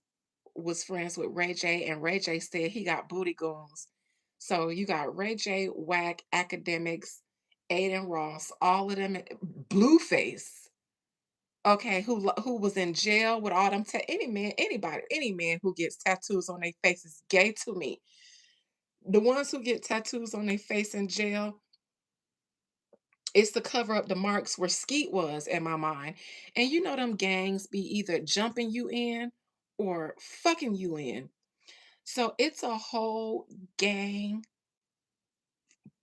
was friends with Ray J, and Ray J said he got booty goons. So you got Ray J, Whack, Academics, Aiden Ross, all of them, Blueface. Okay, who was in jail with all them any man, anybody, any man who gets tattoos on their face is gay to me. The ones who get tattoos on their face in jail, it's to cover up the marks where Skeet was in my mind. And you know them gangs be either jumping you in or fucking you in. So it's a whole gang,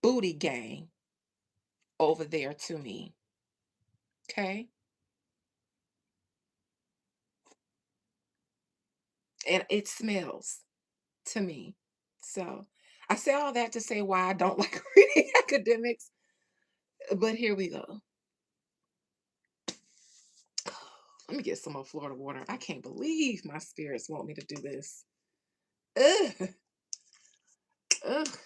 booty gang over there to me. Okay. And it smells to me. So I say all that to say why I don't like reading academics, but here we go. Let me get some more Florida water. I can't believe my spirits want me to do this. Ugh. Ugh.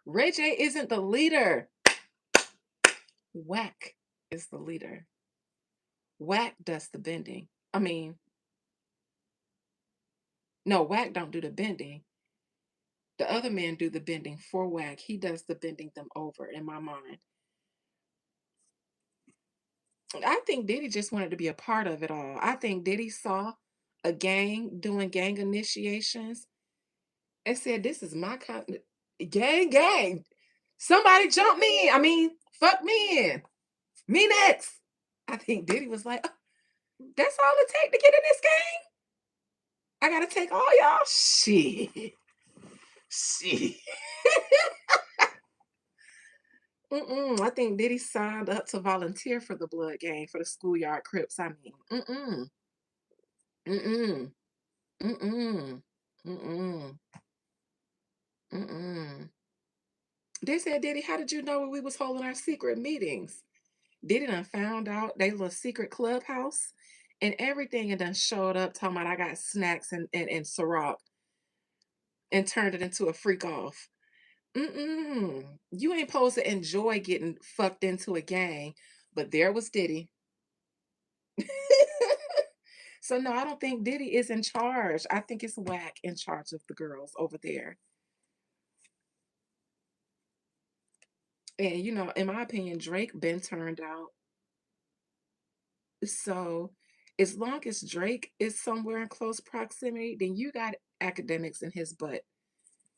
Ray J isn't the leader. Whack is the leader. Whack does the bending. I mean, no, Whack don't do the bending. The other men do the bending for Whack. He does the bending them over in my mind. I think Diddy just wanted to be a part of it all. I think Diddy saw a gang doing gang initiations and said, "This is my kind gang, gang. Somebody jump me in. I mean, fuck me in. Me next." I think Diddy was like, "Oh, that's all it take to get in this game. I gotta take all y'all shit, shit." I think Diddy signed up to volunteer for the Blood Gang for the schoolyard Crips. I mean, mm, mm, mm, mm. They said, Diddy, how did you know we was holding our secret meetings? Diddy done found out they little secret clubhouse and everything and done showed up talking about I got snacks and Ciroc and turned it into a freak off. You ain't supposed to enjoy getting fucked into a gang, but there was Diddy. So no, I don't think Diddy is in charge. I think it's Whack in charge of the girls over there. And you know, in my opinion, Drake been turned out. So as long as Drake is somewhere in close proximity, then you got academics in his butt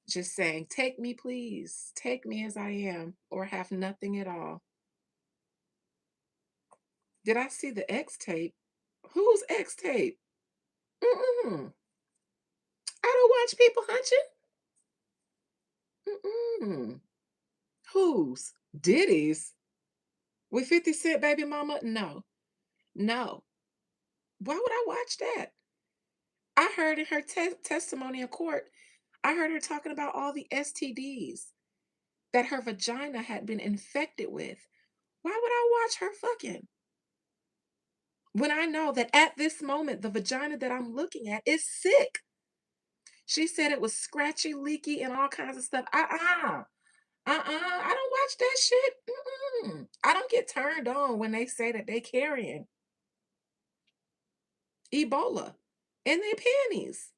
just saying, "Take me, please. Take me as I am, or have nothing at all." Did I see the X tape? Who's X tape? Mm-mm. I don't watch people hunching. Mm-mm. Whose? Diddy's? With 50 Cent baby mama? No. No. Why would I watch that? I heard in her testimony in court, I heard her talking about all the STDs that her vagina had been infected with. Why would I watch her fucking? When I know that at this moment, the vagina that I'm looking at is sick. She said it was scratchy, leaky, and all kinds of stuff. I don't watch that shit. I don't get turned on when they say that they carrying Ebola in their panties.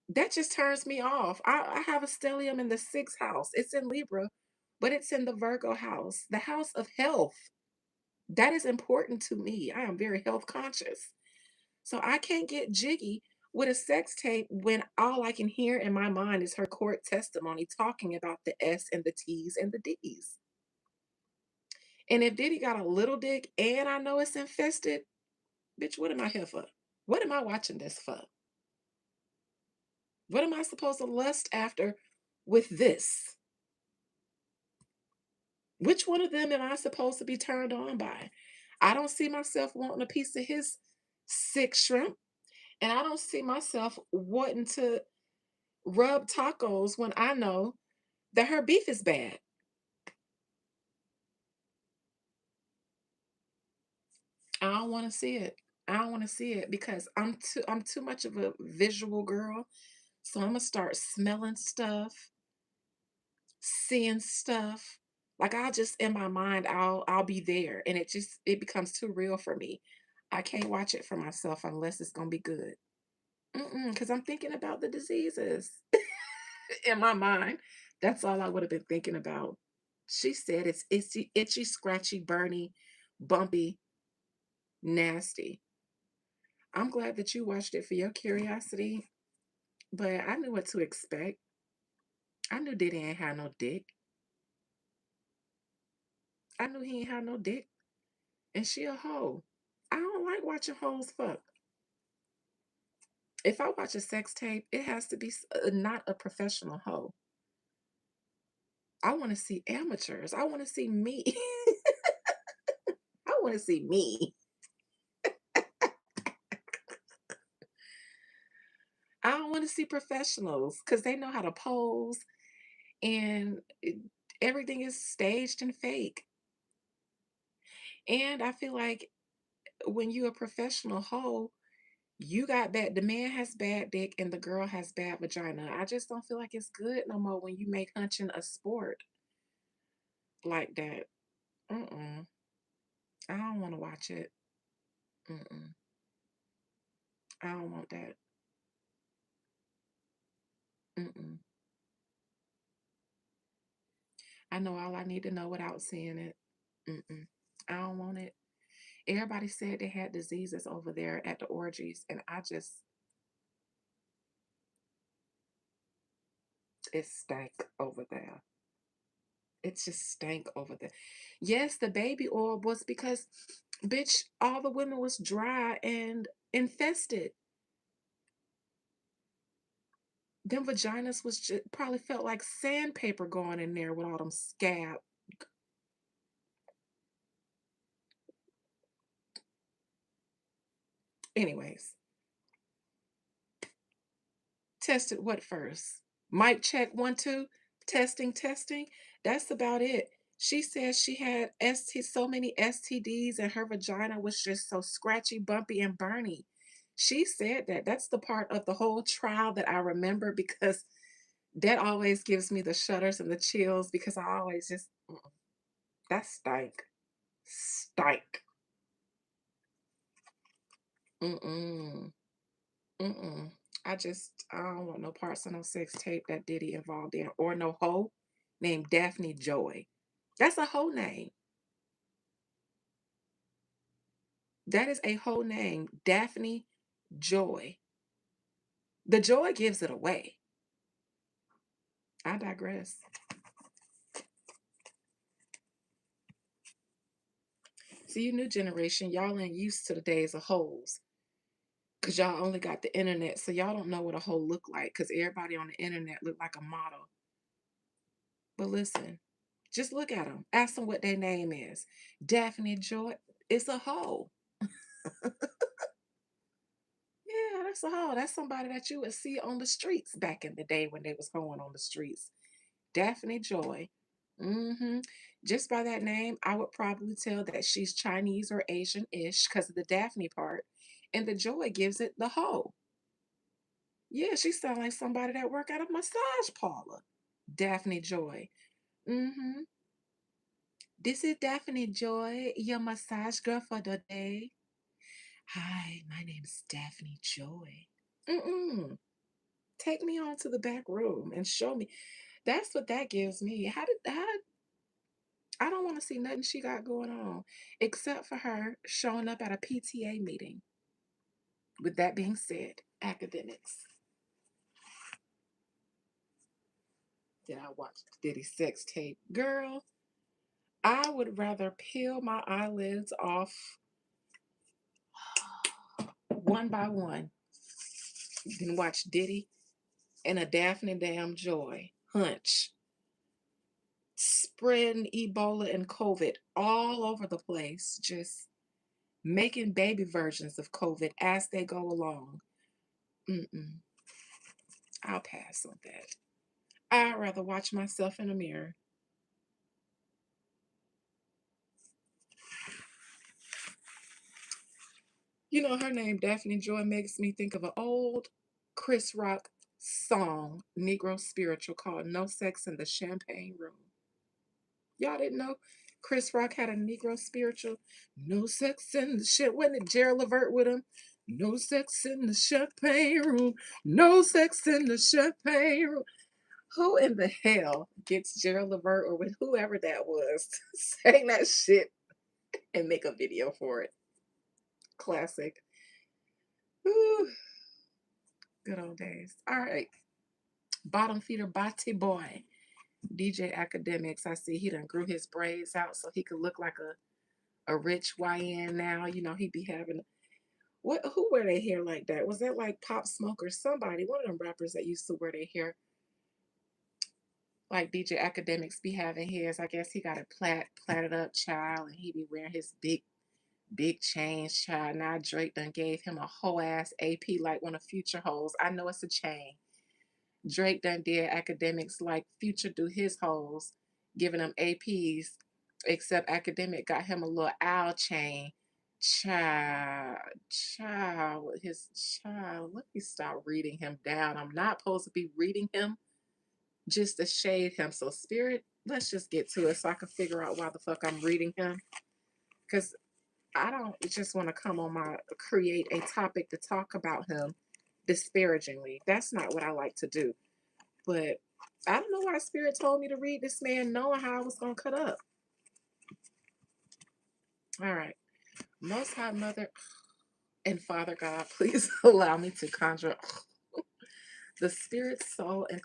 That just turns me off. I have a stellium in the sixth house. It's in Libra, but it's in the Virgo house, the house of health. That is important to me. I am very health conscious. So I can't get jiggy with a sex tape when all I can hear in my mind is her court testimony talking about the S and the T's and the D's. And if Diddy got a little dick and I know it's infested, Bitch, what am I here for? What am I watching this for? What am I supposed to lust after with this? Which one of them am I supposed to be turned on by? I don't see myself wanting a piece of his sick shrimp, and I don't see myself wanting to rub tacos when I know that her beef is bad. I don't want to see it. I don't want to see it because I'm too much of a visual girl. So I'm gonna start smelling stuff, seeing stuff. Like I'll just in my mind, I'll be there, and it becomes too real for me. I can't watch it for myself unless it's gonna be good. Because I'm thinking about the diseases in my mind. That's all I would have been thinking about. She said it's itchy, scratchy, burny, bumpy, nasty. I'm glad that you watched it for your curiosity, but I knew what to expect. I knew Diddy ain't had no dick. I knew he ain't had no dick. And she a hoe. I don't like watching hoes fuck. If I watch a sex tape, it has to be not a professional hoe. I want to see amateurs. I want to see me. I want to see me. I don't want to see professionals because they know how to pose and everything is staged and fake. And I feel like when you're a professional hoe, you got bad, the man has bad dick and the girl has bad vagina. I just don't feel like it's good no more when you make hunching a sport like that. Mm-mm. I don't want to watch it. Mm-mm. I don't want that. Mm-mm. I know all I need to know without seeing it. Mm-mm. I don't want it. Everybody said they had diseases over there at the orgies, and it stank over there. It just stank over there. Yes, the baby oil was because, bitch, all the women was dry and infested. Them vaginas was just, probably felt like sandpaper going in there with all them scab. Anyways, tested what first? Mic check 1 2, testing testing. That's about it. She said she had so many STDs and her vagina was just so scratchy, bumpy, and burny. She said that. That's the part of the whole trial that I remember because that always gives me the shudders and the chills because I always just that stank. Stank. Mm-mm. Mm-mm. I don't want no parts of no sex tape that Diddy involved in or no hoe named Daphne Joy. That's a hoe name. That is a hoe name, Daphne Joy. The joy gives it away. I digress. See, you new generation, y'all ain't used to the days of hoes. Cause y'all only got the internet, so y'all don't know what a hoe look like. Cause everybody on the internet look like a model. But listen, just look at them. Ask them what their name is. Daphne Joy. It's a hoe. Yeah, that's a hoe. That's somebody that you would see on the streets back in the day when they was hoeing on the streets. Daphne Joy. Mm-hmm. Just by that name, I would probably tell that she's Chinese or Asian-ish because of the Daphne part. And the Joy gives it the hoe. Yeah, she sounds like somebody that work at a massage parlor. Daphne Joy. Mm-hmm. This is Daphne Joy, your massage girl for the day. Hi, my name's Daphne Joy. Mm-mm. Take me on to the back room and show me. That's what that gives me. I don't want to see nothing she got going on except for her showing up at a PTA meeting. With that being said, academics. Did I watch Diddy sex tape? Girl, I would rather peel my eyelids off one by one. You can watch Diddy and a Daphne Damn Joy hunch, spreading Ebola and COVID all over the place, just making baby versions of COVID as they go along. Mm-mm. I'll pass on that. I'd rather watch myself in a mirror. You know, her name, Daphne Joy, makes me think of an old Chris Rock song, Negro spiritual, called No Sex in the Champagne Room. Y'all didn't know Chris Rock had a Negro spiritual? No sex in the shit. Wasn't it Gerald Levert with him? No sex in the champagne room. No sex in the champagne room. Who in the hell gets Gerald Levert or with whoever that was saying that shit and make a video for it? Classic. Ooh, good old days. All right. Bottom feeder Bati boy. DJ Academics. I see he done grew his braids out so he could look like a rich YN now. You know, he be having what who wear their hair like that? Was that like Pop Smoke or somebody? One of them rappers that used to wear their hair like DJ Academics be having his. I guess he got it platted up child and he be wearing his big chains child. Now Drake done gave him a whole ass AP like one of Future hoes. I know it's a chain. Drake done did Academics like Future do his hoes, giving them APs, except Academic got him a little owl chain. Child, child, with his child. Let me stop reading him down. I'm not supposed to be reading him just to shade him. So, Spirit, let's just get to it so I can figure out why the fuck I'm reading him. Because I don't just want to come on my create a topic to talk about him disparagingly. That's not what I like to do. But I don't know why Spirit told me to read this man knowing how I was going to cut up. All right. Most High Mother and Father God, please allow me to conjure the spirit, soul, and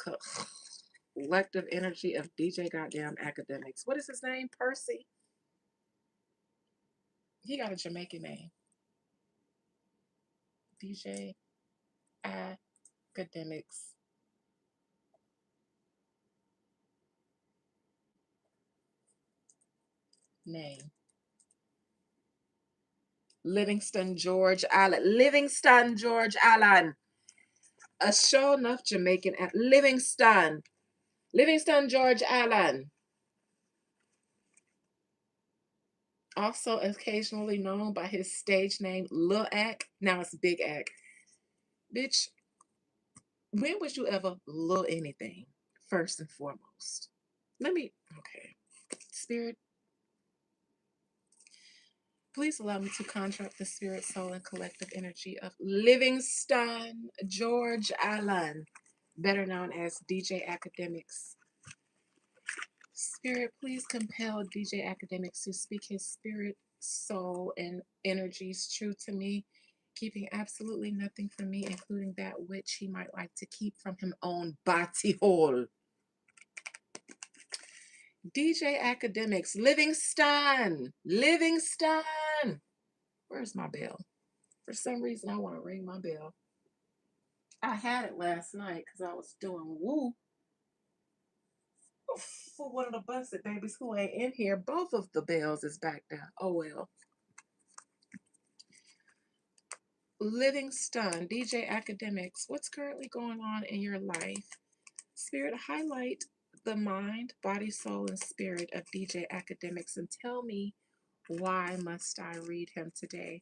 collective energy of DJ Goddamn Academics. What is his name? Percy? He got a Jamaican name. DJ Academics name. Livingston George Allen. Livingston George Allen. A show enough Jamaican at Livingston. Livingston George Allen. Also occasionally known by his stage name Lil Ack. Now it's Big Ack. Bitch, when would you ever Lil anything? First and foremost. Okay. Spirit, please allow me to contract the spirit, soul, and collective energy of Livingston George Allen, better known as DJ Academics. Spirit, please compel DJ Academics to speak his spirit, soul, and energies true to me, keeping absolutely nothing from me, including that which he might like to keep from him own body hole. DJ Academics, Livingston, Livingston. Where's my bell? For some reason, I want to ring my bell. I had it last night because I was doing woo for one of the busted babies who ain't in here. Both of the bells is back down. Oh well. Livingston, DJ Academics, what's currently going on in your life? Spirit, highlight the mind, body, soul, and spirit of DJ Academics and tell me why must I read him today?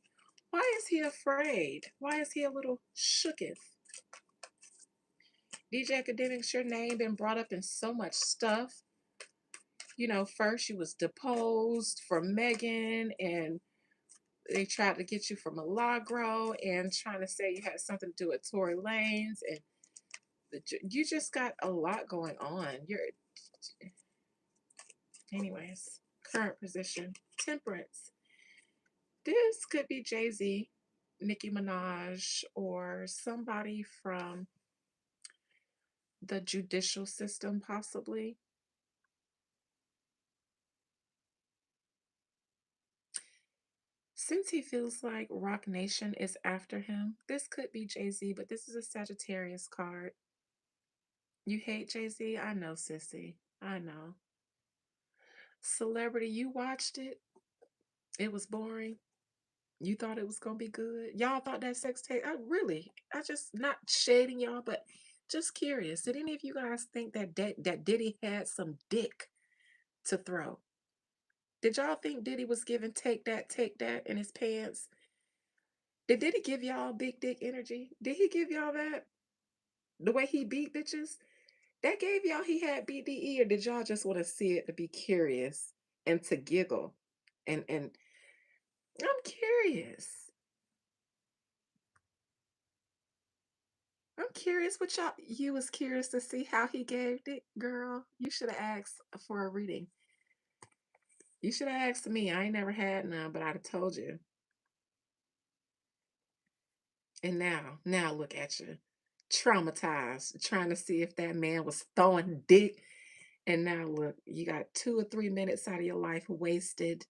Why is he afraid? Why is he a little shooketh? DJ Academics, your name been brought up in so much stuff. You know, first you was deposed for Megan and they tried to get you for Milagro and trying to say you had something to do with Tory Lanez and you just got a lot going on. Anyways, current position, temperance. This could be Jay-Z, Nicki Minaj, or somebody from the judicial system, possibly. Since he feels like Rock Nation is after him, this could be Jay-Z, but this is a Sagittarius card. You hate Jay-Z? I know, sissy. I know. Celebrity, you watched it? It was boring. You thought it was gonna be good? Y'all thought that sex tape? I just not shading y'all, but just curious. Did any of you guys think that Diddy had some dick to throw? Did y'all think Diddy was giving take that in his pants? Did Diddy give y'all big dick energy? Did he give y'all that? The way he beat bitches? That gave y'all he had BDE, or did y'all just want to see it to be curious and to giggle? And I'm curious. I'm curious what y'all you was curious to see how he gave it, girl. You should have asked for a reading. You should have asked me. I ain't never had none, but I'd have told you. And now look at you. Traumatized, trying to see if that man was throwing dick. And now look, you got 2 or 3 minutes out of your life wasted.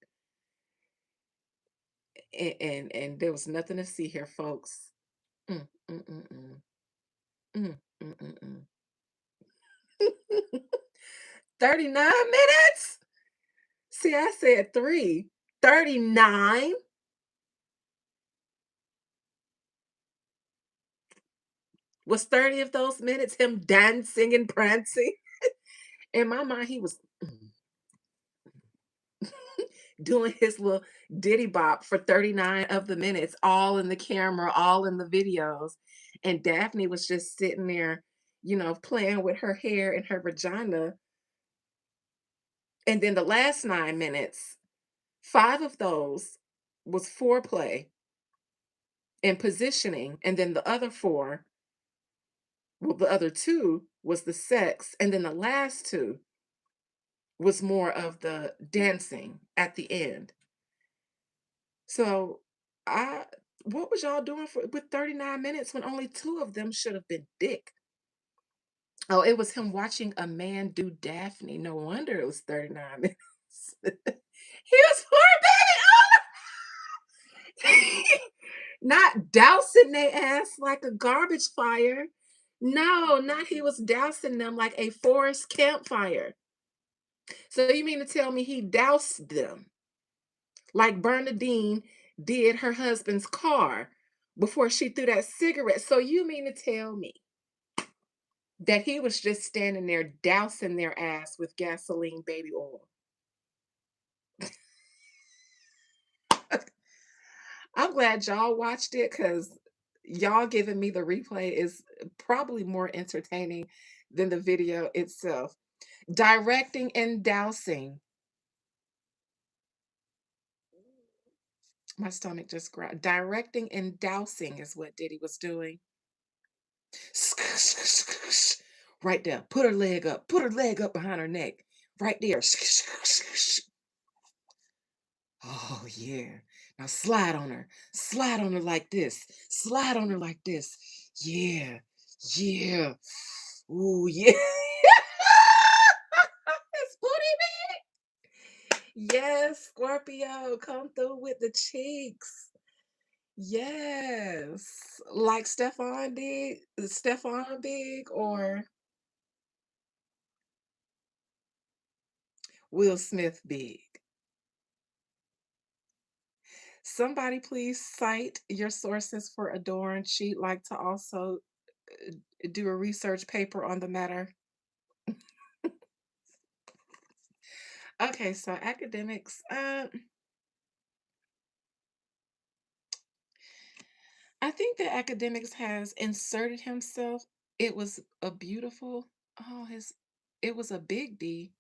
And there was nothing to see here, folks. Mm, mm, mm, mm. Mm, mm, mm, mm. 39 minutes? See, I said 3. 39? Was 30 of those minutes him dancing and prancing? In my mind, he was doing his little diddy bop for 39 of the minutes, all in the camera, all in the videos. And Daphne was just sitting there, playing with her hair and her vagina. And then the last 9 minutes, 5 of those was foreplay and positioning. And then the other four, well, the other two was the sex. And then the last two was more of the dancing at the end. So I what was y'all doing for with 39 minutes when only two of them should have been dick? Oh, it was him watching a man do Daphne. No wonder it was 39 minutes. He was poor baby. Not dousing their ass like a garbage fire. No, not he was dousing them like a forest campfire. So you mean to tell me he doused them like Bernadine did her husband's car before she threw that cigarette? So you mean to tell me that he was just standing there dousing their ass with gasoline baby oil? I'm glad y'all watched it because y'all giving me the replay is probably more entertaining than the video itself. Directing and dousing. My stomach just growled. Directing and dousing is what Diddy was doing. Right there. Put her leg up. Put her leg up behind her neck. Right there. Oh, yeah. Now slide on her. Slide on her like this. Slide on her like this. Yeah. Yeah. Ooh, yeah. It's booty. Yes, Scorpio, come through with the cheeks. Yes. Like Stefan did. Stefan big or Will Smith big? Somebody please cite your sources for Adorn. She'd like to also do a research paper on the matter. Okay, so academics. I think that academics has inserted himself. It was a beautiful. Oh, his. It was a big D.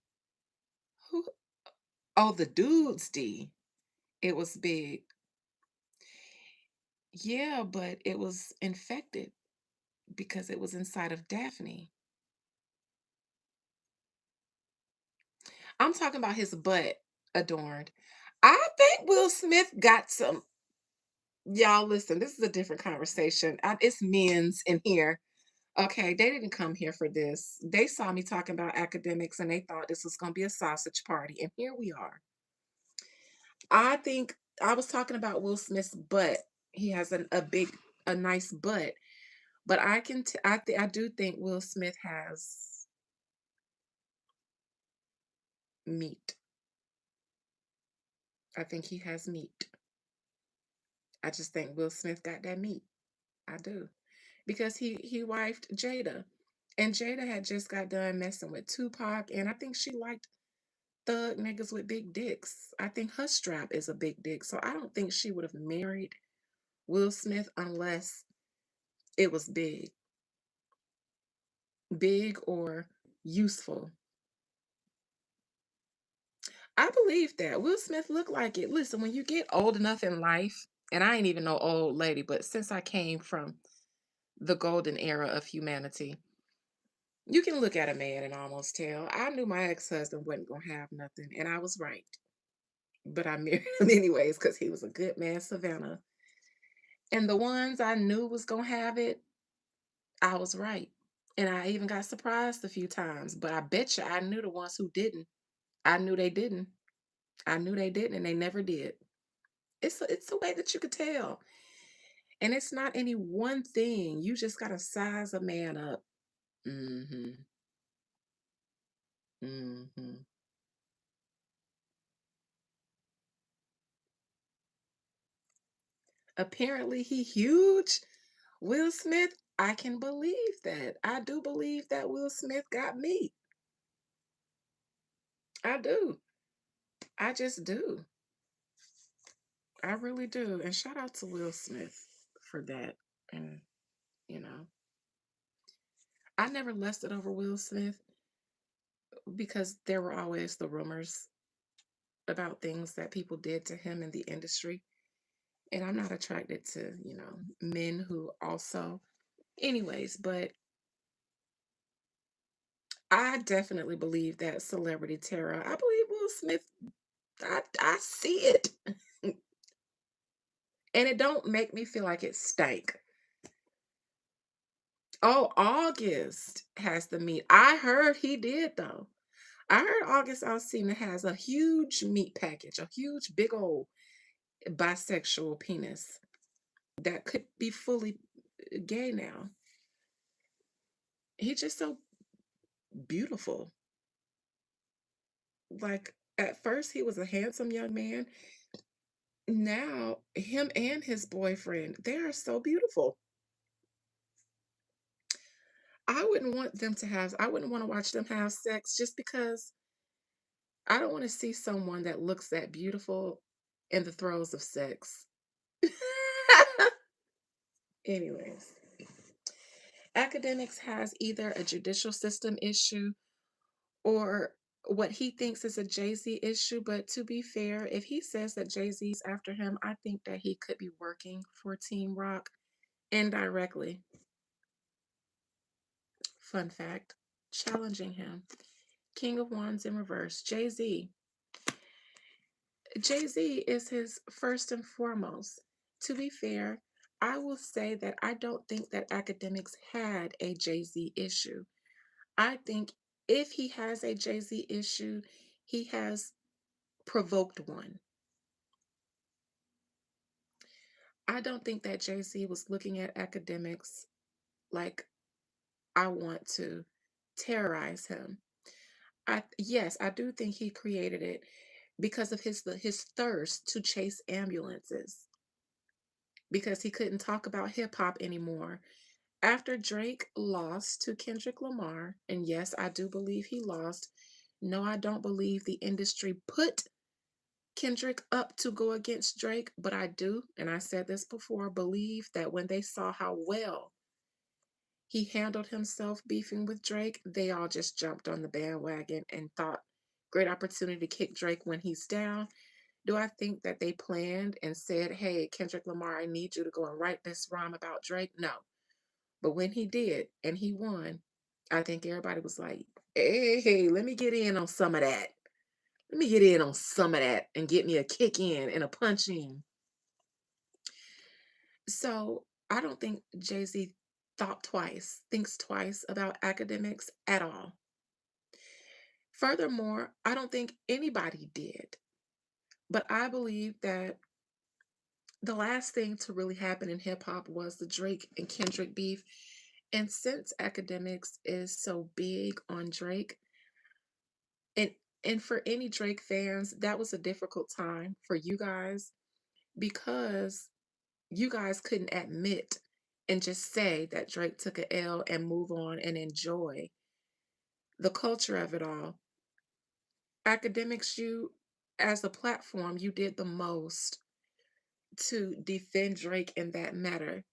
Who? Oh, the dude's D. It was big. Yeah, but it was infected because it was inside of Daphne. I'm talking about his butt adorned. I think Will Smith got some. Y'all, listen, this is a different conversation. It's men's in here. Okay, they didn't come here for this. They saw me talking about academics and they thought this was going to be a sausage party. And here we are. I think I was talking about Will Smith's butt. He has a nice butt, but I do think Will Smith has meat. I think he has meat. I just think Will Smith got that meat. I do. Because he wifed Jada. And Jada had just got done messing with Tupac, and I think she liked thug niggas with big dicks. I think her strap is a big dick. So I don't think she would have married Will Smith unless it was big. Big or useful. I believe that. Will Smith looked like it. Listen, when you get old enough in life, and I ain't even no old lady, but since I came from the golden era of humanity, you can look at a man and almost tell. I knew my ex-husband wasn't gonna have nothing, and I was right. But I married him anyways because he was a good man, Savannah. And the ones I knew was gonna have it, I was right. And I even got surprised a few times. But I bet you I knew the ones who didn't. I knew they didn't. I knew they didn't, and they never did. It's a way that you could tell. And it's not any one thing. You just gotta size a man up. Mm-hmm. Mm-hmm. Apparently he huge. Will Smith, I can believe that. I do believe that Will Smith got meat. I do. I just do. I really do. And shout out to Will Smith for that. And, you know, I never lusted over Will Smith because there were always the rumors about things that people did to him in the industry. And I'm not attracted to, men who also, anyways, but I definitely believe that celebrity terror. I believe Will Smith, I see it. And it don't make me feel like it stank. Oh, August has the meat. I heard he did though. I heard August Alsina has a huge meat package, a huge big old bisexual penis that could be fully gay now. He's just so beautiful. Like at first he was a handsome young man. Now him and his boyfriend, they are so beautiful. I wouldn't want to watch them have sex just because I don't want to see someone that looks that beautiful in the throes of sex. Anyways, Academics has either a judicial system issue or what he thinks is a Jay-Z issue. But to be fair, if he says that Jay-Z's after him, I think that he could be working for Team Rock indirectly. Fun fact, challenging him. King of Wands in reverse. Jay-Z. Jay-Z is his first and foremost. To be fair, I will say that I don't think that Academics had a Jay-Z issue. I think if he has a Jay-Z issue, he has provoked one. I don't think that Jay-Z was looking at Academics like I want to terrorize him. Yes, I do think he created it because of his thirst to chase ambulances because he couldn't talk about hip hop anymore. After Drake lost to Kendrick Lamar, and yes, I do believe he lost. No, I don't believe the industry put Kendrick up to go against Drake, but I do, and I said this before, believe that when they saw how well he handled himself beefing with Drake, they all just jumped on the bandwagon and thought, great opportunity to kick Drake when he's down. Do I think that they planned and said, hey, Kendrick Lamar, I need you to go and write this rhyme about Drake? No. But when he did and he won, I think everybody was like, hey, let me get in on some of that. Let me get in on some of that and get me a kick in and a punch in. So I don't think Jay Z thinks twice about Academics at all. Furthermore, I don't think anybody did. But I believe that the last thing to really happen in hip hop was the Drake and Kendrick beef. And since Academics is so big on Drake, and for any Drake fans, that was a difficult time for you guys because you guys couldn't admit and just say that Drake took a L and move on and enjoy the culture of it all. Academics, you, as a platform, you did the most to defend Drake in that matter.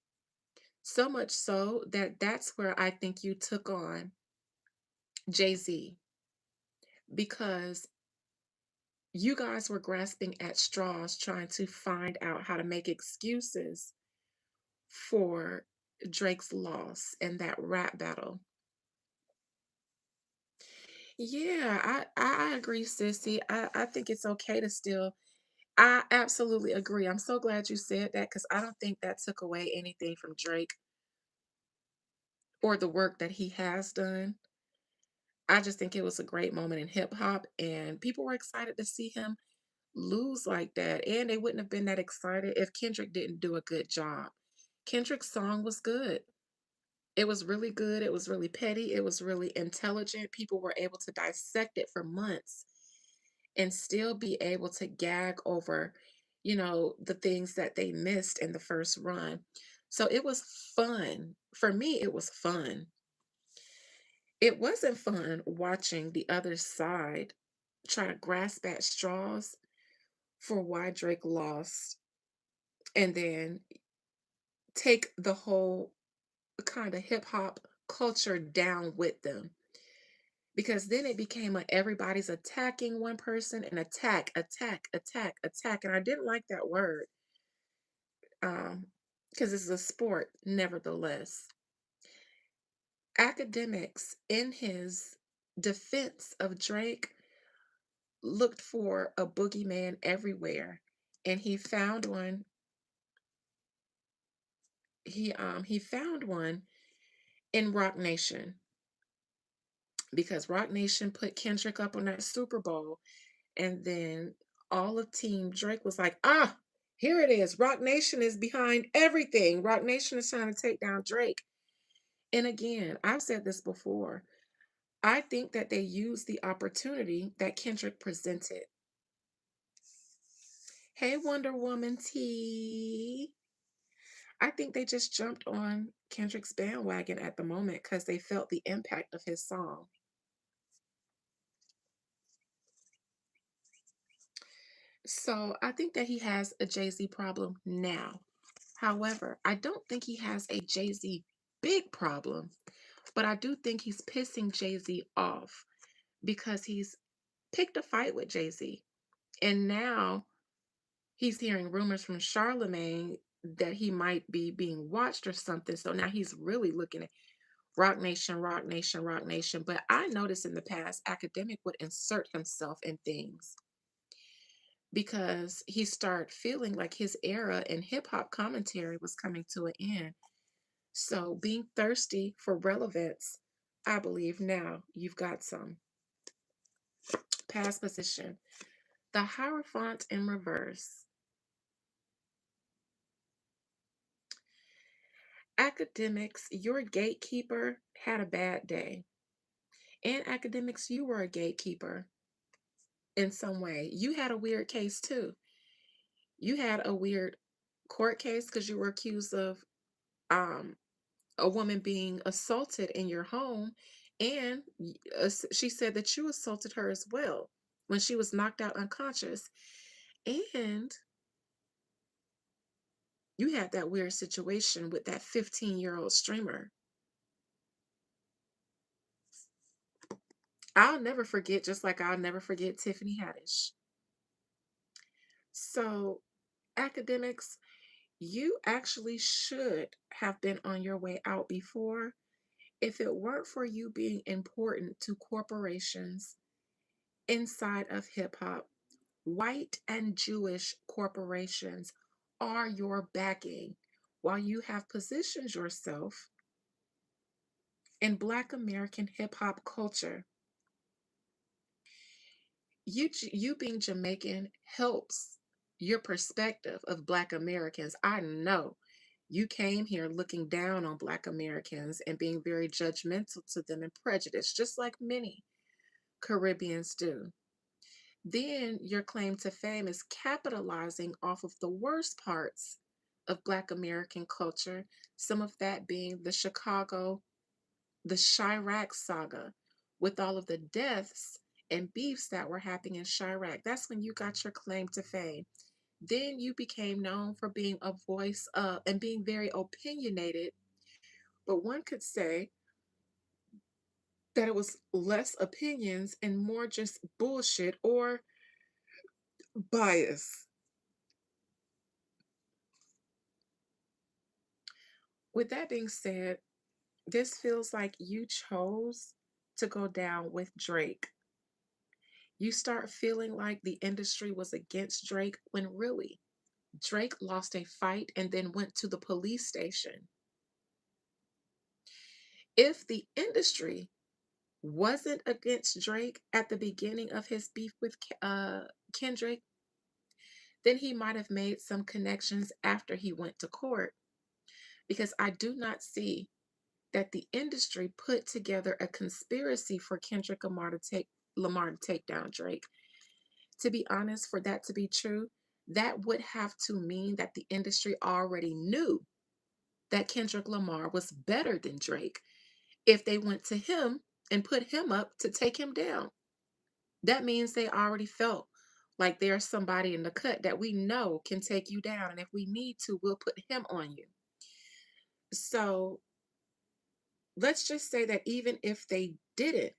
So much so that that's where I think you took on Jay-Z, because you guys were grasping at straws trying to find out how to make excuses for Drake's loss in that rap battle. Yeah, I agree, Sissy. I think it's okay to still. I absolutely agree. I'm so glad you said that because I don't think that took away anything from Drake or the work that he has done. I just think it was a great moment in hip hop, and people were excited to see him lose like that. And they wouldn't have been that excited if Kendrick didn't do a good job. Kendrick's song was good. It was really good. It was really petty. It was really intelligent. People were able to dissect it for months and still be able to gag over, the things that they missed in the first run. So it was fun. For me, it was fun. It wasn't fun watching the other side try to grasp at straws for why Drake lost and then take the whole kind of hip hop culture down with them. Because then it became a everybody's attacking one person and attack, attack, attack, attack. And I didn't like that word, because it's a sport, nevertheless. Academics, in his defense of Drake, looked for a boogeyman everywhere, and he found one. He found one in Rock Nation, because Rock Nation put Kendrick up on that Super Bowl, and then all of Team Drake was like, ah, here it is. Rock Nation is behind everything. Rock Nation is trying to take down Drake. And again, I've said this before. I think that they used the opportunity that Kendrick presented. Hey, Wonder Woman T. I think they just jumped on Kendrick's bandwagon at the moment because they felt the impact of his song. So I think that he has a Jay-Z problem now. However, I don't think he has a Jay-Z big problem, but I do think he's pissing Jay-Z off because he's picked a fight with Jay-Z. And now he's hearing rumors from Charlemagne that he might be being watched or something. So now he's really looking at Rock Nation, Rock Nation, Rock Nation. But I noticed in the past, Academic would insert himself in things because he started feeling like his era in hip hop commentary was coming to an end. So being thirsty for relevance, I believe now you've got some. Past position. The Hierophant in reverse. Academics, your gatekeeper had a bad day. And Academics, you were a gatekeeper in some way. You had a weird case too. You had a weird court case because you were accused of um, a woman being assaulted in your home. And she said that you assaulted her as well when she was knocked out unconscious. And you had that weird situation with that 15-year-old streamer. I'll never forget, just like I'll never forget Tiffany Haddish. So, Academics, you actually should have been on your way out before if it weren't for you being important to corporations inside of hip hop. White and Jewish corporations are your backing while you have positioned yourself in Black American hip hop culture. You being Jamaican helps. your perspective of Black Americans. I know you came here looking down on Black Americans and being very judgmental to them and prejudiced, just like many Caribbeans do. Then your claim to fame is capitalizing off of the worst parts of Black American culture, some of that being the Chirac saga, with all of the deaths and beefs that were happening in Chirac. That's when you got your claim to fame. Then you became known for being a voice and being very opinionated, but one could say that it was less opinions and more just bullshit or bias. With that being said, this feels like you chose to go down with Drake. You start feeling like the industry was against Drake when really Drake lost a fight and then went to the police station. If the industry wasn't against Drake at the beginning of his beef with Kendrick, then he might have made some connections after he went to court. Because I do not see that the industry put together a conspiracy for Lamar to take down Drake. To be honest, for that to be true, that would have to mean that the industry already knew that Kendrick Lamar was better than Drake if they went to him and put him up to take him down. That means they already felt like there's somebody in the cut that we know can take you down. And if we need to, we'll put him on you. So let's just say that even if they didn't,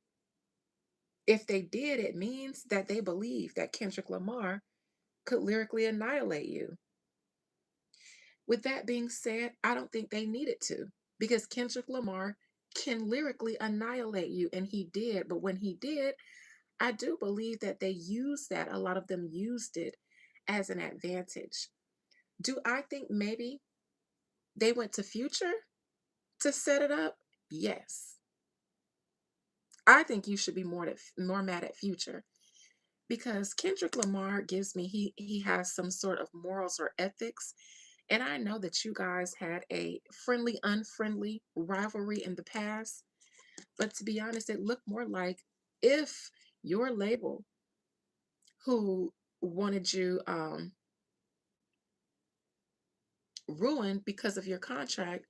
if they did, it means that they believe that Kendrick Lamar could lyrically annihilate you. With that being said, I don't think they needed to because Kendrick Lamar can lyrically annihilate you, and he did. But when he did, I do believe that they used that. A lot of them used it as an advantage. Do I think maybe they went to Future to set it up? Yes. I think you should be more mad at Future because Kendrick Lamar gives me he has some sort of morals or ethics. And I know that you guys had a friendly, unfriendly rivalry in the past. But to be honest, it looked more like if your label, who wanted you ruined because of your contract,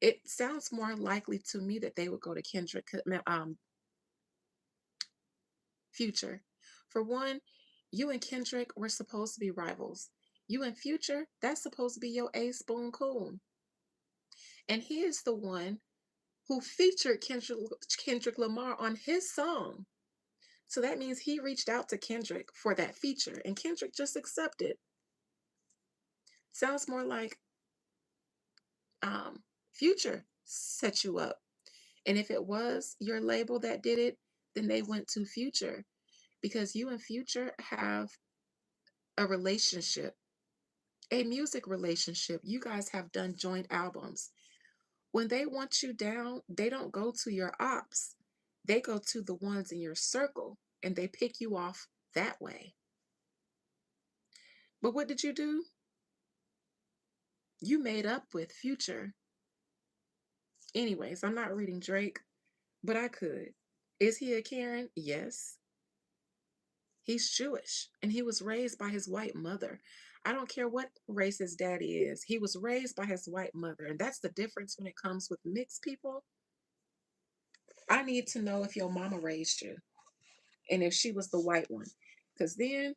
it sounds more likely to me that they would go to Future. For one, you and Kendrick were supposed to be rivals. You and Future, that's supposed to be your ace spoon coon. And he is the one who featured Kendrick Lamar on his song. So that means he reached out to Kendrick for that feature, and Kendrick just accepted. Sounds more like um, Future set you up. And if it was your label that did it, then they went to Future because you and Future have a relationship, a music relationship. You guys have done joint albums. When they want you down, they don't go to your ops, they go to the ones in your circle and they pick you off that way. But what did you do? You made up with Future. Anyways, I'm not reading Drake, but I could. Is he a Karen? Yes. He's Jewish and he was raised by his white mother. I don't care what race his daddy is. He was raised by his white mother. And that's the difference when it comes with mixed people. I need to know if your mama raised you and if she was the white one. Because then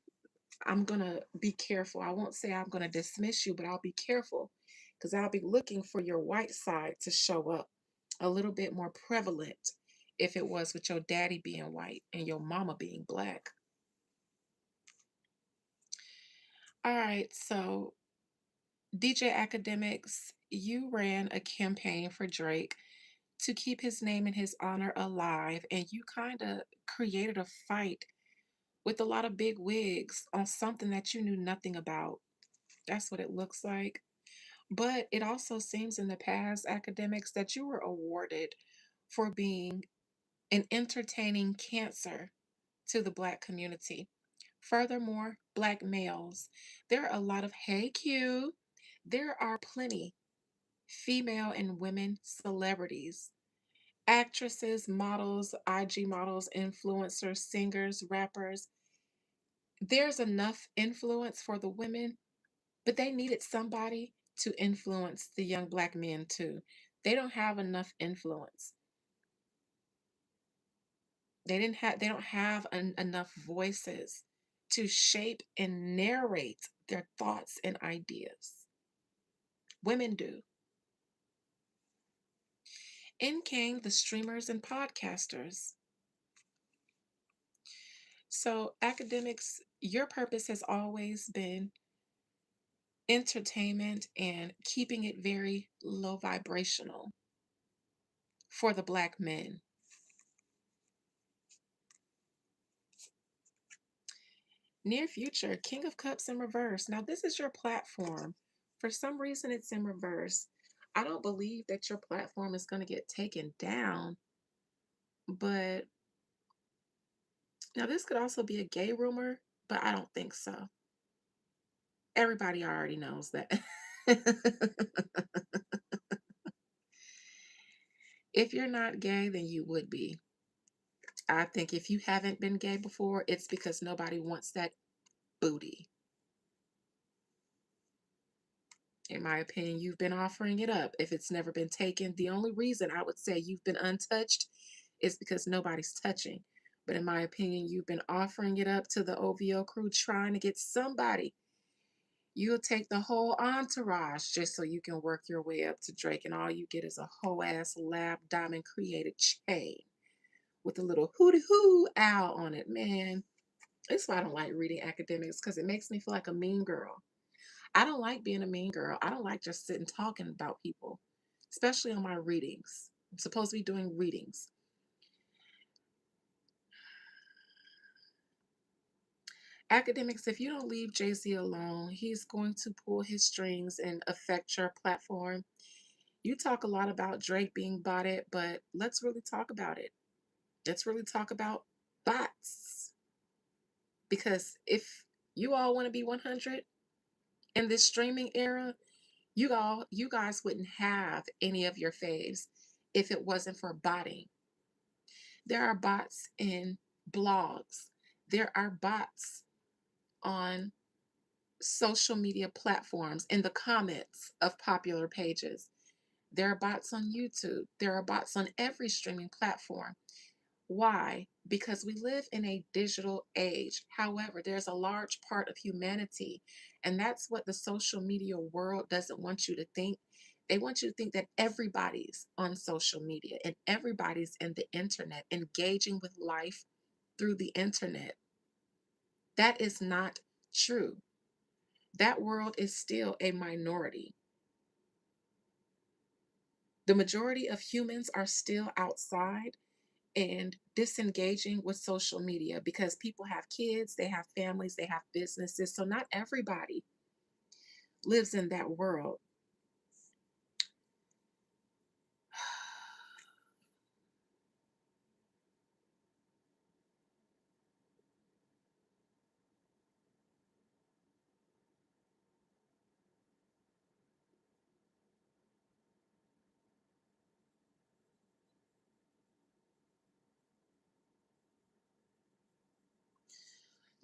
I'm going to be careful. I won't say I'm going to dismiss you, but I'll be careful because I'll be looking for your white side to show up a little bit more prevalent if it was with your daddy being white and your mama being black. All right, so DJ Academics, you ran a campaign for Drake to keep his name and his honor alive, and you kind of created a fight with a lot of big wigs on something that you knew nothing about. That's what it looks like. But it also seems in the past, Academics, that you were awarded for being an entertaining cancer to the Black community. Furthermore, black males. There are a lot of, hey Q, there are plenty female and women celebrities, actresses, models, IG models, influencers, singers, rappers. There's enough influence for the women, but they needed somebody to influence the young black men too. They don't have enough influence. They don't have enough voices to shape and narrate their thoughts and ideas. Women do. In came the streamers and podcasters. So, academics, your purpose has always been entertainment and keeping it very low vibrational for the black men. Near future, King of Cups in reverse. Now, this is your platform. For some reason, it's in reverse. I don't believe that your platform is going to get taken down, but now this could also be a gay rumor, but I don't think so. Everybody already knows that. If you're not gay, then you would be. I think if you haven't been gay before, it's because nobody wants that booty. In my opinion, you've been offering it up. If it's never been taken, the only reason I would say you've been untouched is because nobody's touching. But in my opinion, you've been offering it up to the OVO crew, trying to get somebody. You'll take the whole entourage just so you can work your way up to Drake, and all you get is a whole ass lab diamond created chain with a little hooty hoo owl on it. Man, that's why I don't like reading academics, because it makes me feel like a mean girl. I don't like being a mean girl. I don't like just sitting talking about people, especially on my readings. I'm supposed to be doing readings. Academics, if you don't leave Jay Z alone, he's going to pull his strings and affect your platform. You talk a lot about Drake being botted, but let's really talk about it. Let's really talk about bots. Because if you all want to be 100 in this streaming era, you guys wouldn't have any of your faves if it wasn't for botting. There are bots in blogs. There are bots on social media platforms in the comments of popular pages. There are bots on YouTube. There are bots on every streaming platform. Why? Because we live in a digital age. However, there's a large part of humanity, and that's what the social media world doesn't want you to think. They want you to think that everybody's on social media and everybody's in the internet, engaging with life through the internet. That is not true. That world is still a minority. The majority of humans are still outside and disengaging with social media because people have kids, they have families, they have businesses. So not everybody lives in that world.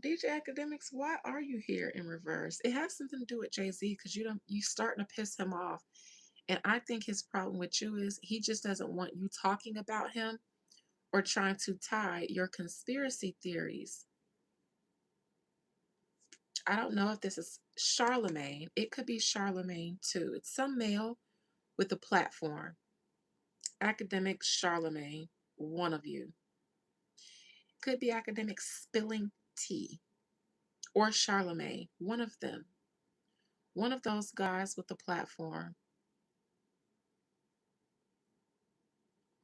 DJ Academics, why are you here in reverse? It has something to do with Jay-Z because you starting to piss him off. And I think his problem with you is he just doesn't want you talking about him or trying to tie your conspiracy theories. I don't know if this is Charlemagne. It could be Charlemagne too. It's some male with a platform. Academic Charlemagne, one of you. Could be academic spilling tea or Charlemagne, one of them. One of those guys with a platform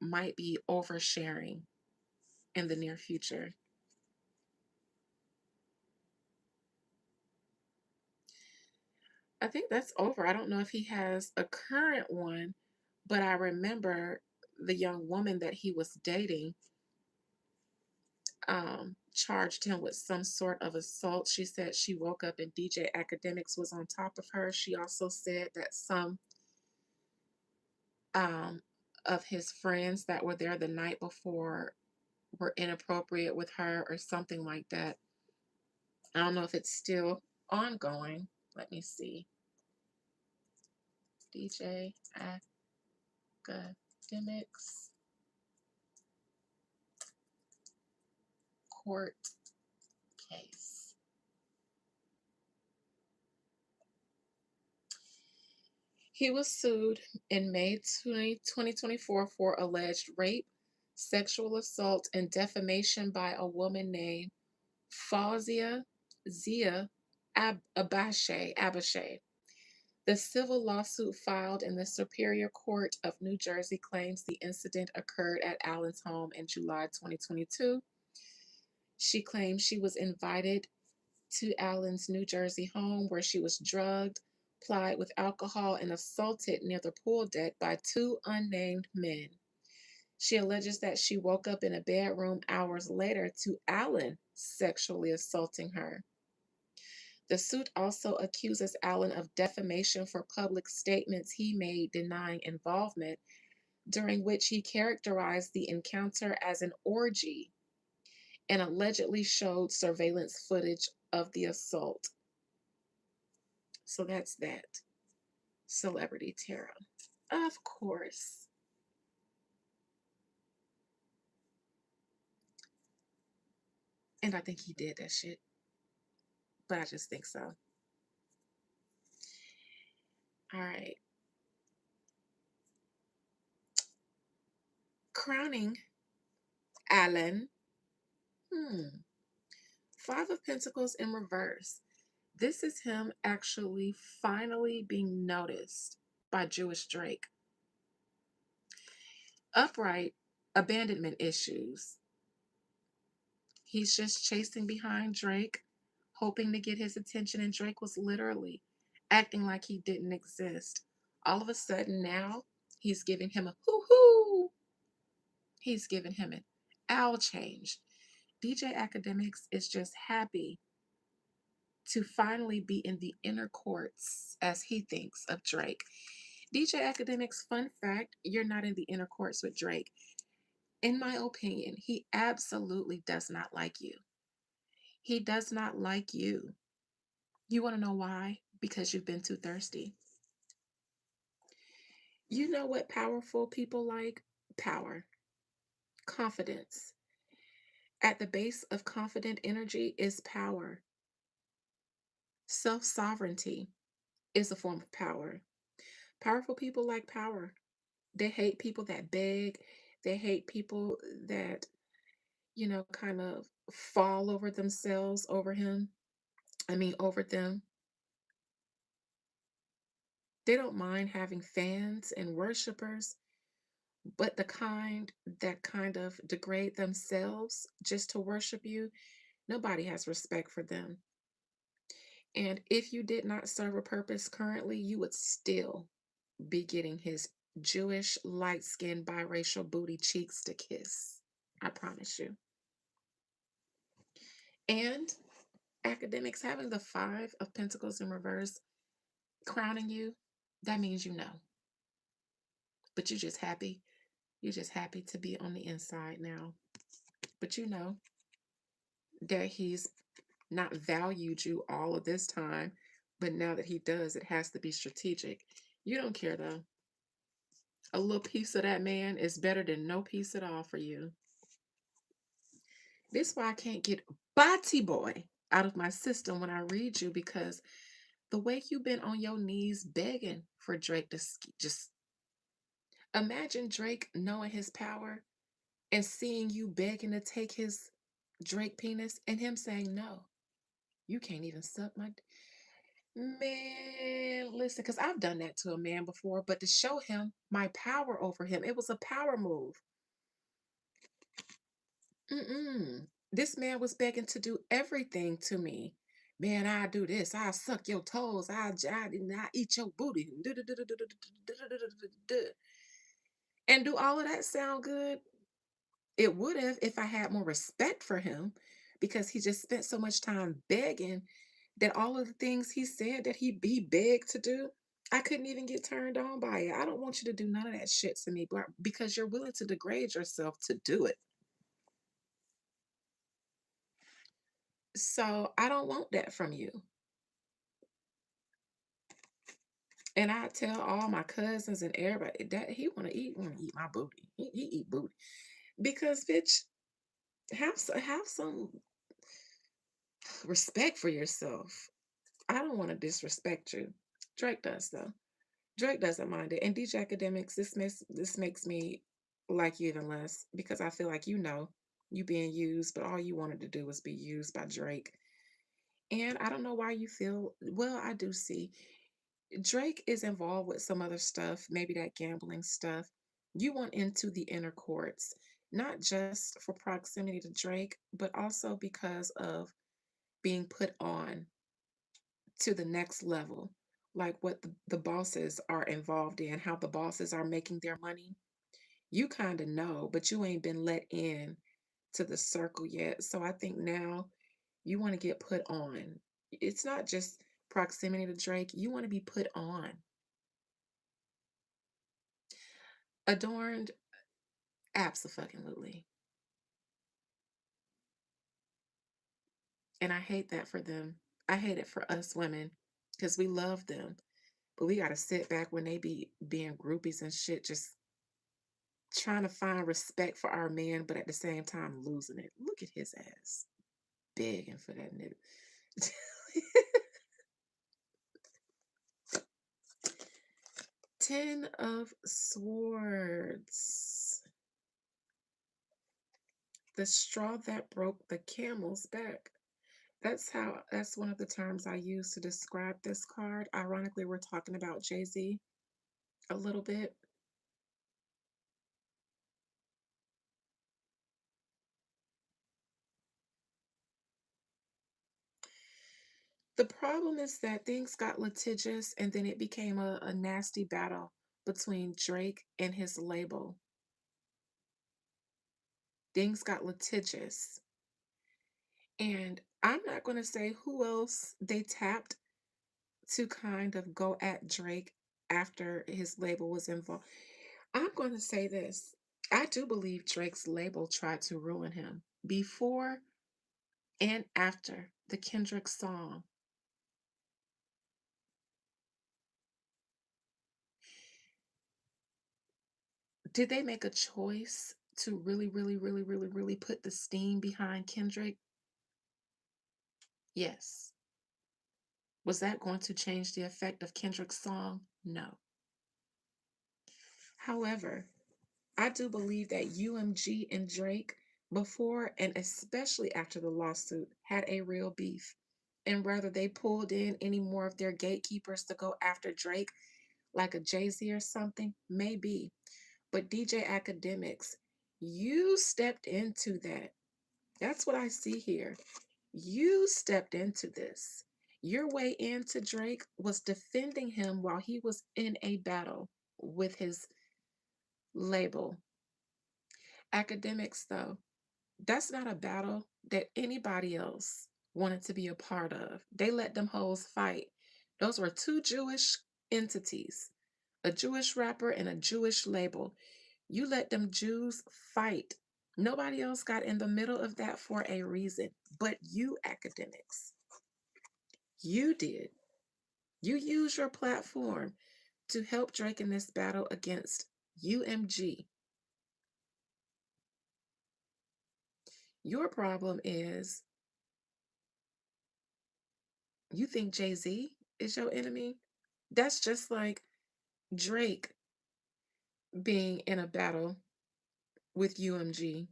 might be oversharing in the near future. I think that's over. I don't know if he has a current one, but I remember the young woman that he was dating charged him with some sort of assault. She said she woke up and DJ Academics was on top of her. She also said that some um, of his friends that were there the night before were inappropriate with her or something like that. I don't know if it's still ongoing. Let me see. DJ Academics court case. He was sued in May 2024 for alleged rape, sexual assault, and defamation by a woman named Fawzia Zia Abashe. The civil lawsuit filed in the Superior Court of New Jersey claims the incident occurred at Allen's home in July 2022. She claims she was invited to Allen's New Jersey home where she was drugged, plied with alcohol, and assaulted near the pool deck by two unnamed men. She alleges that she woke up in a bedroom hours later to Allen sexually assaulting her. The suit also accuses Allen of defamation for public statements he made denying involvement, during which he characterized the encounter as an orgy and allegedly showed surveillance footage of the assault. So that's that. Celebrity Tara. Of course. And I think he did that shit. But I just think so. All right. Crowning Allen. Hmm. Five of Pentacles in reverse. This is him actually finally being noticed by Jewish Drake. Upright, abandonment issues. He's just chasing behind Drake, hoping to get his attention, and Drake was literally acting like he didn't exist. All of a sudden now, he's giving him a hoo-hoo. He's giving him an owl change. DJ Academics is just happy to finally be in the inner courts, as he thinks, of Drake. DJ Academics, fun fact, you're not in the inner courts with Drake. In my opinion, he absolutely does not like you. He does not like you. You want to know why? Because you've been too thirsty. You know what powerful people like? Power, confidence. At the base of confident energy is power. Self sovereignty is a form of power. Powerful people like power. They hate people that beg. They hate people that, kind of fall over themselves over him. Over them. They don't mind having fans and worshipers, but the kind that kind of degrade themselves just to worship you, nobody has respect for them. And if you did not serve a purpose currently, you would still be getting his Jewish light skinned biracial booty cheeks to kiss. I promise you. And Academics, having the Five of Pentacles in reverse crowning you, that means you know. But you're just happy. You're just happy to be on the inside now. But you know that he's not valued you all of this time. But now that he does, it has to be strategic. You don't care though. A little piece of that man is better than no piece at all for you. This is why I can't get Bati Boy out of my system when I read you, because the way you've been on your knees begging for Drake to just imagine Drake knowing his power and seeing you begging to take his Drake penis and him saying, no, you can't even suck my. Man, listen, because I've done that to a man before, but to show him my power over him, it was a power move. This man was begging to do everything to me. Man, I do this. I suck your toes. I eat your booty. And do all of that sound good? It would have if I had more respect for him. because he just spent so much time begging that all of the things he said that he begged to do, I couldn't even get turned on by it. I don't want you to do none of that shit to me, but because you're willing to degrade yourself to do it. So I don't want that from you. And I tell all my cousins and everybody that he want to eat my booty. He eat booty because bitch, have some respect for yourself. I don't want to disrespect you. Drake does though. Drake doesn't mind it. And DJ Academics, this makes me like you even less because I feel like you being used, but all you wanted to do was be used by Drake. And I don't know why you feel well, I do see Drake is involved with some other stuff, maybe that gambling stuff. You want into the inner courts, not just for proximity to Drake, but also because of being put on to the next level, like what the bosses are involved in, how the bosses are making their money. You kind of know, but you ain't been let in to the circle yet. So I think now you want to get put on. It's not just proximity to Drake, you want to be put on. Adorned, absolutely. And I hate that for them. I hate it for us women because we love them. But we got to sit back when they be being groupies and shit, just trying to find respect for our man, but at the same time losing it. Look at his ass begging for that nigga. 10 of Swords. The straw that broke the camel's back. That's one of the terms I use to describe this card. Ironically, we're talking about Jay-Z a little bit. The problem is that things got litigious and then it became a nasty battle between Drake and his label. Things got litigious. And I'm not going to say who else they tapped to kind of go at Drake after his label was involved. I'm going to say this. I do believe Drake's label tried to ruin him before and after the Kendrick song. Did they make a choice to really, really, really, really, really put the steam behind Kendrick? Yes. Was that going to change the effect of Kendrick's song? No. However, I do believe that UMG and Drake, before and especially after the lawsuit, had a real beef. And whether they pulled in any more of their gatekeepers to go after Drake, like a Jay-Z or something, maybe. But DJ Academics, you stepped into that. That's what I see here. You stepped into this. Your way into Drake was defending him while he was in a battle with his label. Academics, though, that's not a battle that anybody else wanted to be a part of. They let them hoes fight. Those were two Jewish entities, a Jewish rapper and a Jewish label. You let them Jews fight. Nobody else got in the middle of that for a reason, but you, Academics. You did. You used your platform to help Drake in this battle against UMG. Your problem is you think Jay-Z is your enemy? That's just like Drake being in a battle with UMG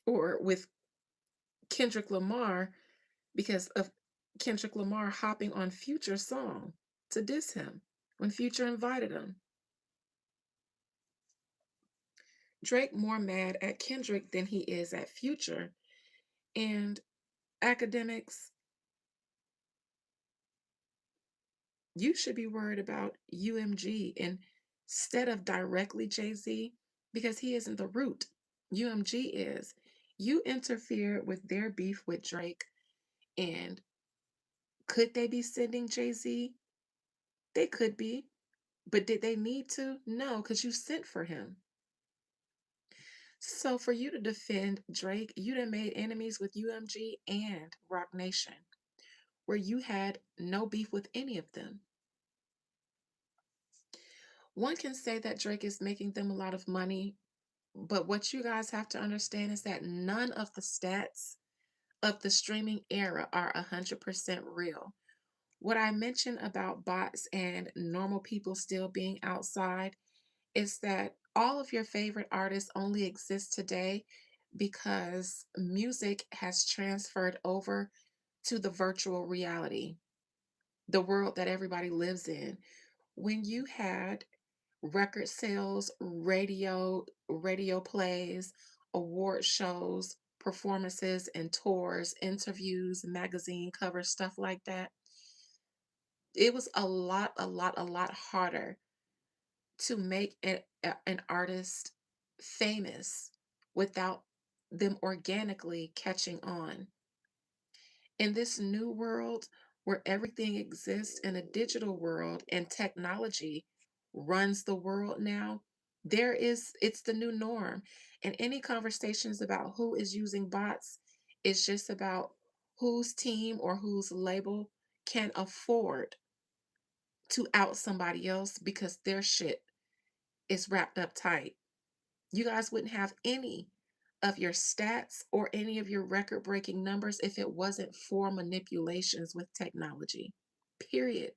or with Kendrick Lamar because of Kendrick Lamar hopping on Future's song to diss him when Future invited him. Drake more mad at Kendrick than he is at Future. And Academics, you should be worried about UMG instead of directly Jay-Z because he isn't the root. UMG is. You interfered with their beef with Drake, and could they be sending Jay-Z? They could be, but did they need to? No, because you sent for him. So for you to defend Drake, you done made enemies with UMG and Rock Nation, where you had no beef with any of them. One can say that Drake is making them a lot of money, but what you guys have to understand is that none of the stats of the streaming era are 100% real. What I mentioned about bots and normal people still being outside is that all of your favorite artists only exist today because music has transferred over to the virtual reality, the world that everybody lives in. When you had record sales, radio plays, award shows, performances and tours, interviews, magazine covers, stuff like that, it was a lot harder to make an artist famous without them organically catching on. In this new world where everything exists in a digital world and technology runs the world now, it's the new norm. And any conversations about who is using bots is just about whose team or whose label can afford to out somebody else because their shit is wrapped up tight. You guys wouldn't have any of your stats or any of your record breaking numbers if it wasn't for manipulations with technology. Period.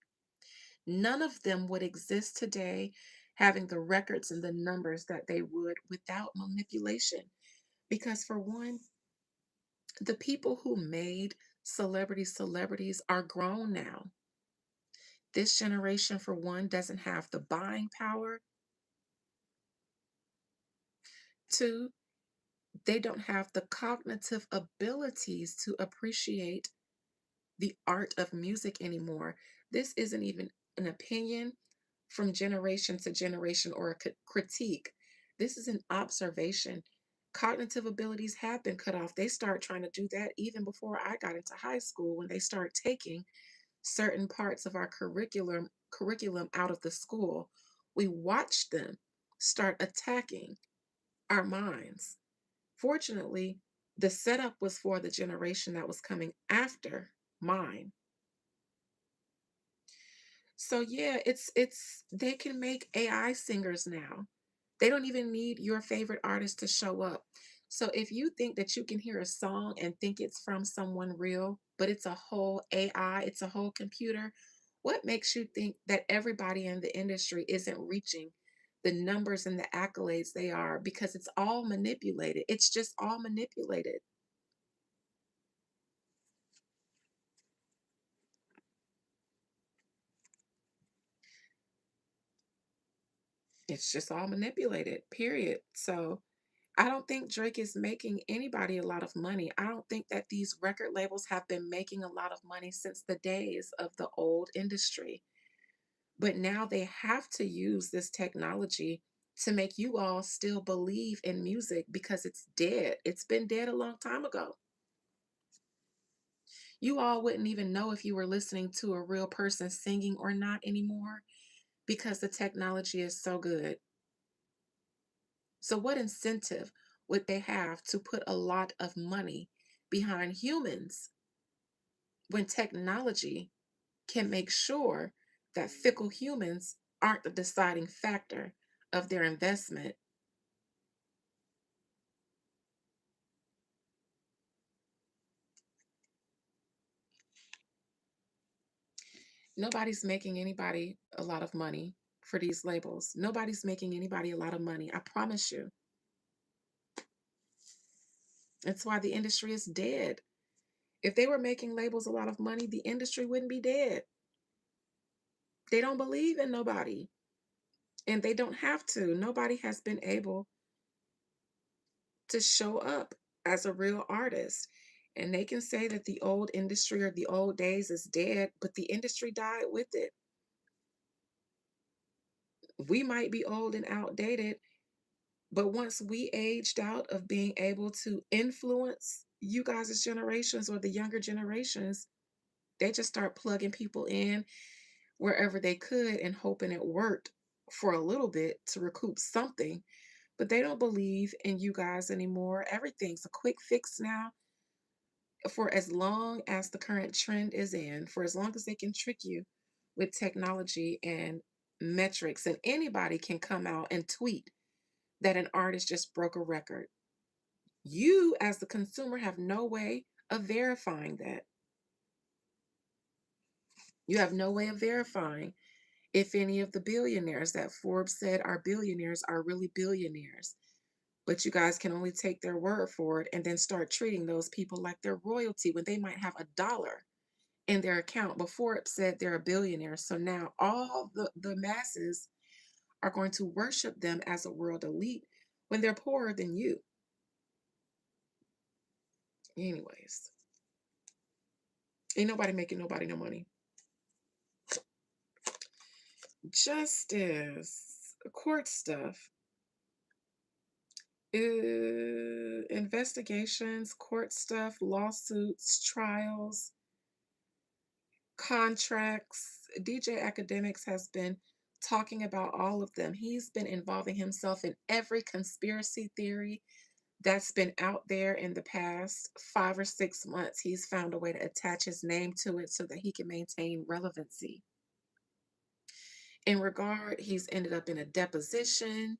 None of them would exist today having the records and the numbers that they would without manipulation. Because, for one, the people who made celebrities are grown now. This generation, for one, doesn't have the buying power. Two, they don't have the cognitive abilities to appreciate the art of music anymore. This isn't even an opinion from generation to generation or a critique. This is an observation. Cognitive abilities have been cut off. They start trying to do that even before I got into high school when they start taking certain parts of our curriculum out of the school. We watched them start attacking our minds. Fortunately, the setup was for the generation that was coming after mine. So yeah, it's they can make AI singers now. They don't even need your favorite artist to show up. So if you think that you can hear a song and think it's from someone real, but it's a whole AI, it's a whole computer, what makes you think that everybody in the industry isn't reaching the numbers and the accolades they are? Because it's all manipulated. It's just all manipulated. It's just all manipulated, period. So I don't think Drake is making anybody a lot of money. I don't think that these record labels have been making a lot of money since the days of the old industry. But now they have to use this technology to make you all still believe in music because it's dead. It's been dead a long time ago. You all wouldn't even know if you were listening to a real person singing or not anymore because the technology is so good. So, what incentive would they have to put a lot of money behind humans when technology can make sure that fickle humans aren't the deciding factor of their investment? Nobody's making anybody a lot of money for these labels. Nobody's making anybody a lot of money. I promise you. That's why the industry is dead. If they were making labels a lot of money, the industry wouldn't be dead. They don't believe in nobody, and they don't have to. Nobody has been able to show up as a real artist. And they can say that the old industry or the old days is dead, but the industry died with it. We might be old and outdated, But once we aged out of being able to influence you guys' generations or the younger generations, they just start plugging people in wherever they could and hoping it worked for a little bit to recoup something. But they don't believe in you guys anymore. Everything's a quick fix now. For as long as the current trend is in, for as long as they can trick you with technology and metrics, and anybody can come out and tweet that an artist just broke a record. You, as the consumer, have no way of verifying that. You have no way of verifying if any of the billionaires that Forbes said are billionaires are really billionaires. But you guys can only take their word for it and then start treating those people like they're royalty when they might have $1 in their account before it said they're a billionaire. So now all the masses are going to worship them as a world elite when they're poorer than you. Anyways, ain't nobody making nobody no money. Justice, court stuff, investigations, court stuff, lawsuits, trials, contracts. DJ Academics has been talking about all of them. He's been involving himself in every conspiracy theory that's been out there in the past 5 or 6 months. He's found a way to attach his name to it so that he can maintain relevancy. In regard, he's ended up in a deposition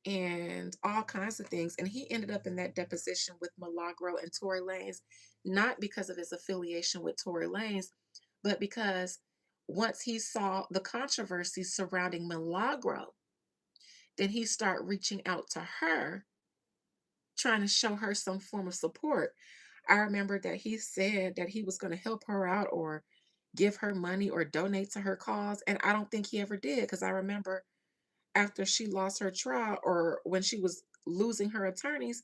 and all kinds of things. And he ended up in that deposition with Milagro and Tory Lanez, not because of his affiliation with Tory Lanez, but because once he saw the controversy surrounding Milagro, then he started reaching out to her, trying to show her some form of support. I remember that he said that he was going to help her out or give her money or donate to her cause. And I don't think he ever did, because I remember after she lost her trial or when she was losing her attorneys,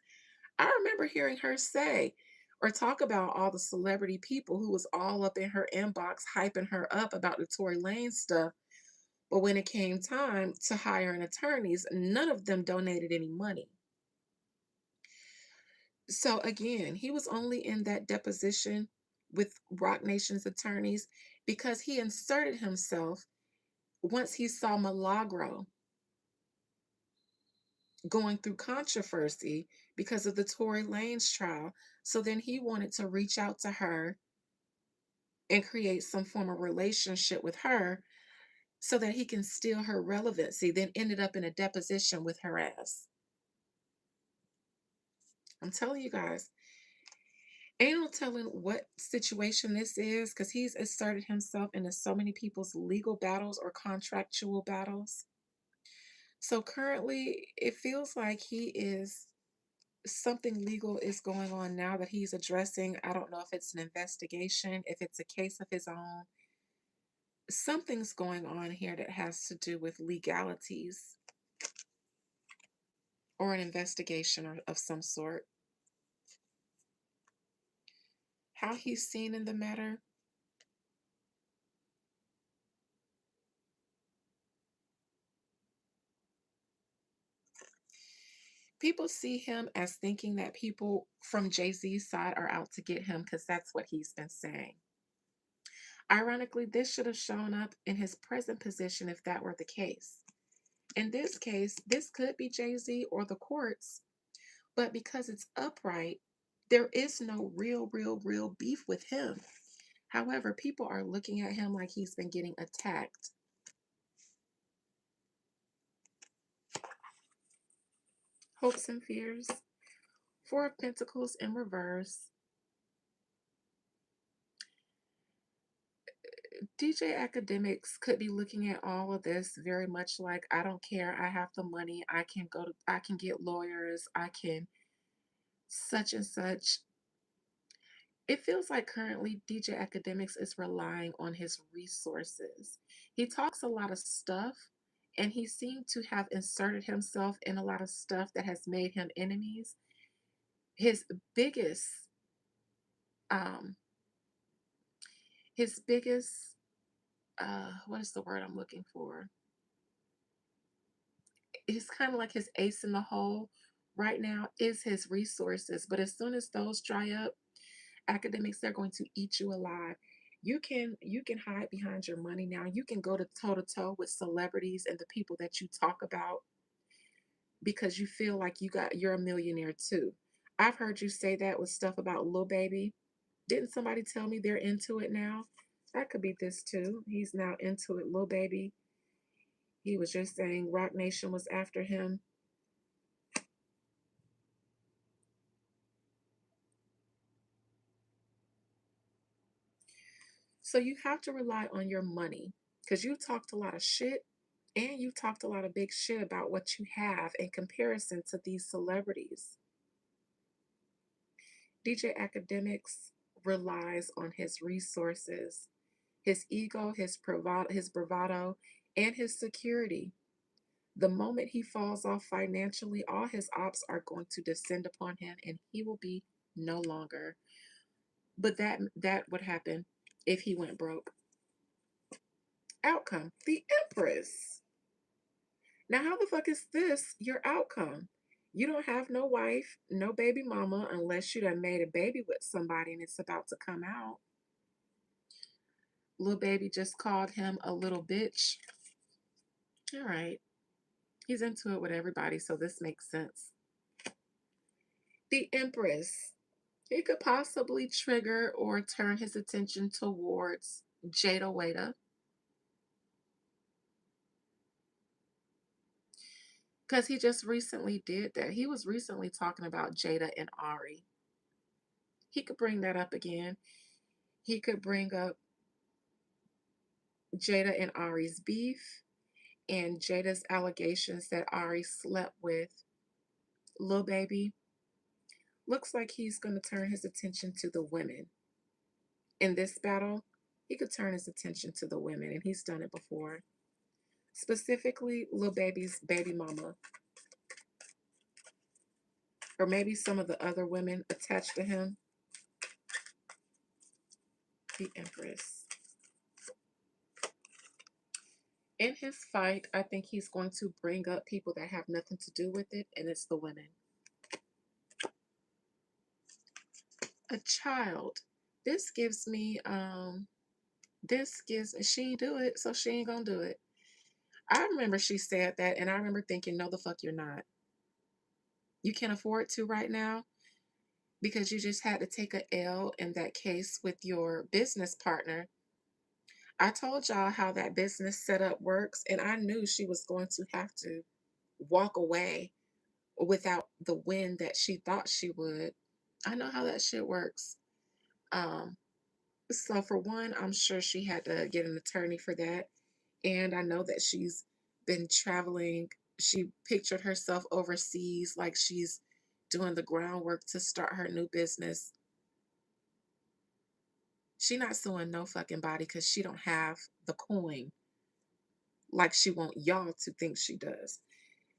I remember hearing her say or talk about all the celebrity people who was all up in her inbox hyping her up about the Tory Lane stuff. But when it came time to hire an attorneys, none of them donated any money. So again, he was only in that deposition with Rock Nation's attorneys because he inserted himself once he saw Milagro going through controversy because of the Tory Lanez trial. So then he wanted to reach out to her and create some form of relationship with her so that he can steal her relevancy, then ended up in a deposition with her ass. I'm telling you guys, ain't no telling what situation this is because he's asserted himself into so many people's legal battles or contractual battles. So currently, it feels like he is something legal is going on now that he's addressing. I don't know if it's an investigation, if it's a case of his own. Something's going on here that has to do with legalities or an investigation of some sort. How he's seen in the matter, people see him as thinking that people from Jay-Z's side are out to get him because that's what he's been saying. Ironically, this should have shown up in his present position if that were the case. In this case, this could be Jay-Z or the courts, but because it's upright, there is no real beef with him. However, people are looking at him like he's been getting attacked. Hopes and fears. Four of Pentacles in reverse. DJ Academics could be looking at all of this very much like, I don't care, I have the money, I can get lawyers, I can such and such. It feels like currently DJ Academics is relying on his resources. He talks a lot of stuff and he seemed to have inserted himself in a lot of stuff that has made him enemies. His biggest um his biggest what is the word I'm looking for? It's kind of like his ace in the hole right now is his resources. But as soon as those dry up, academics, they're going to eat you alive. You can hide behind your money now. You can go to toe with celebrities and the people that you talk about because you feel like you're a millionaire too. I've heard you say that with stuff about Lil Baby. Didn't somebody tell me they're into it now? That could be this too. He's now into it. Lil Baby. He was just saying Rock Nation was after him. So you have to rely on your money because you talked a lot of shit and you talked a lot of big shit about what you have in comparison to these celebrities. DJ Academics relies on his resources, his ego, his bravado, and his security. The moment he falls off financially, all his ops are going to descend upon him and he will be no longer. But that would happen if he went broke. Outcome, the Empress. Now, how the fuck is this your outcome? You don't have no wife, no baby mama, unless you done made a baby with somebody and it's about to come out. Little baby just called him a little bitch. All right. He's into it with everybody, so this makes sense. The Empress. He could possibly trigger or turn his attention towards Jada Waiter because he just recently did that. He was recently talking about Jada and Ari. He could bring that up again. He could bring up Jada and Ari's beef and Jada's allegations that Ari slept with Lil Baby. Looks like he's going to turn his attention to the women. In this battle, he could turn his attention to the women, and he's done it before. Specifically, Lil Baby's baby mama, or maybe some of the other women attached to him. The Empress. In his fight, I think he's going to bring up people that have nothing to do with it, and it's the women. A child. This gives me she ain't do it, so she ain't gonna do it. I remember she said that, and I remember thinking, no, the fuck, you're not. You can't afford to right now because you just had to take a L in that case with your business partner. I told y'all how that business setup works, and I knew she was going to have to walk away without the win that she thought she would. I know how that shit works. Um, so for one, I'm sure she had to get an attorney for that. And I know that she's been traveling. She pictured herself overseas like she's doing the groundwork to start her new business. She not suing no fucking body because she don't have the coin like she want y'all to think she does.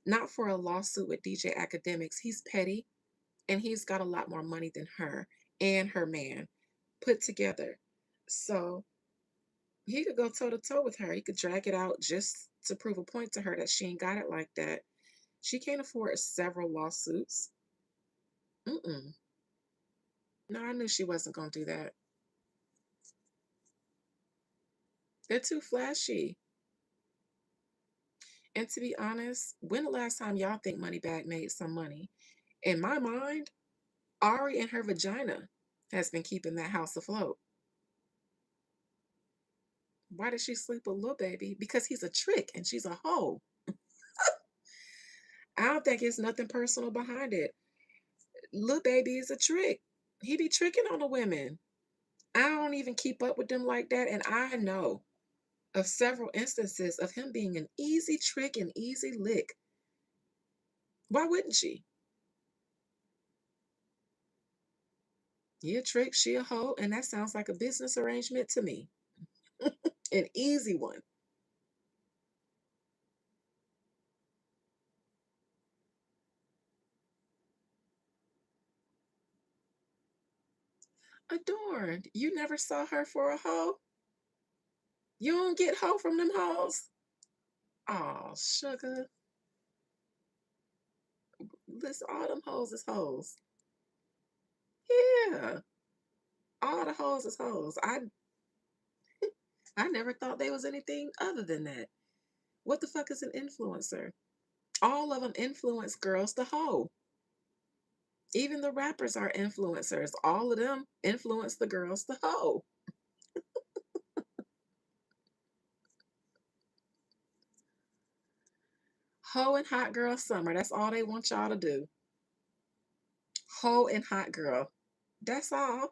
Not for a lawsuit with DJ Academics. He's petty and he's got a lot more money than her and her man put together. So he could go toe to toe with her. He could drag it out just to prove a point to her that she ain't got it like that. She can't afford several lawsuits. Mm-mm. No, I knew she wasn't going to do that. They're too flashy. And to be honest, when the last time y'all think Moneybag made some money? In my mind, Ari and her vagina has been keeping that house afloat. Why did she sleep with Lil Baby? Because he's a trick and she's a hoe. I don't think it's nothing personal behind it. Lil Baby is a trick. He be tricking on the women. I don't even keep up with them like that, and I know of several instances of him being an easy trick and easy lick. Why wouldn't she? He a trick, she a hoe, and that sounds like a business arrangement to me. An easy one. Adorned. You never saw her for a hoe? You don't get hoe from them hoes? Oh, sugar. Listen, all them hoes is hoes. Yeah, all the hoes is hoes. I never thought they was anything other than that. What the fuck is an influencer? All of them influence girls to hoe. Even the rappers are influencers. All of them influence the girls to hoe. Hoe and hot girl summer. That's all they want y'all to do. Hoe and hot girl. That's all.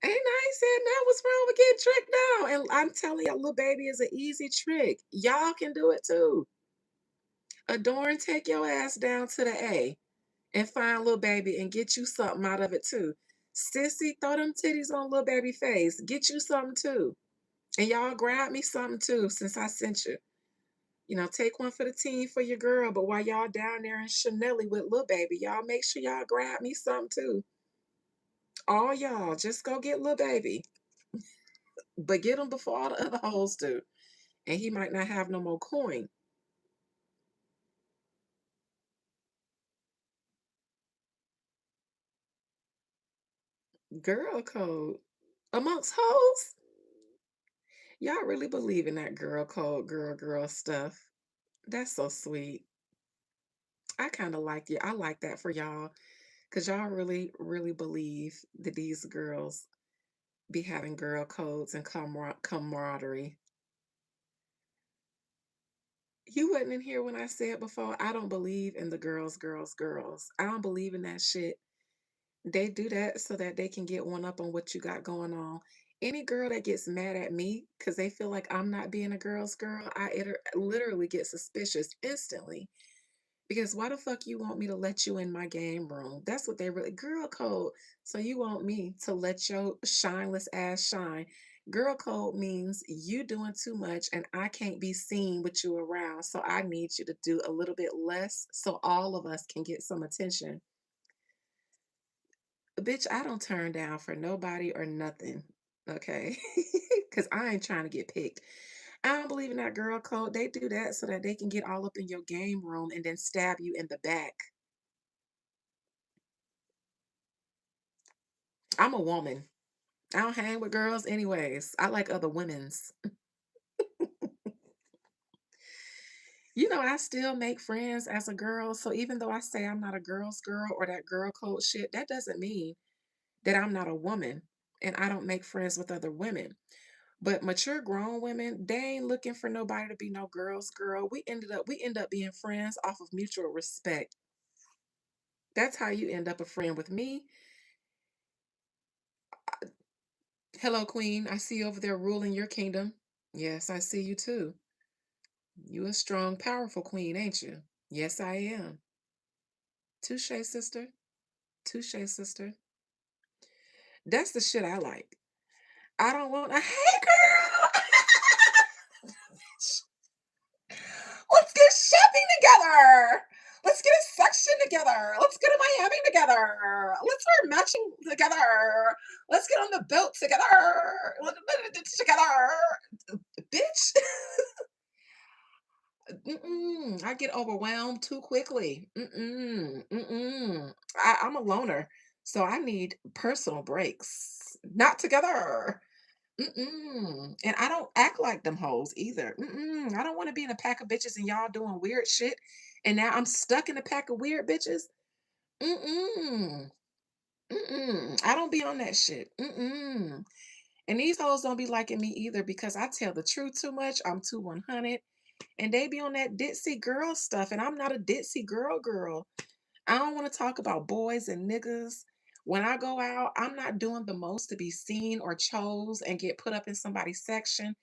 Ain't I ain't saying that. What's wrong with getting tricked now? And I'm telling you, little baby is an easy trick. Y'all can do it too. Adorn, take your ass down to the A and find little baby and get you something out of it too. Sissy, throw them titties on little baby face. Get you something too. And y'all grab me something too since I sent you. You know, take one for the team for your girl. But while y'all down there in Chanelly with little baby, y'all make sure y'all grab me something too. All y'all, just go get little baby. But get him before all the other hoes do. And he might not have no more coin. Girl code. Amongst hoes? Y'all really believe in that girl code, girl stuff. That's so sweet. I kind of like you. I like that for y'all. Because y'all really believe that these girls be having girl codes and camaraderie. You wasn't in here when I said before, I don't believe in the girls. I don't believe in that shit. They do that so that they can get one up on what you got going on. Any girl that gets mad at me because they feel like I'm not being a girl's girl, literally get suspicious instantly. Because why the fuck you want me to let you in my game room? That's what they really girl code. So you want me to let your shineless ass shine. Girl code means you doing too much and I can't be seen with you around. So I need you to do a little bit less so all of us can get some attention. Bitch, I don't turn down for nobody or nothing. Okay. Cause I ain't trying to get picked. I don't believe in that girl code. They do that so that they can get all up in your game room and then stab you in the back. I'm a woman. I don't hang with girls anyways. I like other women's. You know, I still make friends as a girl. So even though I say I'm not a girl's girl or that girl code shit, that doesn't mean that I'm not a woman and I don't make friends with other women. But mature grown women, they ain't looking for nobody to be no girl's girl. We end up being friends off of mutual respect. That's how you end up a friend with me. Hello, Queen. I see you over there ruling your kingdom. Yes, I see you too. You a strong, powerful queen, ain't you? Yes, I am. Touche, sister. Touche, sister. That's the shit I like. I don't want a hey girl. Let's get shopping together. Let's get a section together. Let's get a Miami together. Let's wear matching together. Let's get on the boat together. Together. Bitch. Mm-mm. I get overwhelmed too quickly. Mm-mm. Mm-mm. I'm a loner, so I need personal breaks. Not together. Mm-mm. And I don't act like them hoes either. Mm-mm. I don't want to be in a pack of bitches and y'all doing weird shit. And now I'm stuck in a pack of weird bitches. Mm-mm. Mm-mm. I don't be on that shit. Mm-mm. And these hoes don't be liking me either because I tell the truth too much. I'm too 100. And they be on that ditzy girl stuff. And I'm not a ditzy girl. I don't want to talk about boys and niggas. When I go out, I'm not doing the most to be seen or chose and get put up in somebody's section.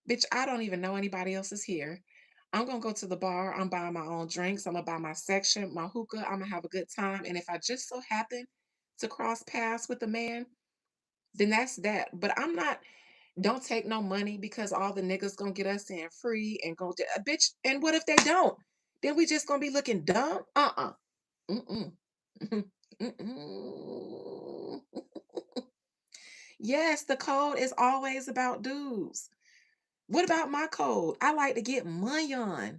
Bitch, I don't even know anybody else is here. I'm gonna go to the bar. I'm buying my own drinks. I'm gonna buy my section, my hookah. I'm gonna have a good time. And if I just so happen to cross paths with a man, then that's that. But I'm not. Don't take no money because all the niggas gonna get us in free and go, bitch. And what if they don't? Then we just gonna be looking dumb? Mm-mm. Mm-mm. Yes, the code is always about dudes. What about my code? I like to get money on.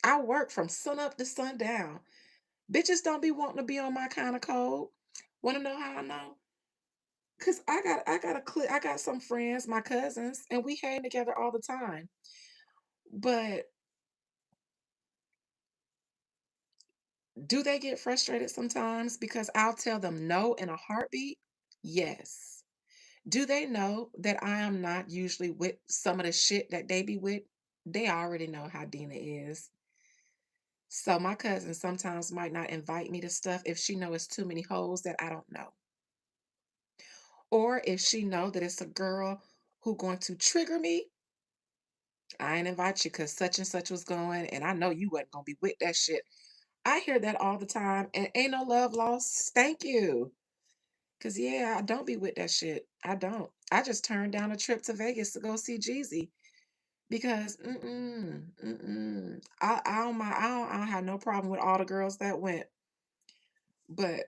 I work from sun up to sundown. Bitches don't be wanting to be on my kind of code. Want to know how I know? Cause I got some friends, my cousins, and we hang together all the time. But do they get frustrated sometimes because I'll tell them no in a heartbeat? Yes. Do they know that I am not usually with some of the shit that they be with? They already know how Dina is. So my cousin sometimes might not invite me to stuff if she know it's too many hoes that I don't know. Or if she know that it's a girl who going to trigger me, I ain't invite you because such and such was going, and I know you wasn't gonna be with that shit. I hear that all the time, and ain't no love lost. Thank you. Cause yeah, I don't be with that shit. I don't. I just turned down a trip to Vegas to go see Jeezy because I don't mind. I don't have no problem with all the girls that went, but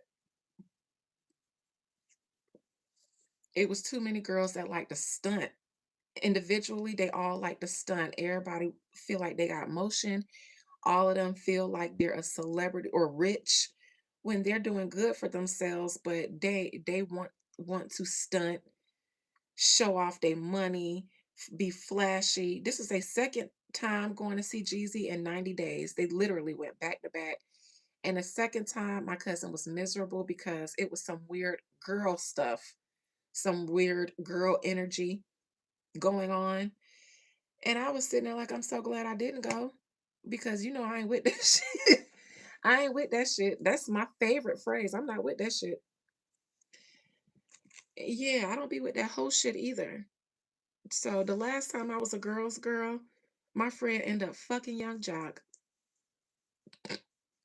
it was too many girls that like to stunt. Individually, they all like to stunt. Everybody feel like they got motion. All of them feel like they're a celebrity or rich when they're doing good for themselves, but they want to stunt, show off their money, be flashy. This is a second time going to see Jeezy in 90 days. They literally went back to back. And the second time, my cousin was miserable because it was some weird girl stuff, some weird girl energy going on. And I was sitting there like, I'm so glad I didn't go because I ain't with that shit. I ain't with that shit. That's my favorite phrase. I'm not with that shit. Yeah, I don't be with that whole shit either. So the last time I was a girl's girl, my friend ended up fucking Young Jock.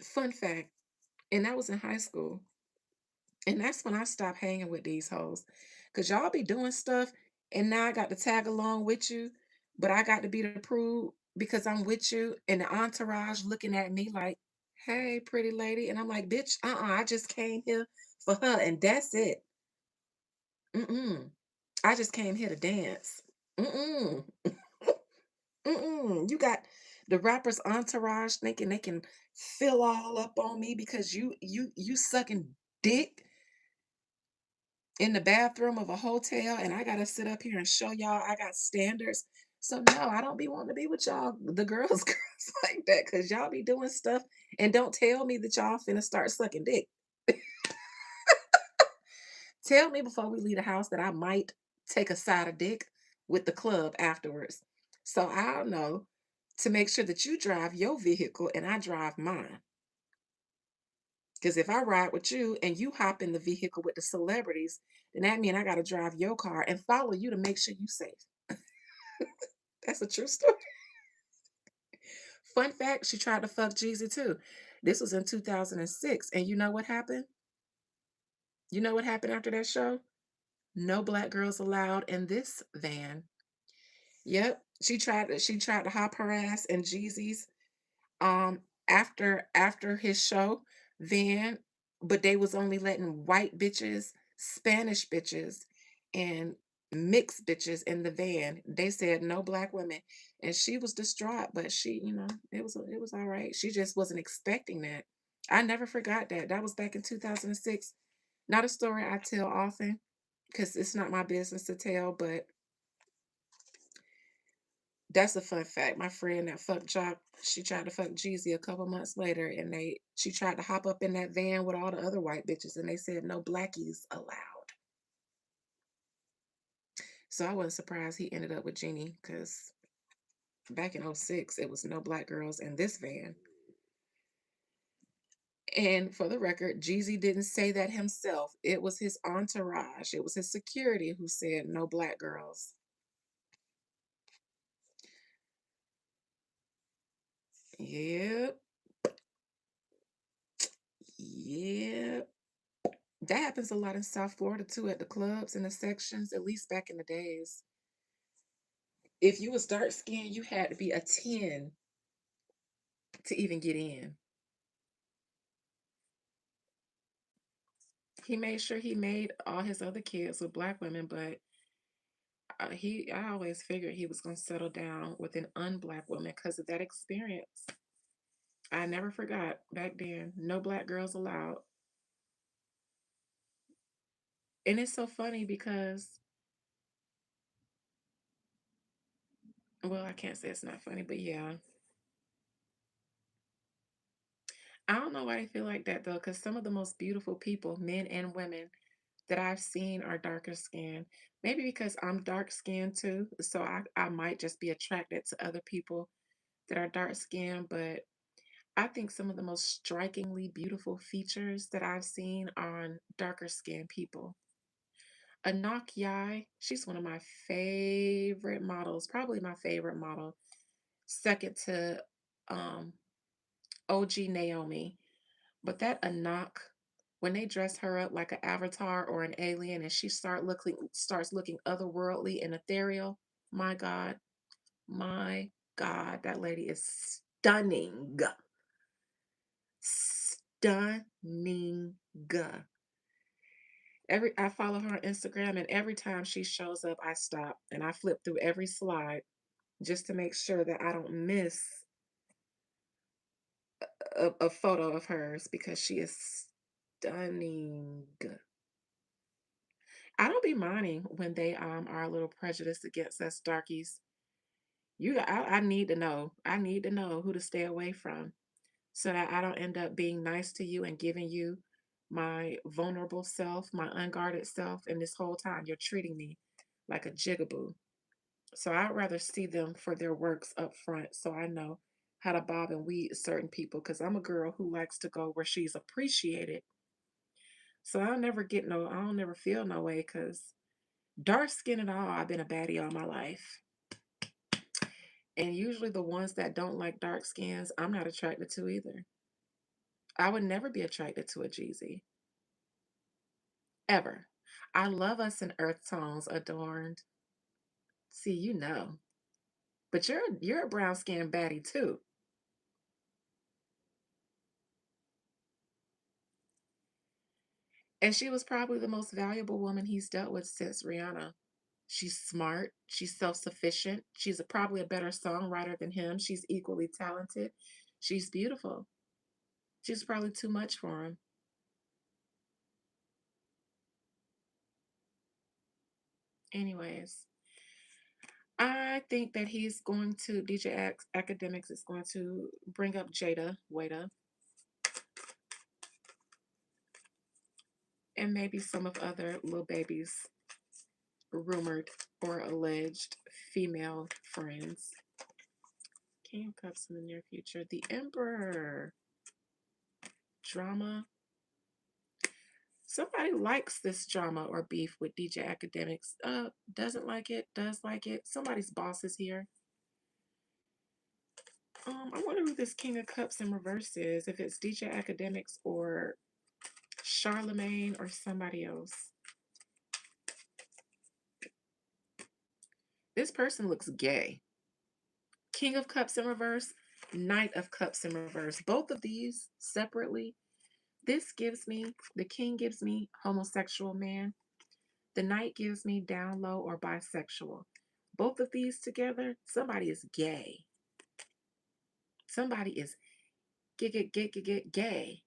Fun fact. And that was in high school. And that's when I stopped hanging with these hoes. Cause y'all be doing stuff and now I got to tag along with you, but I got to be the prude because I'm with you and the entourage looking at me like, hey, pretty lady. And I'm like, bitch, I just came here for her and that's it. Mm-mm. I just came here to dance. Mm-mm. Mm-mm. You got the rapper's entourage thinking they can fill all up on me because you sucking dick in the bathroom of a hotel and I gotta sit up here and show y'all I got standards. So no, I don't be wanting to be with y'all, the girls, girls like that, because y'all be doing stuff and don't tell me that y'all finna start sucking dick. Tell me before we leave the house that I might take a side of dick with the club afterwards. So I'll know to make sure that you drive your vehicle and I drive mine. Because if I ride with you and you hop in the vehicle with the celebrities, then that means I got to drive your car and follow you to make sure you safe. That's a true story. Fun fact, she tried to fuck Jeezy too. This was in 2006. And you know what happened? You know what happened after that show? No black girls allowed in this van. Yep. She tried to hop her ass in Jeezy's after his show then, but they was only letting white bitches, Spanish bitches, and mixed bitches in the van. They said no black women, and she was distraught, but it was all right. She just wasn't expecting that. I never forgot that. That was back in 2006. Not a story I tell often because it's not my business to tell, but that's a fun fact. My friend that fucked Jock, she tried to fuck Jeezy a couple months later, and she tried to hop up in that van with all the other white bitches, and they said no blackies allowed. So I wasn't surprised he ended up with Jeannie, because back in '06, it was no black girls in this van. And for the record, Jeezy didn't say that himself. It was his entourage. It was his security who said no black girls. Yep. Yep. That happens a lot in South Florida too, at the clubs and the sections, at least back in the days. If you was dark skinned, you had to be a 10 to even get in. He made sure he made all his other kids with black women, but I always figured he was gonna settle down with an unblack woman because of that experience. I never forgot back then. No black girls allowed. And it's so funny because, well, I can't say it's not funny, but yeah. I don't know why they feel like that though, because some of the most beautiful people, men and women, that I've seen are darker skinned. Maybe because I'm dark skinned too, so I might just be attracted to other people that are dark skinned, but I think some of the most strikingly beautiful features that I've seen on darker skinned people. Anak Yai, she's one of my favorite models, probably my favorite model, second to um, OG Naomi. But that Anak, when they dress her up like an avatar or an alien and she starts looking otherworldly and ethereal, my God, my God, that lady is stunning. Stunning. I follow her on Instagram, and every time she shows up, I stop and I flip through every slide just to make sure that I don't miss a photo of hers because she is stunning. I don't be minding when they are a little prejudiced against us darkies. I need to know. I need to know who to stay away from so that I don't end up being nice to you and giving you my vulnerable self, my unguarded self, and this whole time you're treating me like a jigaboo. So I'd rather see them for their works up front so I know how to bob and weed certain people because I'm a girl who likes to go where she's appreciated. So I'll never feel no way because dark skin and all, I've been a baddie all my life. And usually the ones that don't like dark skins, I'm not attracted to either. I would never be attracted to a Jeezy, ever. I love us in earth tones adorned. See, you know. But you're a brown skinned baddie too. And she was probably the most valuable woman he's dealt with since Rihanna. She's smart, she's self-sufficient, probably a better songwriter than him. She's equally talented. She's beautiful. She's probably too much for him. Anyways, I think that DJ Academics is going to bring up Jada Wada and maybe some of other little babies' rumored or alleged female friends. King of Cups in the near future. The Emperor. Drama. Somebody likes this drama or beef with DJ Academics. Doesn't like it, does like it. Somebody's boss is here. I wonder who this King of Cups in reverse is, if it's DJ Academics or Charlemagne or somebody else. This person looks gay. King of Cups in reverse, Knight of Cups in reverse. Both of these separately, the King gives me homosexual man. The Knight gives me down low or bisexual. Both of these together, somebody is gay. Somebody is gay.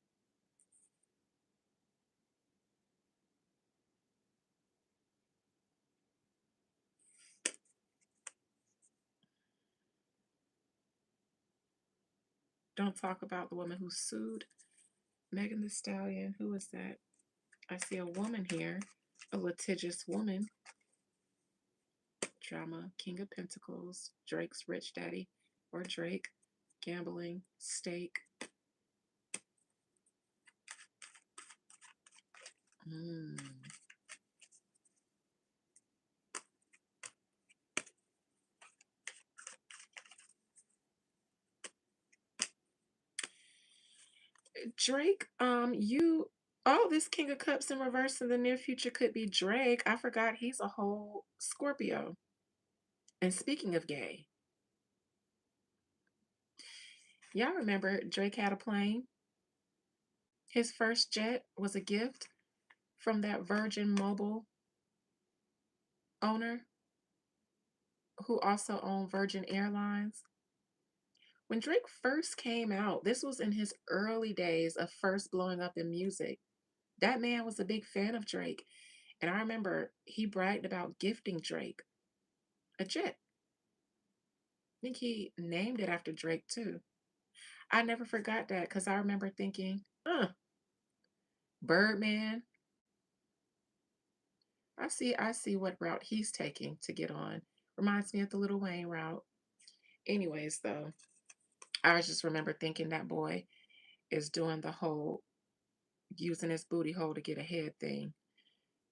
Don't talk about the woman who sued Megan Thee Stallion. Who is that? I see a woman here, a litigious woman. Drama, King of Pentacles, Drake's rich daddy, or Drake, gambling, stake. Mm. Drake, all this King of Cups in reverse in the near future could be Drake. I forgot he's a whole Scorpio. And speaking of gay, y'all remember Drake had a plane? His first jet was a gift from that Virgin Mobile owner who also owned Virgin Airlines. When Drake first came out, this was in his early days of first blowing up in music. That man was a big fan of Drake. And I remember he bragged about gifting Drake a jet. I think he named it after Drake too. I never forgot that because I remember thinking, Birdman. I see what route he's taking to get on. Reminds me of the Little Wayne route. Anyways, though, I just remember thinking that boy is doing the whole using his booty hole to get ahead thing.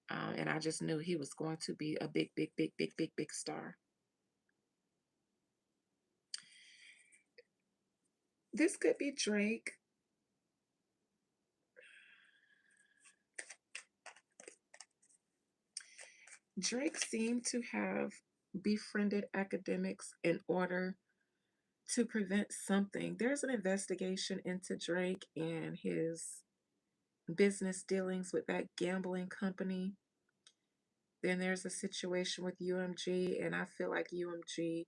And I just knew he was going to be a big, big, big, big, big, big star. This could be Drake. Drake seemed to have befriended academics in order to prevent something. There's an investigation into Drake and his business dealings with that gambling company. Then there's a situation with UMG, and I feel like UMG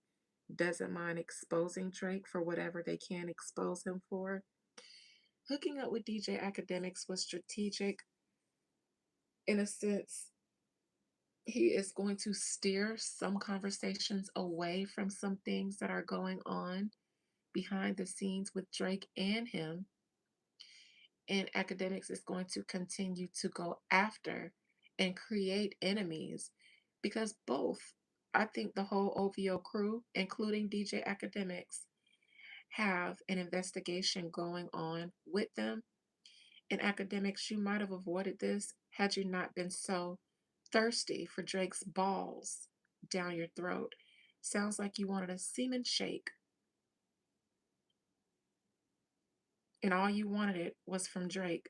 doesn't mind exposing Drake for whatever they can expose him for. Hooking up with DJ Academics was strategic in a sense. He is going to steer some conversations away from some things that are going on behind the scenes with Drake and him. And Academics is going to continue to go after and create enemies because both, I think the whole OVO crew, including DJ Academics, have an investigation going on with them. In Academics, you might have avoided this had you not been so thirsty for Drake's balls down your throat. Sounds like you wanted a semen shake, and all you wanted it was from Drake.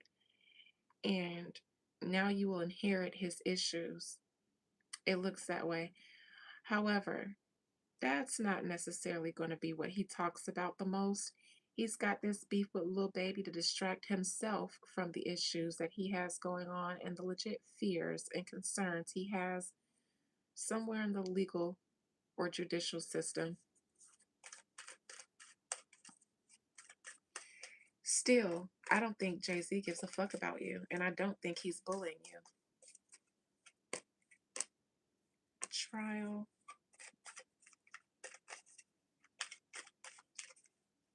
And now you will inherit his issues. It looks that way. However, that's not necessarily going to be what he talks about the most. He's got this beef with Lil Baby to distract himself from the issues that he has going on and the legit fears and concerns he has somewhere in the legal or judicial system. Still, I don't think Jay-Z gives a fuck about you, and I don't think he's bullying you. Trial.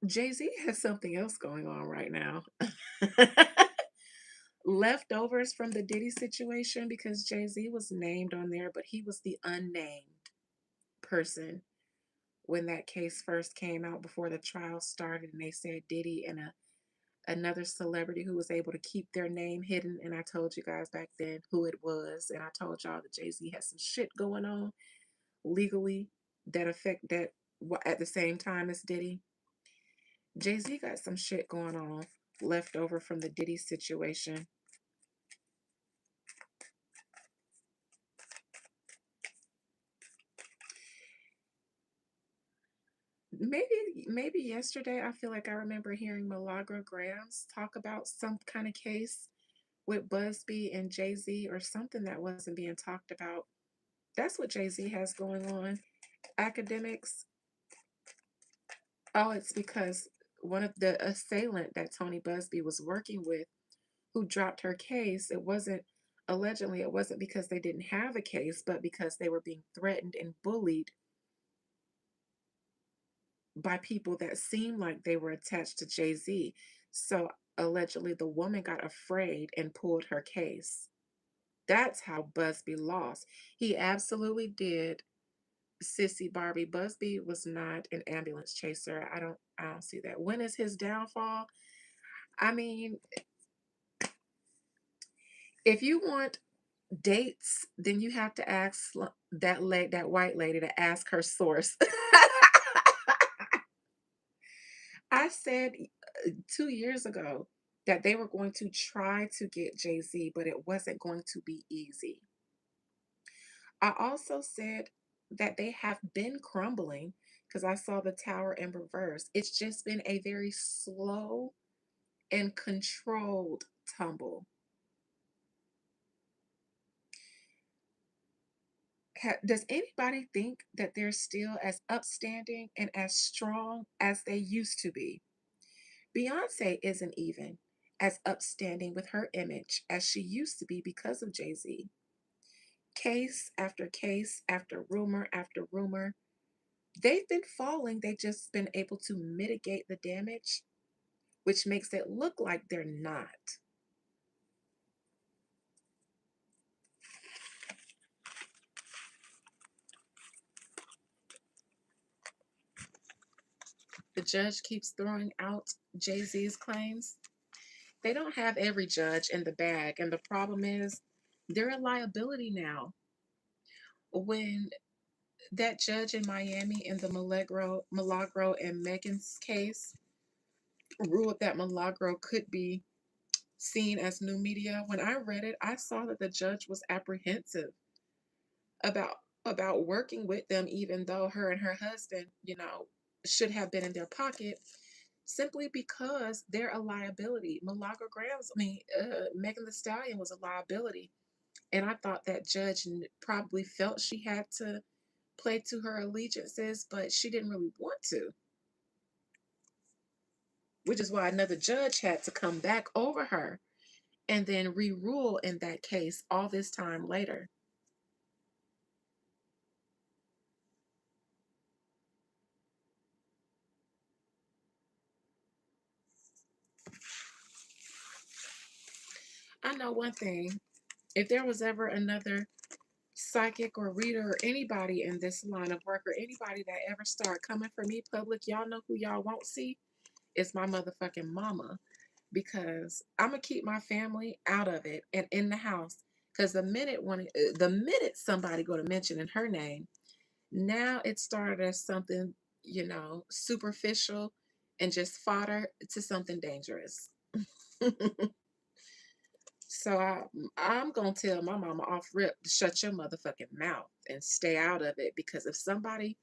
Jay-Z has something else going on right now. Leftovers from the Diddy situation because Jay-Z was named on there, but he was the unnamed person when that case first came out before the trial started, and they said Diddy and another celebrity who was able to keep their name hidden. And I told you guys back then who it was, and I told y'all that Jay-Z has some shit going on legally that affect that at the same time as Diddy. Jay-Z got some shit going on left over from the Diddy situation. Maybe yesterday I feel like I remember hearing Milagro Grams talk about some kind of case with Busby and Jay-Z or something that wasn't being talked about. That's what Jay-Z has going on. Academics. Oh, it's because one of the assailant that Tony Busby was working with who dropped her case, it wasn't because they didn't have a case, but because they were being threatened and bullied by people that seemed like they were attached to Jay-Z. So allegedly the woman got afraid and pulled her case. That's how Busby lost. He absolutely did. Sissy Barbie. Busby was not an ambulance chaser. I don't see that. When is his downfall? I mean, if you want dates, then you have to ask that white lady to ask her source. I said 2 years ago that they were going to try to get Jay-Z, but it wasn't going to be easy. I also said that they have been crumbling because I saw the tower in reverse. It's just been a very slow and controlled tumble. Does anybody think that they're still as upstanding and as strong as they used to be? Beyonce isn't even as upstanding with her image as she used to be because of Jay Z. Case after rumor after rumor, they've been falling. They've just been able to mitigate the damage, which makes it look like they're not. The judge keeps throwing out Jay Z's claims. They don't have every judge in the bag, and the problem is they're a liability now. When that judge in Miami in the Milagro and Megan's case ruled that Milagro could be seen as new media, when I read it, I saw that the judge was apprehensive about working with them, even though her and her husband, should have been in their pocket, simply because they're a liability. Milagro Grams, Megan the Stallion was a liability, and I thought that judge probably felt she had to play to her allegiances, but she didn't really want to, which is why another judge had to come back over her and then re-rule in that case all this time later. I know one thing. If there was ever another psychic or reader or anybody in this line of work or anybody that ever start coming for me public, y'all know who y'all won't see? It's my motherfucking mama. Because I'm gonna keep my family out of it and in the house. Because the minute somebody go to mention in her name, now it started as something, superficial and just fodder to something dangerous. So I'm gonna tell my mama off rip to shut your motherfucking mouth and stay out of it, because if somebody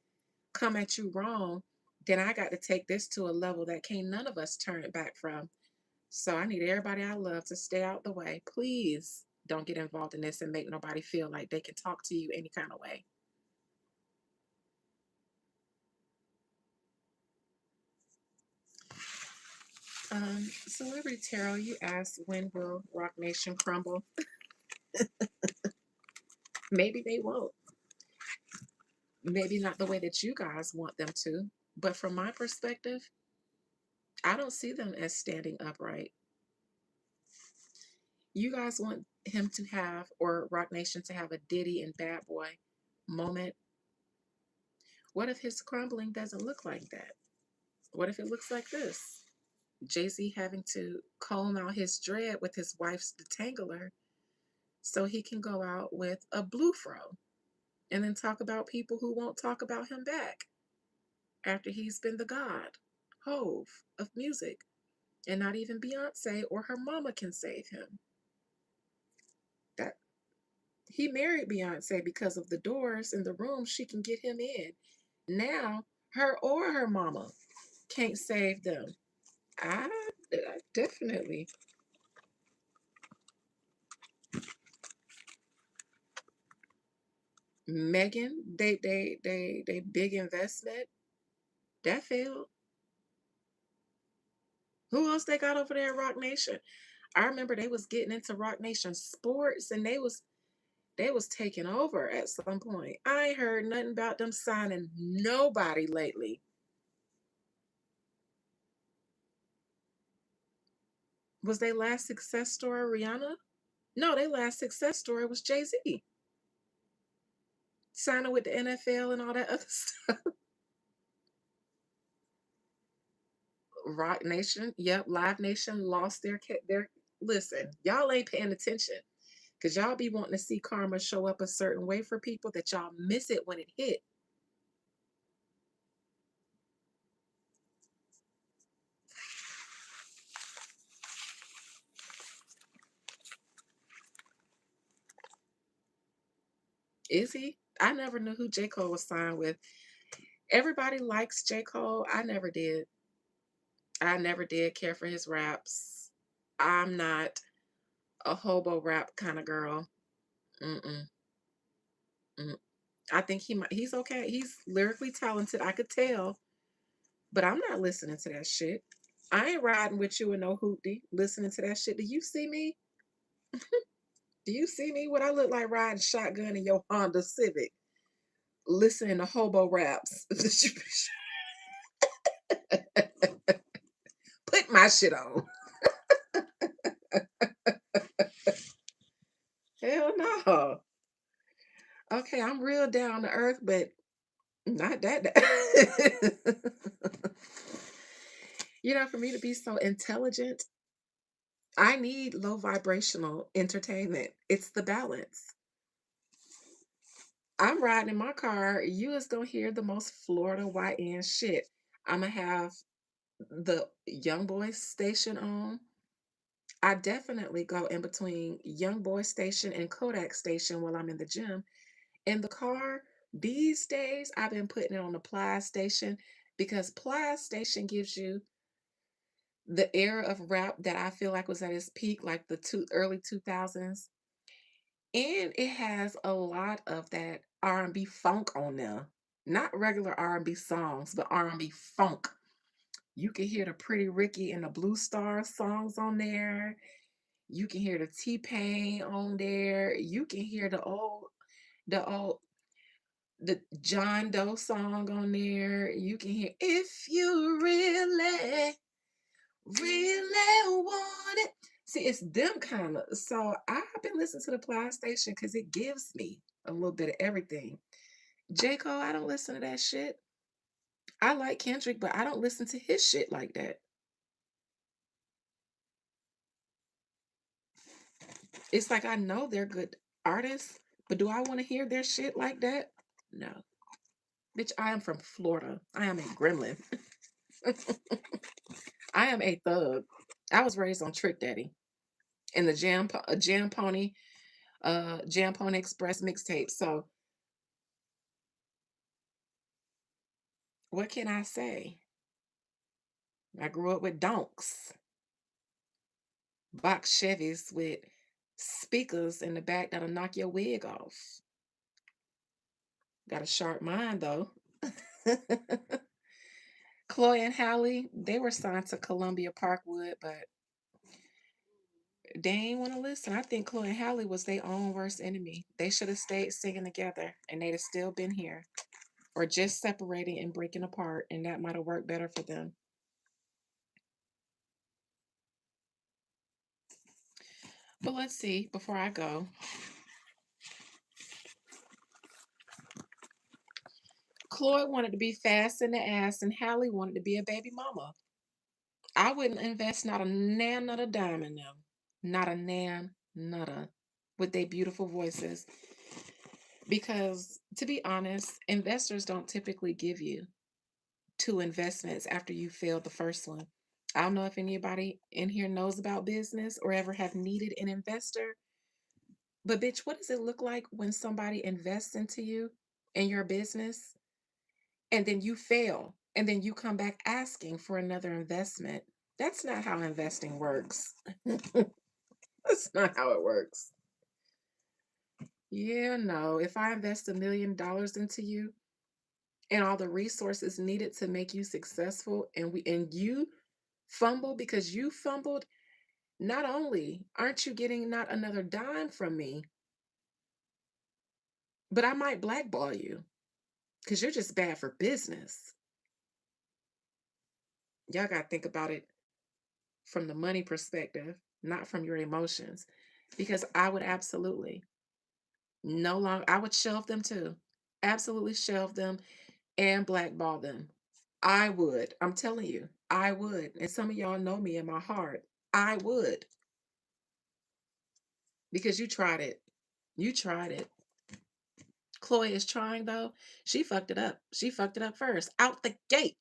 come at you wrong, then I got to take this to a level that can't none of us turn it back from. So I need everybody I love to stay out the way. Please don't get involved in this and make nobody feel like they can talk to you any kind of way. Celebrity Tarot, you asked when will Rock Nation crumble? Maybe they won't. Maybe not the way that you guys want them to. But from my perspective, I don't see them as standing upright. You guys want him to have, or Rock Nation to have, a Diddy and Bad Boy moment. What if his crumbling doesn't look like that? What if it looks like this? Jay-Z having to comb out his dread with his wife's detangler so he can go out with a blue fro and then talk about people who won't talk about him back after he's been the god, Hove of music, and not even Beyonce or her mama can save him. That he married Beyonce because of the doors in the room she can get him in. Now her or her mama can't save them. I definitely. Megan, they big investment that failed. Who else they got over there at Rock Nation? I remember they was getting into Rock Nation sports, and they was taking over at some point. I ain't heard nothing about them signing nobody lately. Was they last success story Rihanna? No, they last success story was Jay Z signing with the NFL and all that other stuff. Rock Nation, yep, Live Nation lost their. Listen, y'all ain't paying attention. Because y'all be wanting to see karma show up a certain way for people that y'all miss it when it hit. Is he? I never knew who J. Cole was signed with. Everybody likes J. Cole. I never did. I never did care for his raps. I'm not a hobo rap kind of girl. Mm-mm. Mm. I think he's okay. He's lyrically talented. I could tell, but I'm not listening to that shit. I ain't riding with you in no hoopty listening to that shit. Do you see me? Do you see me? What I look like riding shotgun in your Honda Civic, listening to hobo raps. Put my shit on. Hell no. Okay, I'm real down to earth, but not that. For me to be so intelligent, I need low vibrational entertainment. It's the balance. I'm riding in my car. You is gonna hear the most Florida YN shit. I'm gonna have the Young Boy station on. I definitely go in between Young Boy station and Kodak station while I'm in the gym. In the car, these days, I've been putting it on the Plies station because Plies station gives you the era of rap that I feel like was at its peak, like the early 2000s. And it has a lot of that R&B funk on there. Not regular R&B songs, but R&B funk. You can hear the Pretty Ricky and the Blue Star songs on there. You can hear the T-Pain on there. You can hear the old the John Doe song on there. You can hear If You Really Want It. See, it's them kind of. So I've been listening to the PlayStation because it gives me a little bit of everything. J. Cole, I don't listen to that shit. I like Kendrick, but I don't listen to his shit like that. It's like I know they're good artists, but do I want to hear their shit like that? No. Bitch, I am from Florida. I am a gremlin. I am a thug. I was raised on Trick Daddy and the Jam Pony Express mixtape. So what can I say? I grew up with donks, box Chevys with speakers in the back that'll knock your wig off. Got a sharp mind though. Chloe and Hallie, they were signed to Columbia Parkwood, but they ain't want to listen. I think Chloe and Hallie was their own worst enemy. They should have stayed singing together and they'd have still been here. Or just separating and breaking apart, and that might have worked better for them. But let's see, before I go, Chloe wanted to be fast in the ass, and Hallie wanted to be a baby mama. I wouldn't invest not a nan, not a dime in them. Not a nan, not a. With their beautiful voices. Because, to be honest, investors don't typically give you two investments after you failed the first one. I don't know if anybody in here knows about business or ever have needed an investor. But bitch, what does it look like when somebody invests into you and your business and then you fail and then you come back asking for another investment? That's not how investing works. That's not how it works. Yeah, no. If I invest $1 million into you and all the resources needed to make you successful and you fumble because you fumbled, not only aren't you getting not another dime from me, but I might blackball you because you're just bad for business. Y'all got to think about it from the money perspective, not from your emotions. Because I would absolutely no longer, I would shelve them too. Absolutely shelve them and blackball them. I would. I'm telling you, I would. And some of y'all know me in my heart. I would. Because you tried it. You tried it. Chloe is trying though. She fucked it up. She fucked it up first. Out the gate.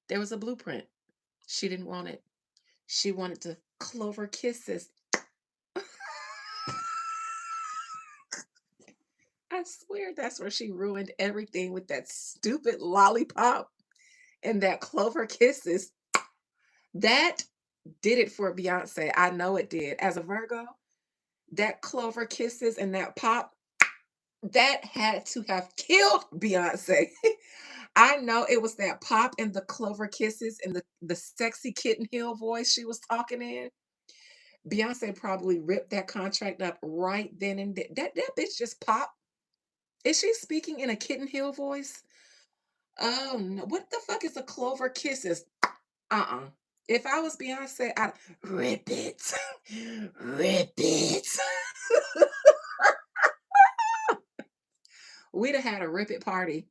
There was a blueprint. She didn't want it. She wanted to clover kisses. I swear that's where she ruined everything with that stupid lollipop and that clover kisses. That did it for Beyonce. I know it did. As a Virgo, that clover kisses and that pop, That had to have killed Beyonce. I know it was that pop and the clover kisses and the sexy kitten heel voice she was talking in. Beyonce probably ripped that contract up right then and there. That bitch just popped. Is she speaking in a kitten heel voice? Oh no. What the fuck is a clover kisses? Uh-uh. If I was Beyonce, I'd rip it. Rip it. We'd have had a rip it party.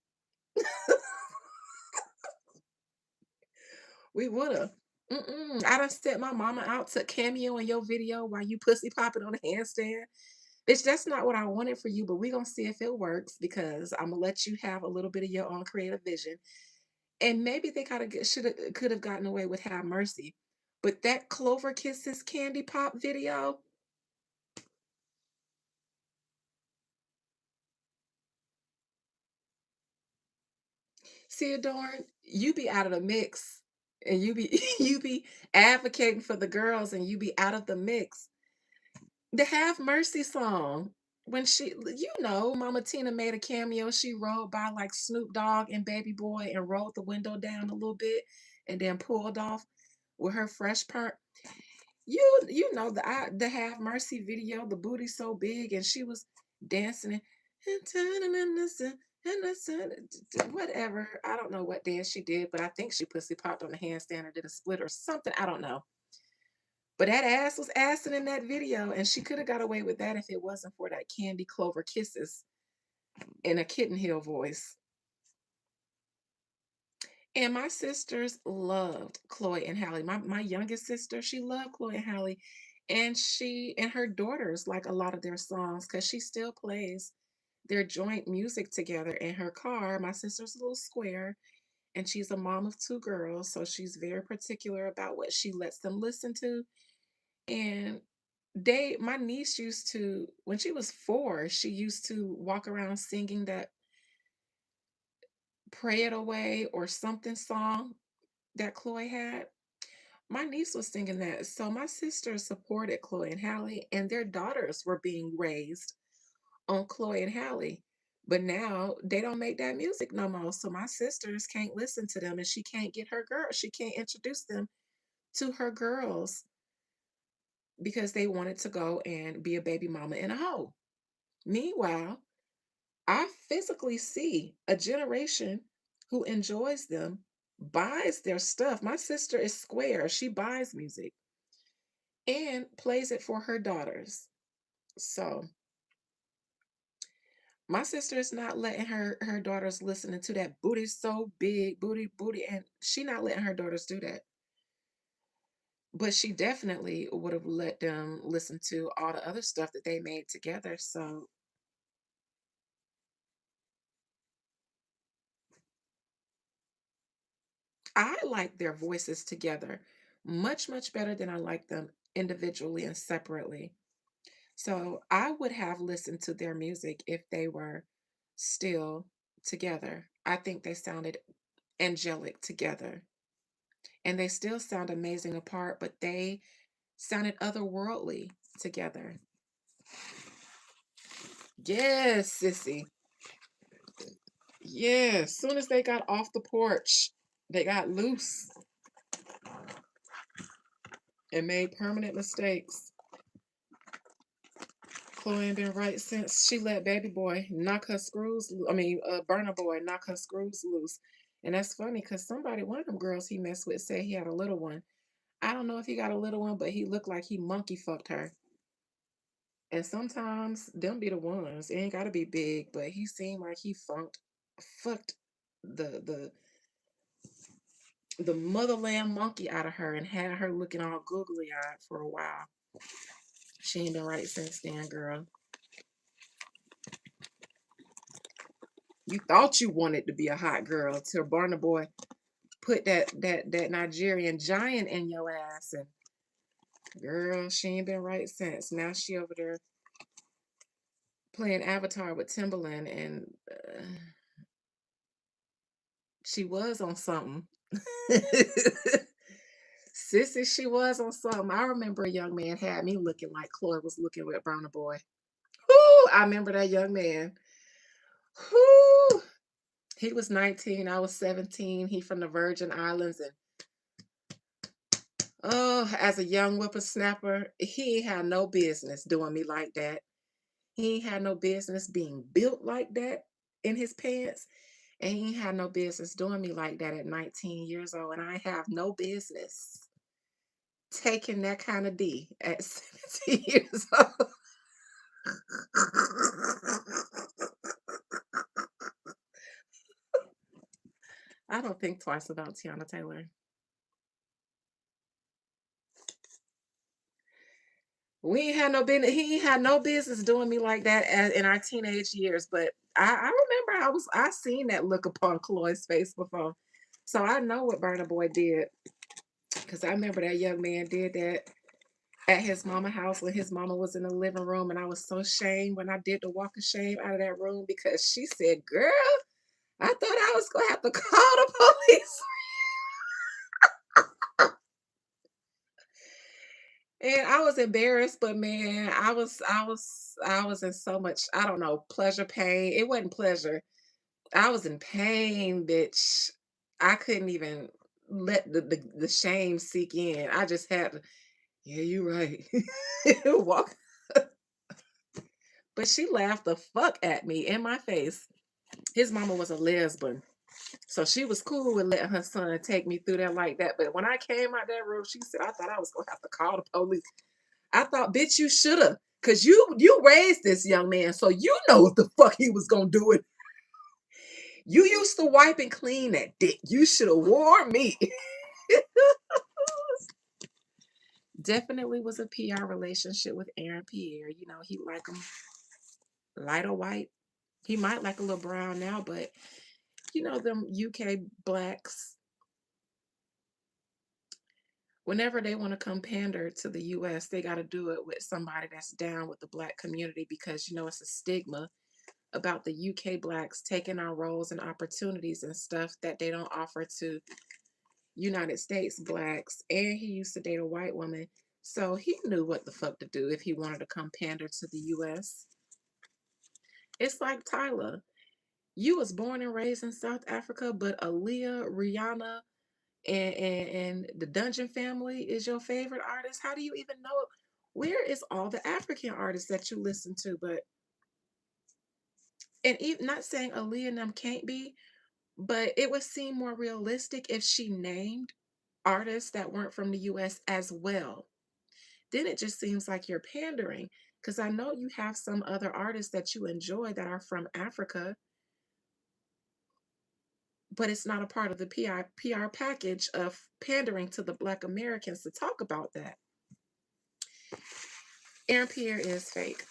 We woulda. Mm-mm. I done set my mama out to cameo in your video while you pussy popping on a handstand. Bitch, that's not what I wanted for you, but we gonna see if it works because I'm gonna let you have a little bit of your own creative vision. And maybe they should have could have gotten away with Have Mercy. But that Clover Kisses Candy Pop video, see Adorn, you be out of the mix. And you be you be advocating for the girls and you be out of the mix. The Have Mercy song, when Mama Tina made a cameo, she rode by like Snoop Dogg and Baby Boy and rolled the window down a little bit and then pulled off with her fresh perm. The Have Mercy video, the booty so big and she was dancing and turning in the sun, in the sun, whatever. I don't know what dance she did, but I think she pussy popped on the handstand or did a split or something. I don't know. But that ass was assing in that video, and she could have got away with that if it wasn't for that Candy Clover kisses in a kitten heel voice. And my sisters loved Chloe and Halle. My youngest sister, she loved Chloe and Halle. And she and her daughters like a lot of their songs because she still plays their joint music together in her car. My sister's a little square, and she's a mom of two girls, so she's very particular about what she lets them listen to. And my niece used to, when she was 4, she used to walk around singing that Pray It Away or something song that Chloe had. My niece was singing that. So my sister supported Chloe and Halle, and their daughters were being raised on Chloe and Halle. But now they don't make that music no more. So my sisters can't listen to them and she can't introduce them to her girls because they wanted to go and be a baby mama and a hoe. Meanwhile, I physically see a generation who enjoys them, buys their stuff. My sister is square. She buys music and plays it for her daughters. So my sister is not letting her daughters listening to that booty so big, booty, and she not letting her daughters do that. But she definitely would have let them listen to all the other stuff that they made together. So I like their voices together much, much better than I like them individually and separately. So I would have listened to their music if they were still together. I think they sounded angelic together. And they still sound amazing apart, but they sounded otherworldly together. Yes, sissy. Yeah, as soon as they got off the porch, they got loose and made permanent mistakes. Chloe ain't been right since she let Baby Boy knock her screws. Burner Boy knock her screws loose. And that's funny because one of them girls he messed with, said he had a little one. I don't know if he got a little one, but he looked like he monkey fucked her. And sometimes them be the ones. It ain't gotta be big, but he seemed like he fucked the the the motherland monkey out of her and had her looking all googly eyed for a while. She ain't been right since then, girl. You thought you wanted to be a hot girl till Barna Boy put that Nigerian giant in your ass, and girl, she ain't been right since. Now she over there playing Avatar with Timberland, and she was on something. Sissy, she was on something. I remember a young man had me looking like Chloe was looking with Burna Boy. Whoo, I remember that young man. Whew. He was 19, I was 17. He from the Virgin Islands, and oh, as a young whippersnapper, he had no business doing me like that. He ain't had no business being built like that in his pants. And he ain't had no business doing me like that at 19 years old. And I have no business taking that kind of D at 17 years old. I don't think twice about Tiana Taylor. We ain't had no business. He ain't had no business doing me like that in our teenage years. But I remember I seen that look upon Chloe's face before, so I know what Burna Boy did because I remember that young man did that at his mama house when his mama was in the living room, and I was so ashamed when I did the walk of shame out of that room because she said, "Girl, I thought I was gonna have to call the police." And I was embarrassed, but man, I was in so much, I don't know, pleasure, pain. It wasn't pleasure. I was in pain, bitch. I couldn't even let the shame sink in. I just had to, yeah, you're right. Walk. But she laughed the fuck at me in my face. His mama was a lesbian. So she was cool with letting her son take me through that like that. But when I came out that room, she said, I thought I was gonna have to call the police. I thought, bitch, you shoulda. Cause you raised this young man, so you know what the fuck he was gonna do it. You used to wipe and clean that dick. You should have warned me. Definitely was a PR relationship with Aaron Pierre. You know, he like him light or white. He might like a little brown now, but you know, them UK blacks, whenever they want to come pander to the US, they got to do it with somebody that's down with the black community because, you know, it's a stigma about the UK blacks taking our roles and opportunities and stuff that they don't offer to United States blacks. And he used to date a white woman. So he knew what the fuck to do if he wanted to come pander to the US. It's like Tyler. You was born and raised in South Africa, but Aaliyah, Rihanna, and the Dungeon Family is your favorite artist. How do you even know? Where is all the African artists that you listen to? But and even not saying Aaliyah and them can't be, but it would seem more realistic if she named artists that weren't from the US as well. Then it just seems like you're pandering because I know you have some other artists that you enjoy that are from Africa, but it's not a part of the PR package of pandering to the Black Americans to talk about that. Aaron Pierre is fake.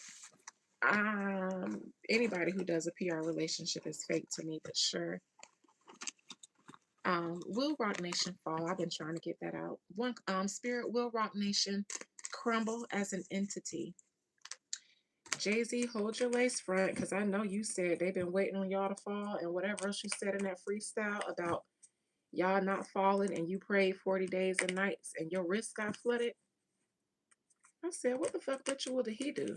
Anybody who does a PR relationship is fake to me, but sure. Will Rock Nation fall? I've been trying to get that out. One Spirit, will Rock Nation crumble as an entity? Jay-Z, hold your lace front, because I know you said they've been waiting on y'all to fall, and whatever else you said in that freestyle about y'all not falling and you prayed 40 days and nights and your wrist got flooded. I said, what the fuck ritual did he do?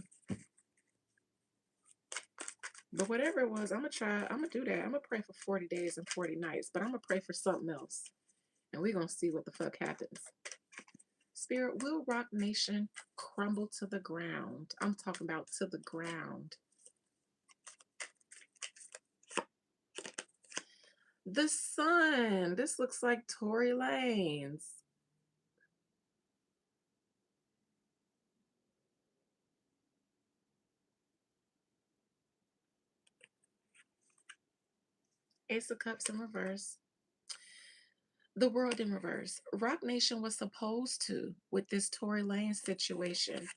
But whatever it was, I'm gonna do that. I'm gonna pray for 40 days and 40 nights, but I'm gonna pray for something else. And we're gonna see what the fuck happens. Spirit, will Rock Nation crumble to the ground? I'm talking about to the ground. The sun. This looks like Tory Lanez. Ace of Cups in reverse. The world in reverse. Rock Nation was supposed to with this Tory Lanez situation,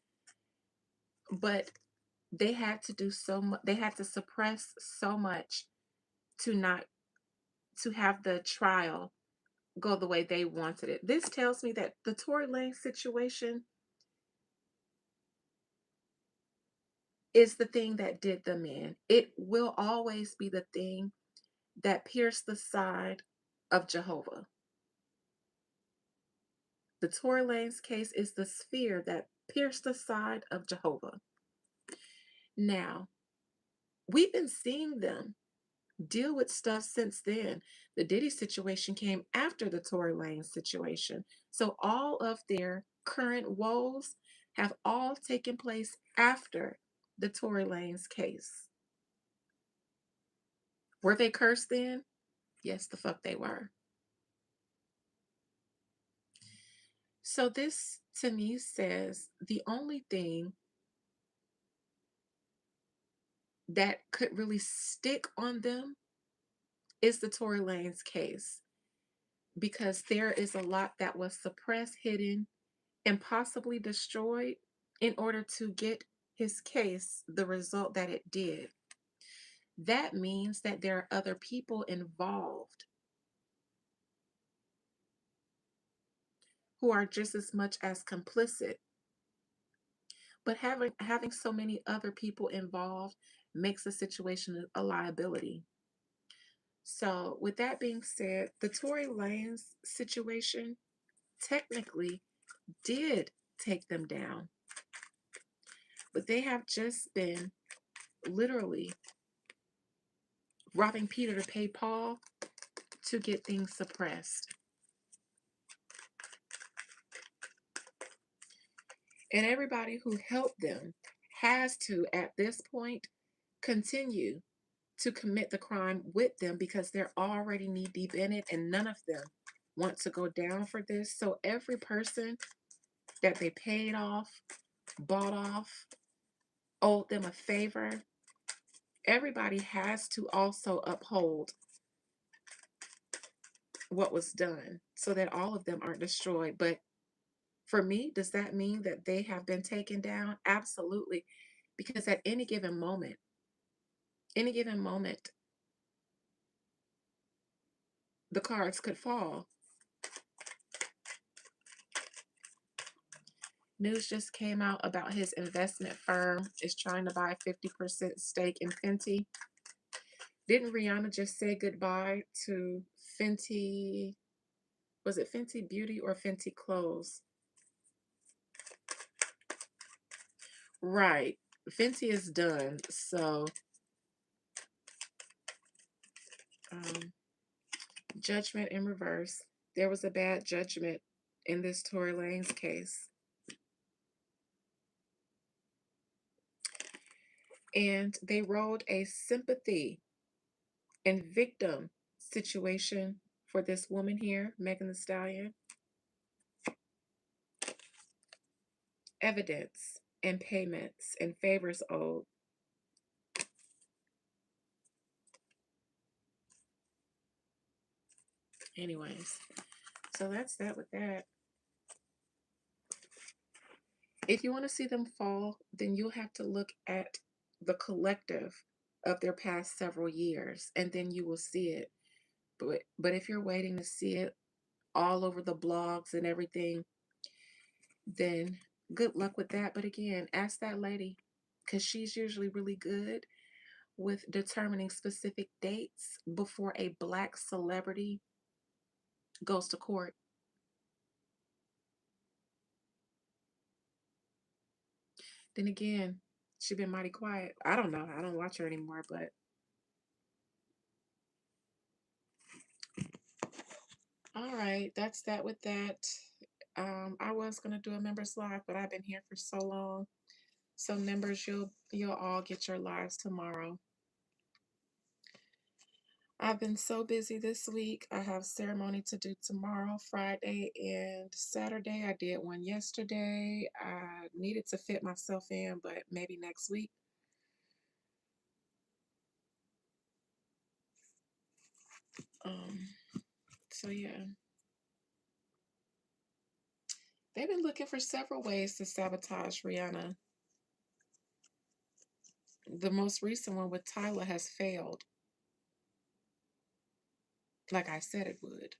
but they had to do so much. They had to suppress so much to not to have the trial go the way they wanted it. This tells me that the Tory Lanez situation is the thing that did them in. It will always be the thing that pierced the side of Jehovah. The Tory Lanez case is the spear that pierced the side of Jehovah. Now, We've been seeing them deal with stuff since then. The Diddy situation came after the Tory Lanez situation. So all of their current woes have all taken place after the Tory Lanez case. Were they cursed then? Yes, the fuck they were. So this to me says the only thing that could really stick on them is the Tory Lanez case, because there is a lot that was suppressed, hidden, and possibly destroyed in order to get his case the result that it did. That means that there are other people involved who are just as much as complicit. But having so many other people involved makes the situation a liability. So, with that being said, the Tory Lanez situation technically did take them down, but they have just been literally robbing Peter to pay Paul to get things suppressed. And everybody who helped them has to, at this point, continue to commit the crime with them because they're already knee deep in it and none of them want to go down for this. So every person that they paid off, bought off, owed them a favor, everybody has to also uphold what was done so that all of them aren't destroyed. But for me, does that mean that they have been taken down? Absolutely. Because at any given moment, the cards could fall. News just came out about his investment firm is trying to buy a 50% stake in Fenty. Didn't Rihanna just say goodbye to Fenty? Was it Fenty Beauty or Fenty Clothes? Right. Fenty is done. So, um, judgment in reverse. There was a bad judgment in this Tory Lanez case. And they wrote a sympathy and victim situation for this woman here, Megan Thee Stallion. Evidence and payments and favors owed. Anyways, so that's that with that. If you want to see them fall, then you'll have to look at the collective of their past several years, and then you will see it. But if you're waiting to see it all over the blogs and everything, then good luck with that. But again, ask that lady, because she's usually really good with determining specific dates before a black celebrity goes to court. Then again, she been mighty quiet. I don't know. I don't watch her anymore, but all right, that's that with that. I was gonna do a members live, but I've been here for so long. So members, you'll all get your lives tomorrow. I've been so busy this week. I have ceremony to do tomorrow, Friday, and Saturday. I did one yesterday. I needed to fit myself in, but maybe next week. Um, so yeah. They've been looking for several ways to sabotage Rihanna. The most recent one with Tyler has failed, like I said it would.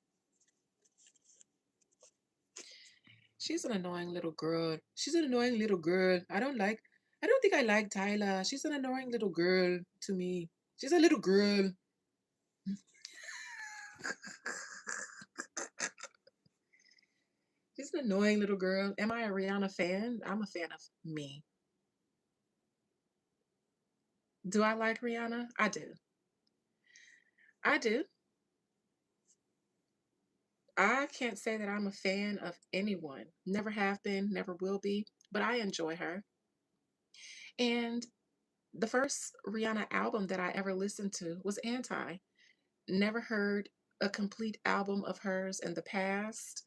She's an annoying little girl. She's an annoying little girl. I don't think I like Tyler. She's an annoying little girl to me. She's a little girl. She's an annoying little girl. Am I a Rihanna fan? I'm a fan of me. Do I like Rihanna? I do. I do. I can't say that I'm a fan of anyone. Never have been, never will be, but I enjoy her. And the first Rihanna album that I ever listened to was Anti. Never heard a complete album of hers in the past.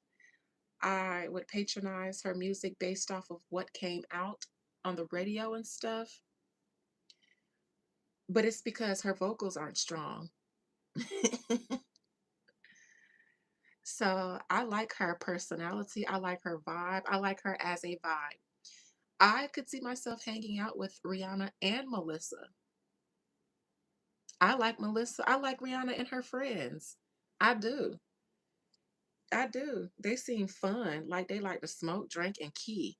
I would patronize her music based off of what came out on the radio and stuff, but it's because her vocals aren't strong. So I like her personality. I like her vibe. I like her as a vibe. I could see myself hanging out with Rihanna and Melissa. I like Melissa. I like Rihanna and her friends. I do. I do. They seem fun. Like they like to smoke, drink, and key.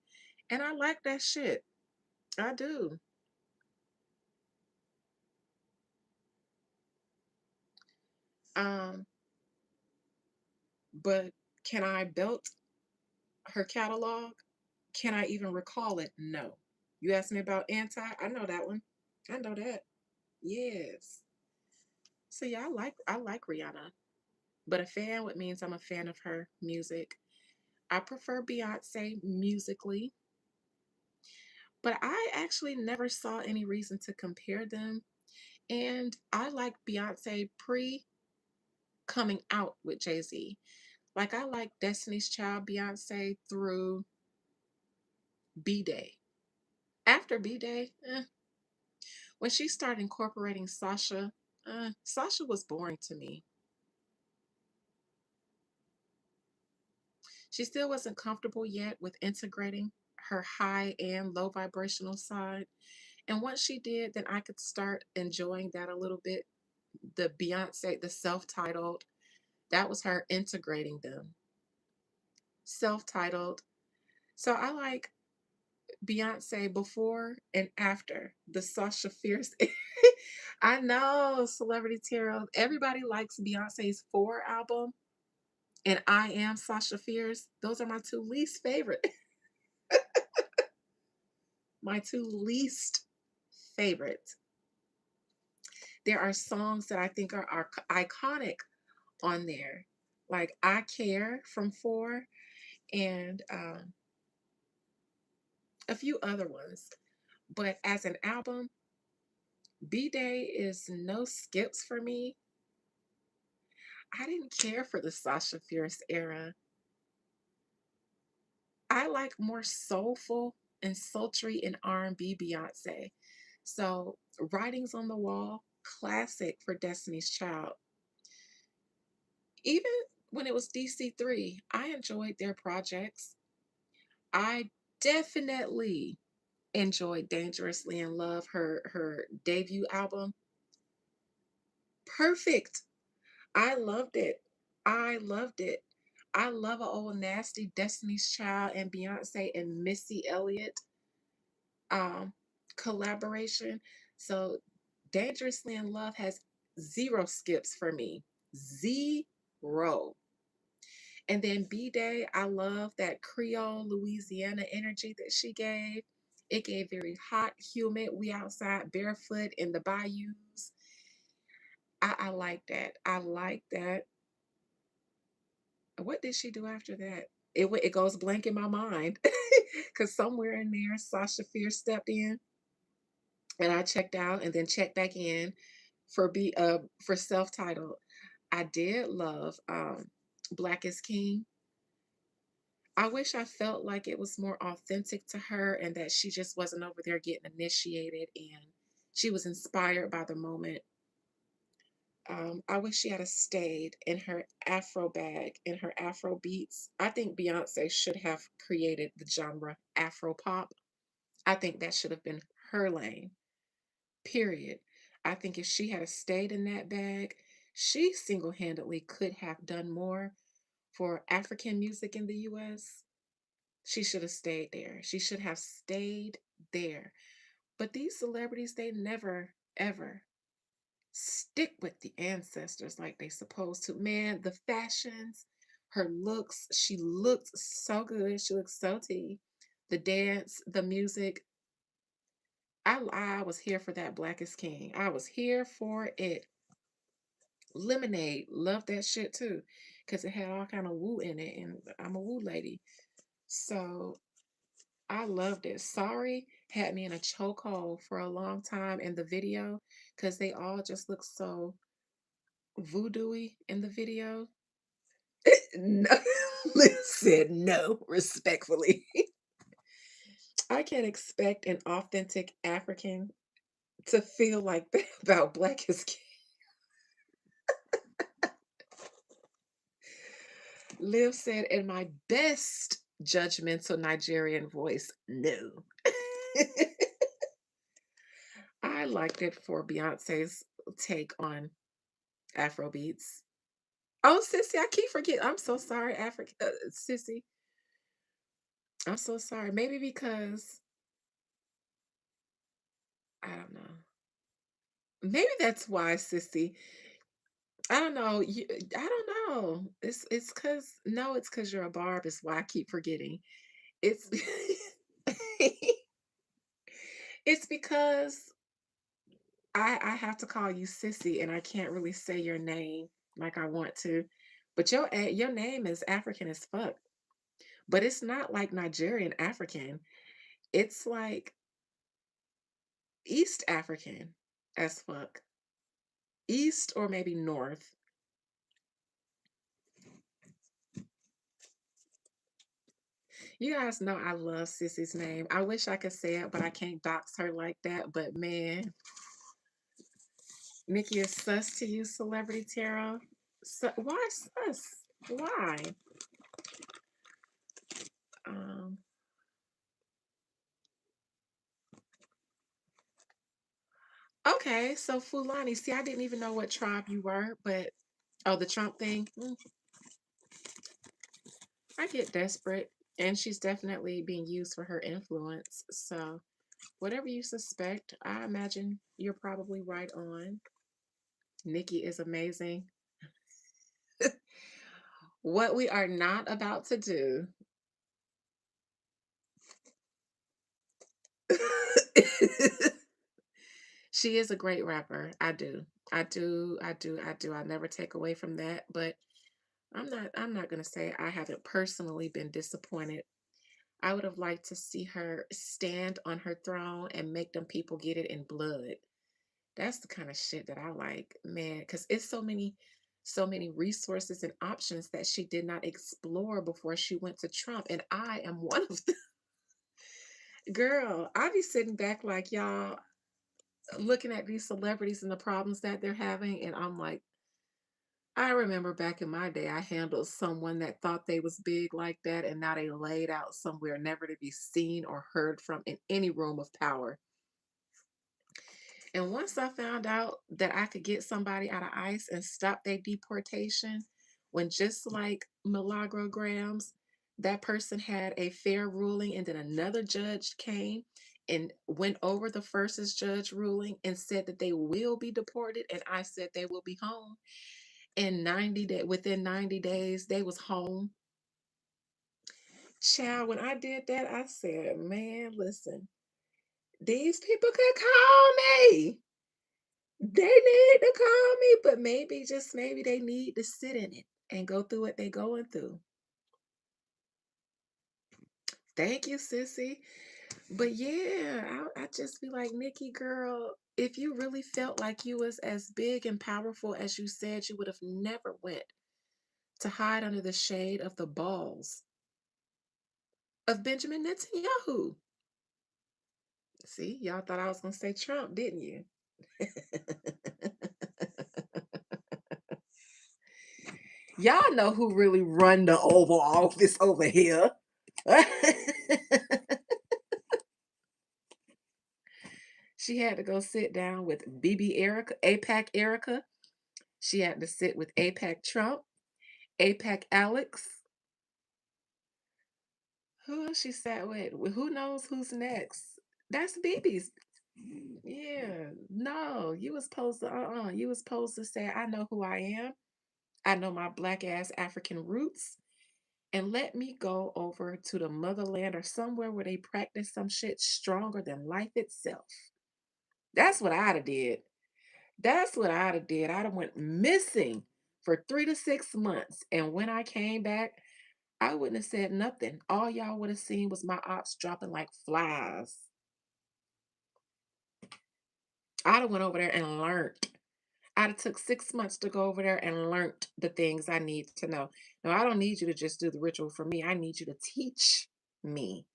And I like that shit. I do. Um, but can I belt her catalog? Can I even recall it? No. You asked me about Anti? I know that one. I know that. Yes. So yeah, I like Rihanna. But a fan would means I'm a fan of her music. I prefer Beyonce musically, but I actually never saw any reason to compare them. And I like Beyonce pre coming out with Jay-Z. Like I like Destiny's Child Beyonce through B Day. After B Day, when she started incorporating Sasha, Sasha was boring to me. She still wasn't comfortable yet with integrating her high and low vibrational side. And once she did, then I could start enjoying that a little bit. The Beyonce, the self titled, that was her integrating them. Self titled. So I like Beyonce before and after the Sasha Fierce. I know, Celebrity Tarot. Everybody likes Beyonce's Four album, and I Am Sasha Fierce. Those are my two least favorite. My two least favorite. There are songs that I think are iconic on there, like I Care from Four and a few other ones. But as an album, B Day is no skips for me. I didn't care for the Sasha Fierce era. I like more soulful and sultry and R&B Beyonce. So, Writings on the Wall, classic for Destiny's Child. Even when it was DC3, I enjoyed their projects. I definitely enjoyed Dangerously in Love, her debut album. Perfect. I loved it. I loved it. I love a old nasty Destiny's Child and Beyonce and Missy Elliott um collaboration. So Dangerously in Love has zero skips for me. Zero. And then B Day, I love that Creole Louisiana energy that she gave. It gave very hot, humid. We outside barefoot in the bayous. I like that. I like that. What did she do after that? It goes blank in my mind because somewhere in there, Sasha Fierce stepped in, and I checked out, and then checked back in for self titled. I did love Black is King. I wish I felt like it was more authentic to her and that she just wasn't over there getting initiated and she was inspired by the moment. I wish she had stayed in her Afro bag, in her Afro beats. I think Beyonce should have created the genre Afro pop. I think that should have been her lane, period. I think if she had stayed in that bag, she single handedly could have done more for African music in the US. She should have stayed there. She should have stayed there. But these celebrities, they never, ever stick with the ancestors like they supposed to. Man, the fashions, her looks, she looked so good. She looked so tea. The dance, the music. I was here for that Black is King. I was here for it. Lemonade, love that shit too, because it had all kind of woo in it, and I'm a woo lady, so I loved it. Sorry had me in a chokehold for a long time in the video because they all just look so voodoo-y in the video. No, listen, no, respectfully. I can't expect an authentic African to feel like that about Black as King. Liv said, in my best judgmental Nigerian voice, no. I liked it for Beyonce's take on Afrobeats. Oh, Sissy, I keep forgetting. I'm so sorry, Africa, Sissy. I'm so sorry. Maybe because I don't know. Maybe that's why, Sissy. I don't know. I don't know. It's because no, it's because you're a barb. Is why I keep forgetting. It's it's because I have to call you Sissy, and I can't really say your name like I want to. But your name is African as fuck. But it's not like Nigerian African. It's like East African as fuck. East or maybe North. You guys know I love Sissy's name. I wish I could say it, but I can't dox her like that. But man, Nikki is sus to you, Celebrity Tarot. Why sus? Why? Um, okay, so Fulani. See, I didn't even know what tribe you were, but oh, the Trump thing. I get desperate, and she's definitely being used for her influence. So whatever you suspect, I imagine you're probably right on. Nikki is amazing. What we are not about to do. She is a great rapper. I do. I do. I do. I do. I never take away from that, but I'm not going to say I haven't personally been disappointed. I would have liked to see her stand on her throne and make them people get it in blood. That's the kind of shit that I like, man, cuz it's so many resources and options that she did not explore before she went to Trump, and I am one of them. Girl, I be sitting back like y'all looking at these celebrities and the problems that they're having, and I'm like, I remember back in my day I handled someone that thought they was big like that, and now they laid out somewhere never to be seen or heard from in any room of power. And once I found out that I could get somebody out of ICE and stop their deportation, when just like Milagro that person had a fair ruling, and then another judge came and went over the first judge ruling and said that they will be deported, and I said they will be home. And within 90 days, they was home. Child, when I did that, I said, man, listen, these people could call me. They need to call me, but maybe, just maybe, they need to sit in it and go through what they're going through. Thank you, sissy. But yeah, I just be like, Nikki, girl, if you really felt like you was as big and powerful as you said, you would have never went to hide under the shade of the balls of Benjamin Netanyahu. See, y'all thought I was gonna say Trump, didn't you? Y'all know who really run the Oval Office over here. She had to go sit down with BB Erica, APAC Erica. She had to sit with APAC Trump, APAC Alex. Who else she sat with? Who knows who's next? That's BB's. Yeah, no, you was supposed to, you was supposed to say, I know who I am. I know my black ass African roots. And let me go over to the motherland or somewhere where they practice some shit stronger than life itself. That's what I'd have did. That's what I'd have did. I'd have went missing for 3 to 6 months. And when I came back, I wouldn't have said nothing. All y'all would have seen was my ops dropping like flies. I'd have went over there and learned. I'd have took 6 months to go over there and learned the things I need to know. No, I don't need you to just do the ritual for me. I need you to teach me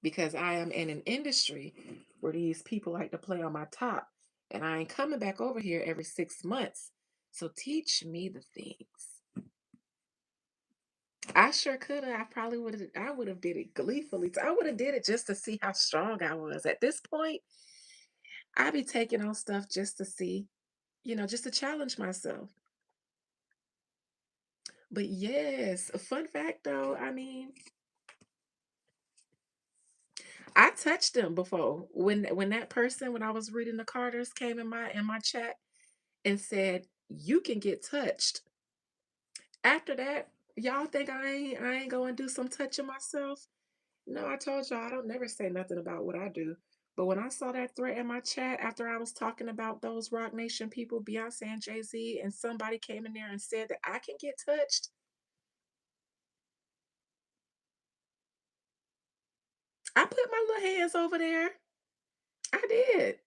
because I am in an industry where these people like to play on my top, and I ain't coming back over here every 6 months. So teach me the things. I sure could have. I probably would have. I would have did it gleefully. I would have did it just to see how strong I was. At this point, I'd be taking on stuff just to see, just to challenge myself. But yes, a fun fact though, I mean, I touched them before. When I was reading the Carters came in my chat and said, "You can get touched." After that, y'all think I ain't going to do some touching myself? No, I told y'all I don't never say nothing about what I do. But when I saw that threat in my chat after I was talking about those Rock Nation people, Beyonce and Jay-Z, and somebody came in there and said that I can get touched, I put my little hands over there. I did.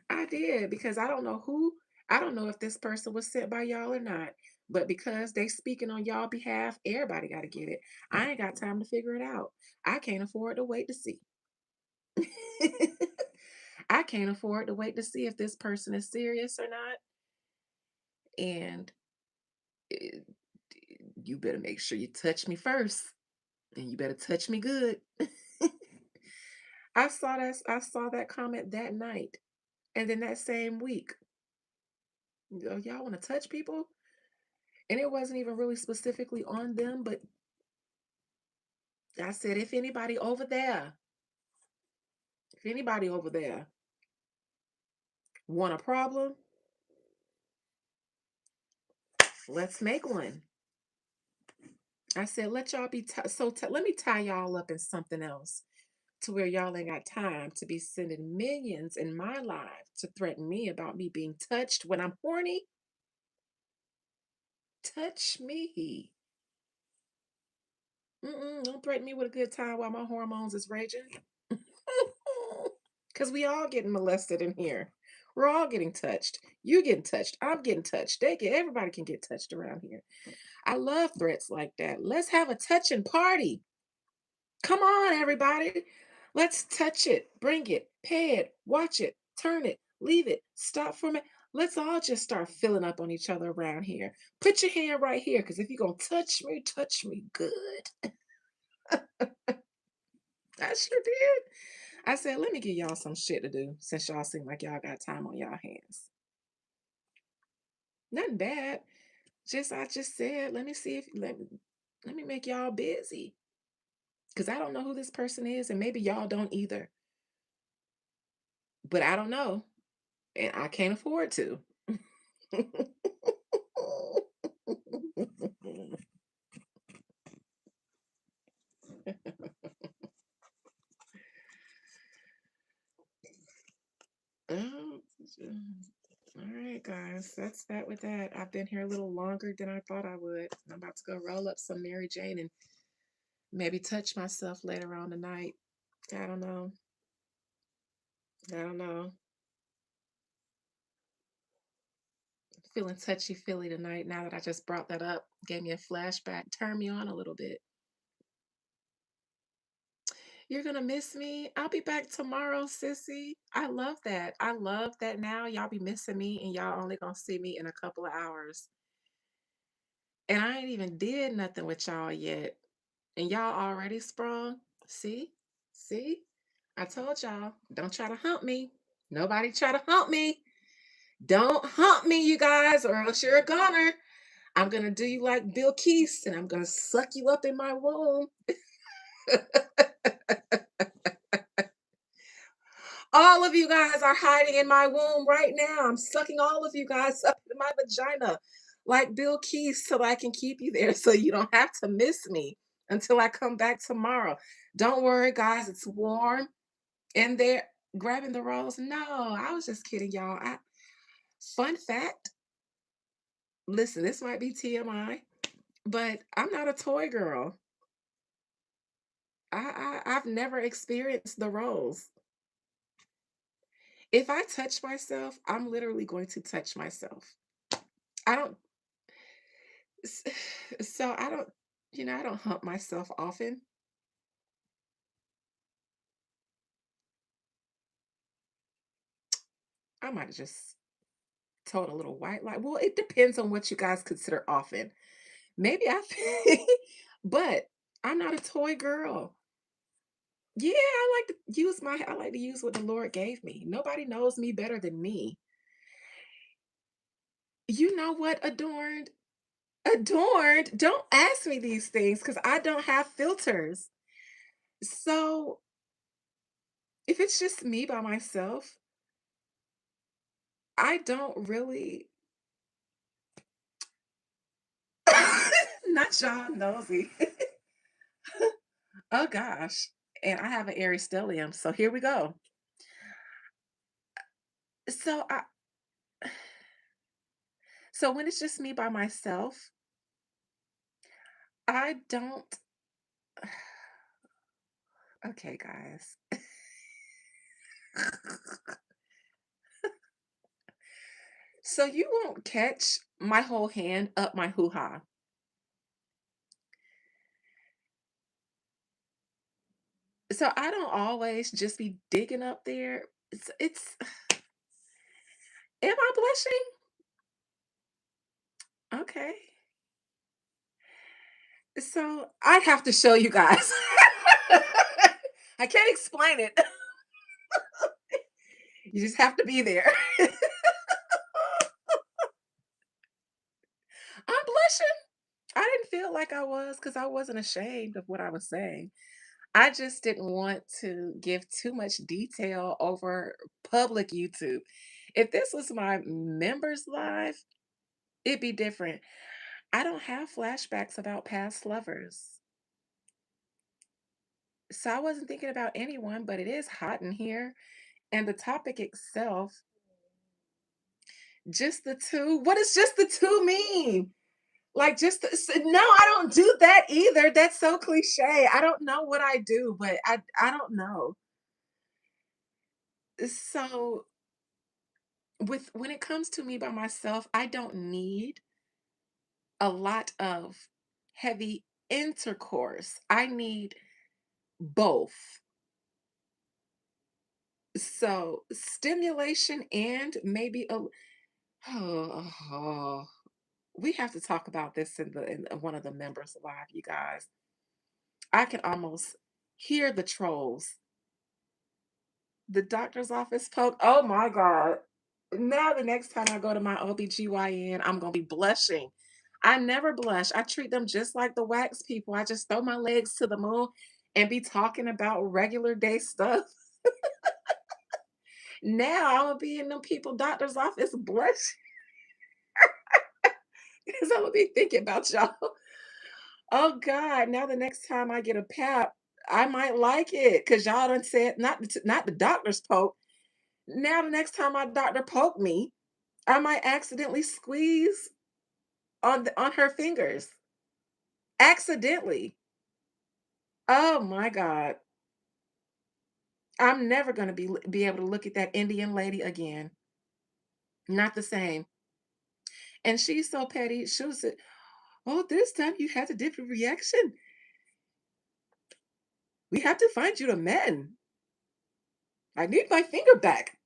I did because I don't know if this person was sent by y'all or not. But because they speaking on y'all behalf, everybody got to get it. I ain't got time to figure it out. I can't afford to wait to see. I can't afford to wait to see if this person is serious or not. And eh, you better make sure you touch me first, and you better touch me good. I saw that comment that night, and then that same week, y'all want to touch people, and it wasn't even really specifically on them, but I said if anybody over there want a problem, let's make one. I said, let y'all be let me tie y'all up in something else to where y'all ain't got time to be sending millions in my life to threaten me about me being touched when I'm horny. Touch me. Don't threaten me with a good time while my hormones is raging. Because we all getting molested in here. We're all getting touched. You getting touched. I'm getting touched. Everybody can get touched around here. I love threats like that. Let's have a touching party. Come on, everybody. Let's touch it, bring it, pay it, watch it, turn it, leave it, stop for a minute. Let's all just start filling up on each other around here. Put your hand right here, because if you're going to touch me good. I sure did. I said, let me give y'all some shit to do since y'all seem like y'all got time on y'all hands. Nothing bad. I just said, let me see if let me make y'all busy. Because I don't know who this person is, and maybe y'all don't either. But I don't know. And I can't afford to. Oh, all right, guys. That's that with that. I've been here a little longer than I thought I would. I'm about to go roll up some Mary Jane and maybe touch myself later on tonight. I don't know. I don't know. Feeling touchy feely tonight now that I just brought that up. Gave me a flashback. Turned me on a little bit. You're gonna miss me. I'll be back tomorrow, sissy. I love that. I love that now y'all be missing me and y'all only gonna see me in a couple of hours. And I ain't even did nothing with y'all yet. And y'all already sprung. See? See? I told y'all, don't try to hump me. Nobody try to hump me. Don't hump me, you guys, or else you're a goner. I'm gonna do you like Bill Keith and I'm gonna suck you up in my womb. All of you guys are hiding in my womb right now. I'm sucking all of you guys up in my vagina like Bill Keith so I can keep you there so you don't have to miss me. until I come back tomorrow. Don't worry, guys, it's warm in there. Grabbing the rolls. No, I was just kidding, y'all. Fun fact, listen, this might be TMI, but I'm not a toy girl. I've never experienced the rolls. If I touch myself, I'm literally going to touch myself. I don't s- so I don't, I don't hump myself often. I might have just told a little white lie. Well, it depends on what you guys consider often. Maybe but I'm not a toy girl. Yeah, I like to use what the Lord gave me. Nobody knows me better than me. You know what, adorned? Adorned. Don't ask me these things because I don't have filters. So if it's just me by myself, I don't really not John Nosy. Oh gosh. And I have an Aries stellium, so here we go. So I so when it's just me by myself, I don't okay, guys. So you won't catch my whole hand up my hoo-ha. So I don't always just be digging up there. It's am I blushing? Okay. So I'd have to show you guys. I can't explain it. You just have to be there. I'm blushing. I didn't feel like I was because I wasn't ashamed of what I was saying. I just didn't want to give too much detail over public YouTube. If this was my members live, it'd be different. I don't have flashbacks about past lovers. So I wasn't thinking about anyone, but it is hot in here. And the topic itself, just the two. What does just the two mean? Like no, I don't do that either. That's so cliche. I don't know what I do, but I don't know. So with when it comes to me by myself, I don't need a lot of heavy intercourse. I need both. So stimulation and maybe a oh, we have to talk about this in one of the members live, you guys. I can almost hear the trolls. The doctor's office poke. Oh my God. Now the next time I go to my OBGYN, I'm gonna be blushing. I never blush. I treat them just like the wax people. I just throw my legs to the moon and be talking about regular day stuff. Now I'm gonna be in them people doctor's office blushing because I'm gonna be thinking about y'all. Oh God, now the next time I get a pap, I might like it because y'all done said not the doctor's poke. Now the next time my doctor poke me, I might accidentally squeeze on her fingers. Accidentally. Oh my God. I'm never gonna be able to look at that Indian lady again. Not the same. And she's so petty. She'll say, "Oh, this time you had a different reaction. We have to find you a man. I need my finger back."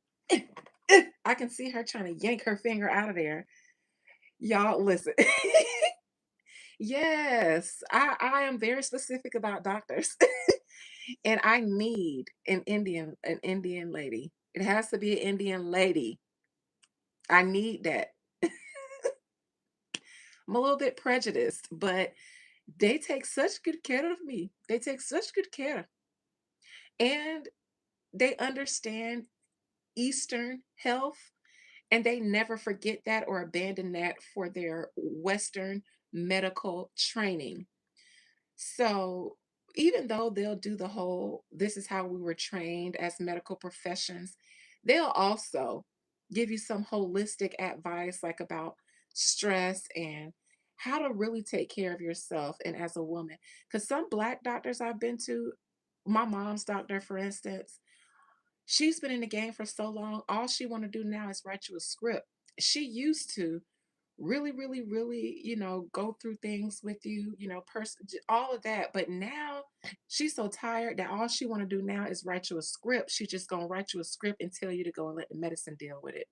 I can see her trying to yank her finger out of there. Y'all, listen. Yes, I am very specific about doctors. And I need an Indian lady. It has to be an Indian lady. I need that. I'm a little bit prejudiced, but they take such good care of me. They take such good care. And they understand Eastern health and they never forget that or abandon that for their Western medical training. So even though they'll do the whole, this is how we were trained as medical professions, they'll also give you some holistic advice, like about stress and how to really take care of yourself and as a woman. Because some black doctors I've been to, my mom's doctor, for instance, she's been in the game for so long, all she want to do now is write you a script. She used to really, really, really, go through things with you, all of that. But now she's so tired that all she want to do now is write you a script. She just gonna write you a script and tell you to go and let the medicine deal with it.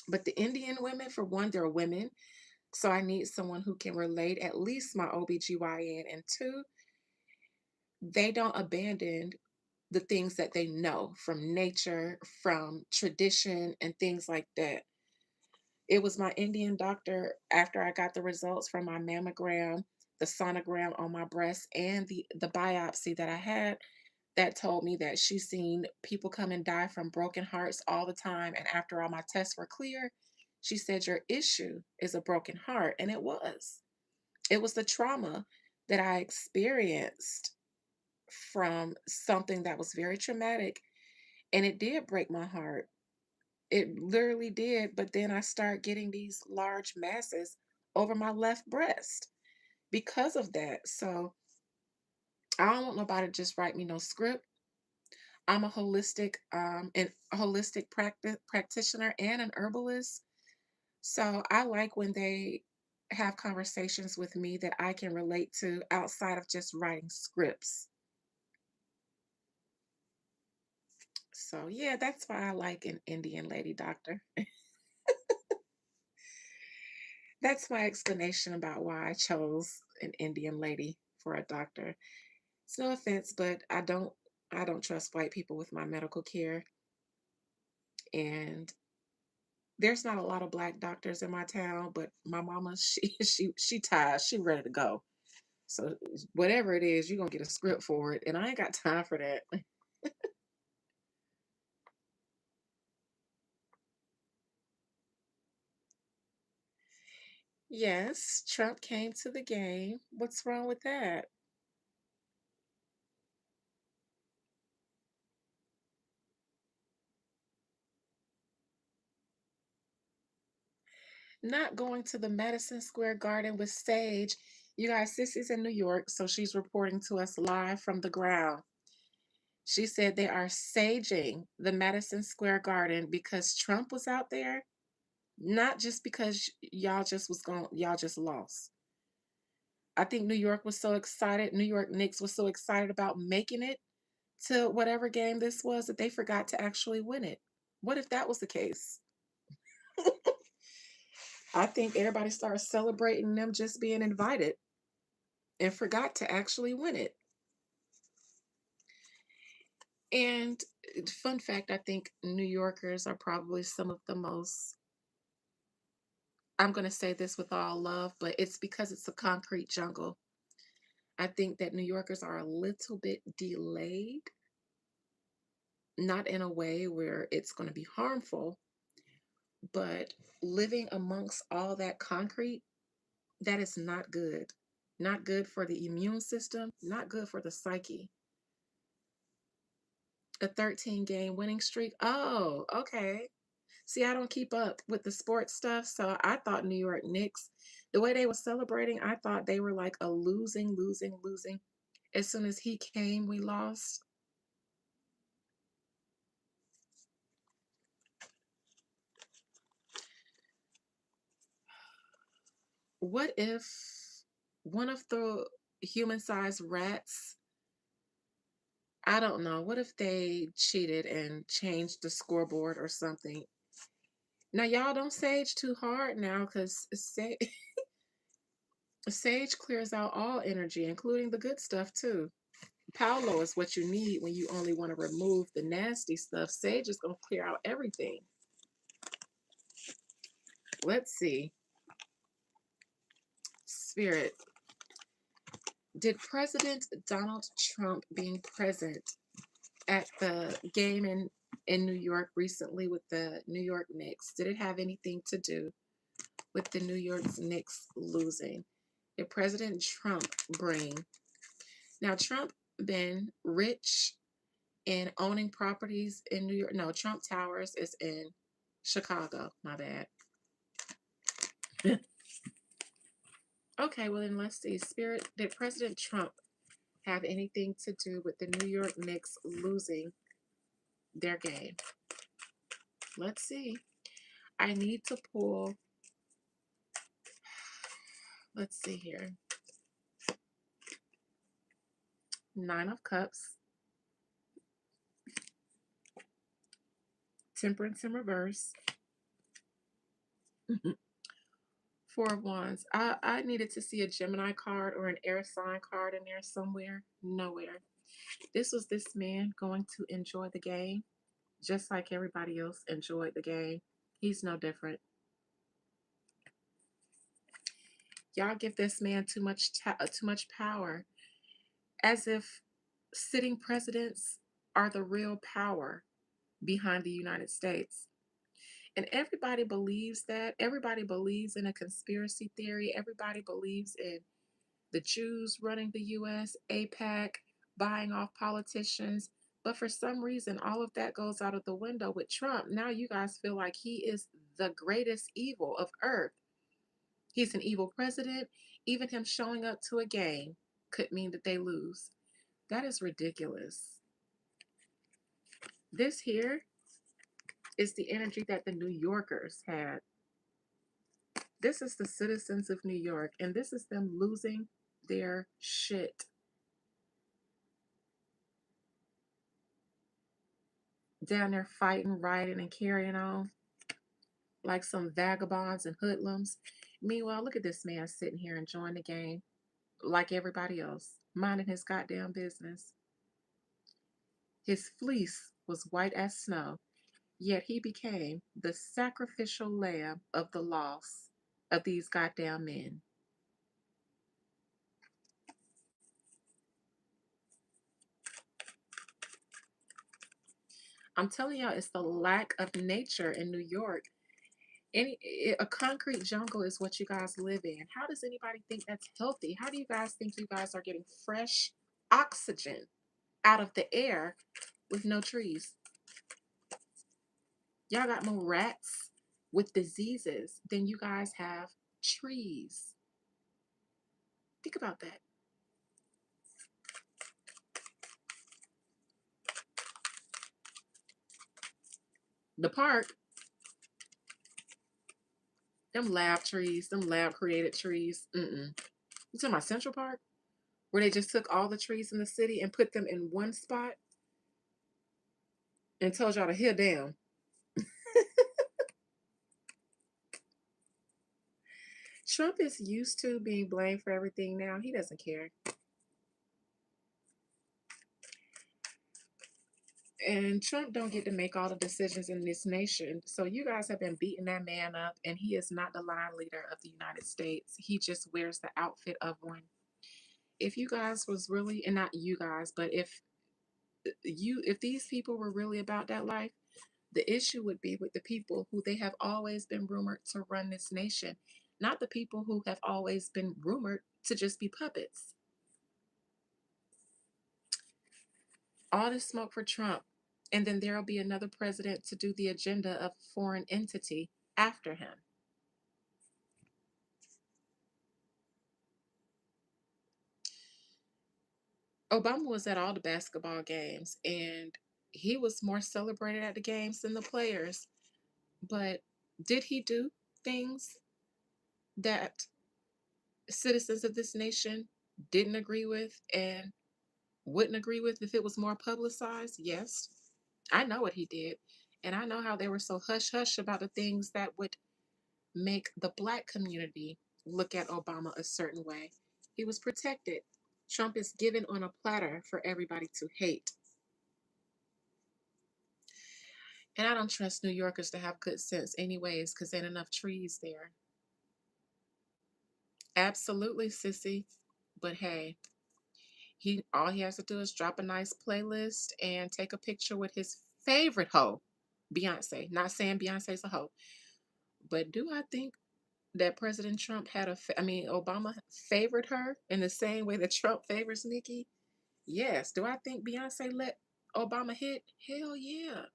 But the Indian women, for one, they're women. So I need someone who can relate, at least my OBGYN. And two, they don't abandon the things that they know from nature, from tradition, and things like that. It was my Indian doctor after I got the results from my mammogram, the sonogram on my breast, and the biopsy that I had that told me that she's seen people come and die from broken hearts all the time. And after all my tests were clear, she said, "Your issue is a broken heart." And it was. It was the trauma that I experienced from something that was very traumatic. And it did break my heart. It literally did, but then I start getting these large masses over my left breast because of that. So I don't want nobody to just write me no script. I'm a holistic practitioner and an herbalist. So I like when they have conversations with me that I can relate to outside of just writing scripts. So yeah, that's why I like an Indian lady doctor. That's my explanation about why I chose an Indian lady for a doctor. It's no offense, but I don't trust white people with my medical care. And there's not a lot of black doctors in my town, but my mama, she tired, she ready to go. So whatever it is, you're gonna get a script for it. And I ain't got time for that. Yes, Trump came to the game. What's wrong with that? Not going to the Madison Square Garden with Sage. You guys, Sissy's in New York, so she's reporting to us live from the ground. She said they are saging the Madison Square Garden because Trump was out there, not just because y'all just lost. I think New York was so excited, New York Knicks was so excited about making it to whatever game this was that they forgot to actually win it. What if that was the case? I think everybody started celebrating them just being invited and forgot to actually win it. And fun fact, I think New Yorkers are probably some of the most, I'm going to say this with all love, but it's because it's a concrete jungle. I think that New Yorkers are a little bit delayed, not in a way where it's going to be harmful, but living amongst all that concrete, that is not good. Not good for the immune system, not good for the psyche. A 13-game winning streak. Oh, okay. See, I don't keep up with the sports stuff, so I thought New York Knicks, the way they were celebrating, I thought they were like a losing, losing, losing. As soon as he came, we lost. What if one of the human-sized rats, I don't know, what if they cheated and changed the scoreboard or something? Now, y'all don't sage too hard now because sage clears out all energy, including the good stuff too. Paulo is what you need when you only want to remove the nasty stuff. Sage is going to clear out everything. Let's see. Spirit. Did President Donald Trump being present at the game in New York recently with the New York Knicks, did it have anything to do with the New York Knicks losing? did President Trump bring? Now, Trump been rich in owning properties in New York. No, Trump Towers is in Chicago. My bad. Okay, well then let's see. Spirit, did President Trump have anything to do with the New York Knicks losing their game? Let's see. I need to pull, let's see here. Nine of Cups, Temperance in reverse, Four of Wands. I needed to see a Gemini card or an air sign card in there somewhere. Nowhere. This was this man going to enjoy the game just like everybody else enjoyed the game. He's no different. Y'all give this man too much power, as if sitting presidents are the real power behind the United States. And everybody believes that. Everybody believes in a conspiracy theory. Everybody believes in the Jews running the US, APAC, buying off politicians. But for some reason, all of that goes out of the window with Trump. Now you guys feel like he is the greatest evil of earth. He's an evil president. Even him showing up to a game could mean that they lose. That is ridiculous. This here is the energy that the New Yorkers had. This is the citizens of New York, and this is them losing their shit. Down there fighting, rioting, and carrying on like some vagabonds and hoodlums. Meanwhile, look at this man sitting here enjoying the game like everybody else, minding his goddamn business. His fleece was white as snow, yet he became the sacrificial lamb of the loss of these goddamn men. I'm telling y'all, it's the lack of nature in New York. A concrete jungle is what you guys live in. How does anybody think that's healthy? How do you guys think you guys are getting fresh oxygen out of the air with no trees? Y'all got more rats with diseases than you guys have trees. Think about that. The park, them lab trees, them lab created trees. You talking about Central Park? Where they just took all the trees in the city and put them in one spot and told y'all to hear down. Trump is used to being blamed for everything now. He doesn't care. And Trump don't get to make all the decisions in this nation. So you guys have been beating that man up, and he is not the line leader of the United States. He just wears the outfit of one. If you guys was really, and not you guys, but if these people were really about that life, the issue would be with the people who they have always been rumored to run this nation, not the people who have always been rumored to just be puppets. All this smoke for Trump, and then there'll be another president to do the agenda of a foreign entity after him. Obama was at all the basketball games, and he was more celebrated at the games than the players. But did he do things that citizens of this nation didn't agree with and wouldn't agree with if it was more publicized? Yes. I know what he did. And I know how they were so hush hush about the things that would make the black community look at Obama a certain way. He was protected. Trump is given on a platter for everybody to hate. And I don't trust New Yorkers to have good sense anyways, because ain't enough trees there. Absolutely, sissy. But hey, he all he has to do is drop a nice playlist and take a picture with his favorite hoe, Beyonce. Not saying Beyonce's a hoe, but do I think that President Trump had I mean, Obama favored her in the same way that Trump favors Nikki? Yes. Do I think Beyonce let Obama hit? Hell yeah.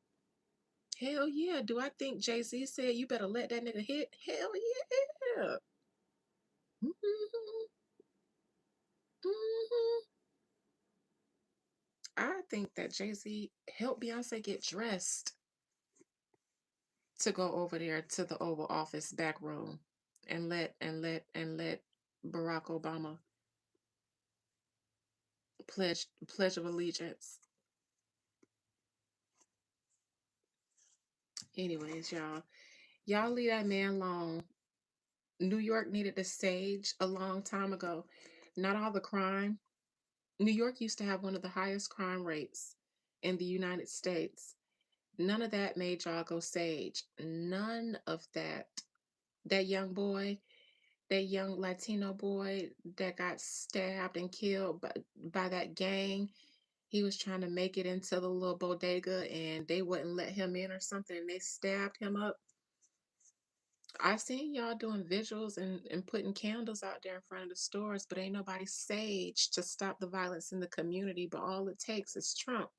Hell yeah. Do I think Jay-Z said you better let that nigga hit? Hell yeah. Mhm. Mhm. I think that Jay-Z helped Beyonce get dressed to go over there to the Oval Office back room and let Barack Obama pledge of allegiance. Anyways, y'all leave that man alone. New York needed the stage a long time ago. Not all the crime. New York used to have one of the highest crime rates in the United States. None of that made y'all go sage. None of that. That young boy, that young Latino boy that got stabbed and killed by that gang, he was trying to make it into the little bodega and they wouldn't let him in or something and they stabbed him up. I seen y'all doing visuals and putting candles out there in front of the stores, but ain't nobody sage to stop the violence in the community. But all it takes is Trump,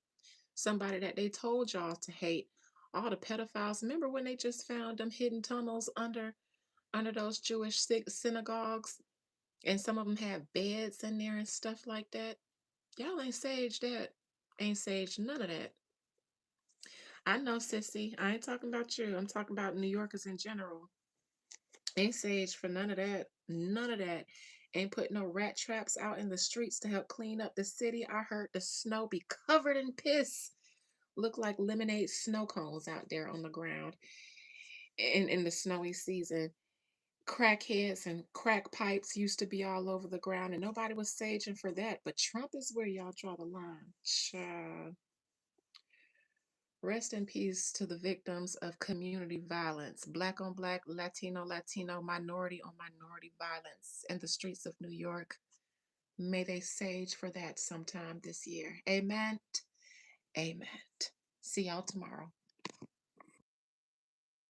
somebody that they told y'all to hate. All the pedophiles. Remember when they just found them hidden tunnels under those Jewish synagogues, and some of them had beds in there and stuff like that. Y'all ain't sage that. Ain't sage none of that. I know, sissy. I ain't talking about you. I'm talking about New Yorkers in general. Ain't sage for none of that. None of that. Ain't put no rat traps out in the streets to help clean up the city. I heard the snow be covered in piss. Look like lemonade snow cones out there on the ground in the snowy season. Crackheads and crack pipes used to be all over the ground, and nobody was saging for that. But Trump is where y'all draw the line. Child. Rest in peace to the victims of community violence, black on black, Latino, minority on minority violence in the streets of New York. May they sage for that sometime this year. Amen. Amen. See y'all tomorrow.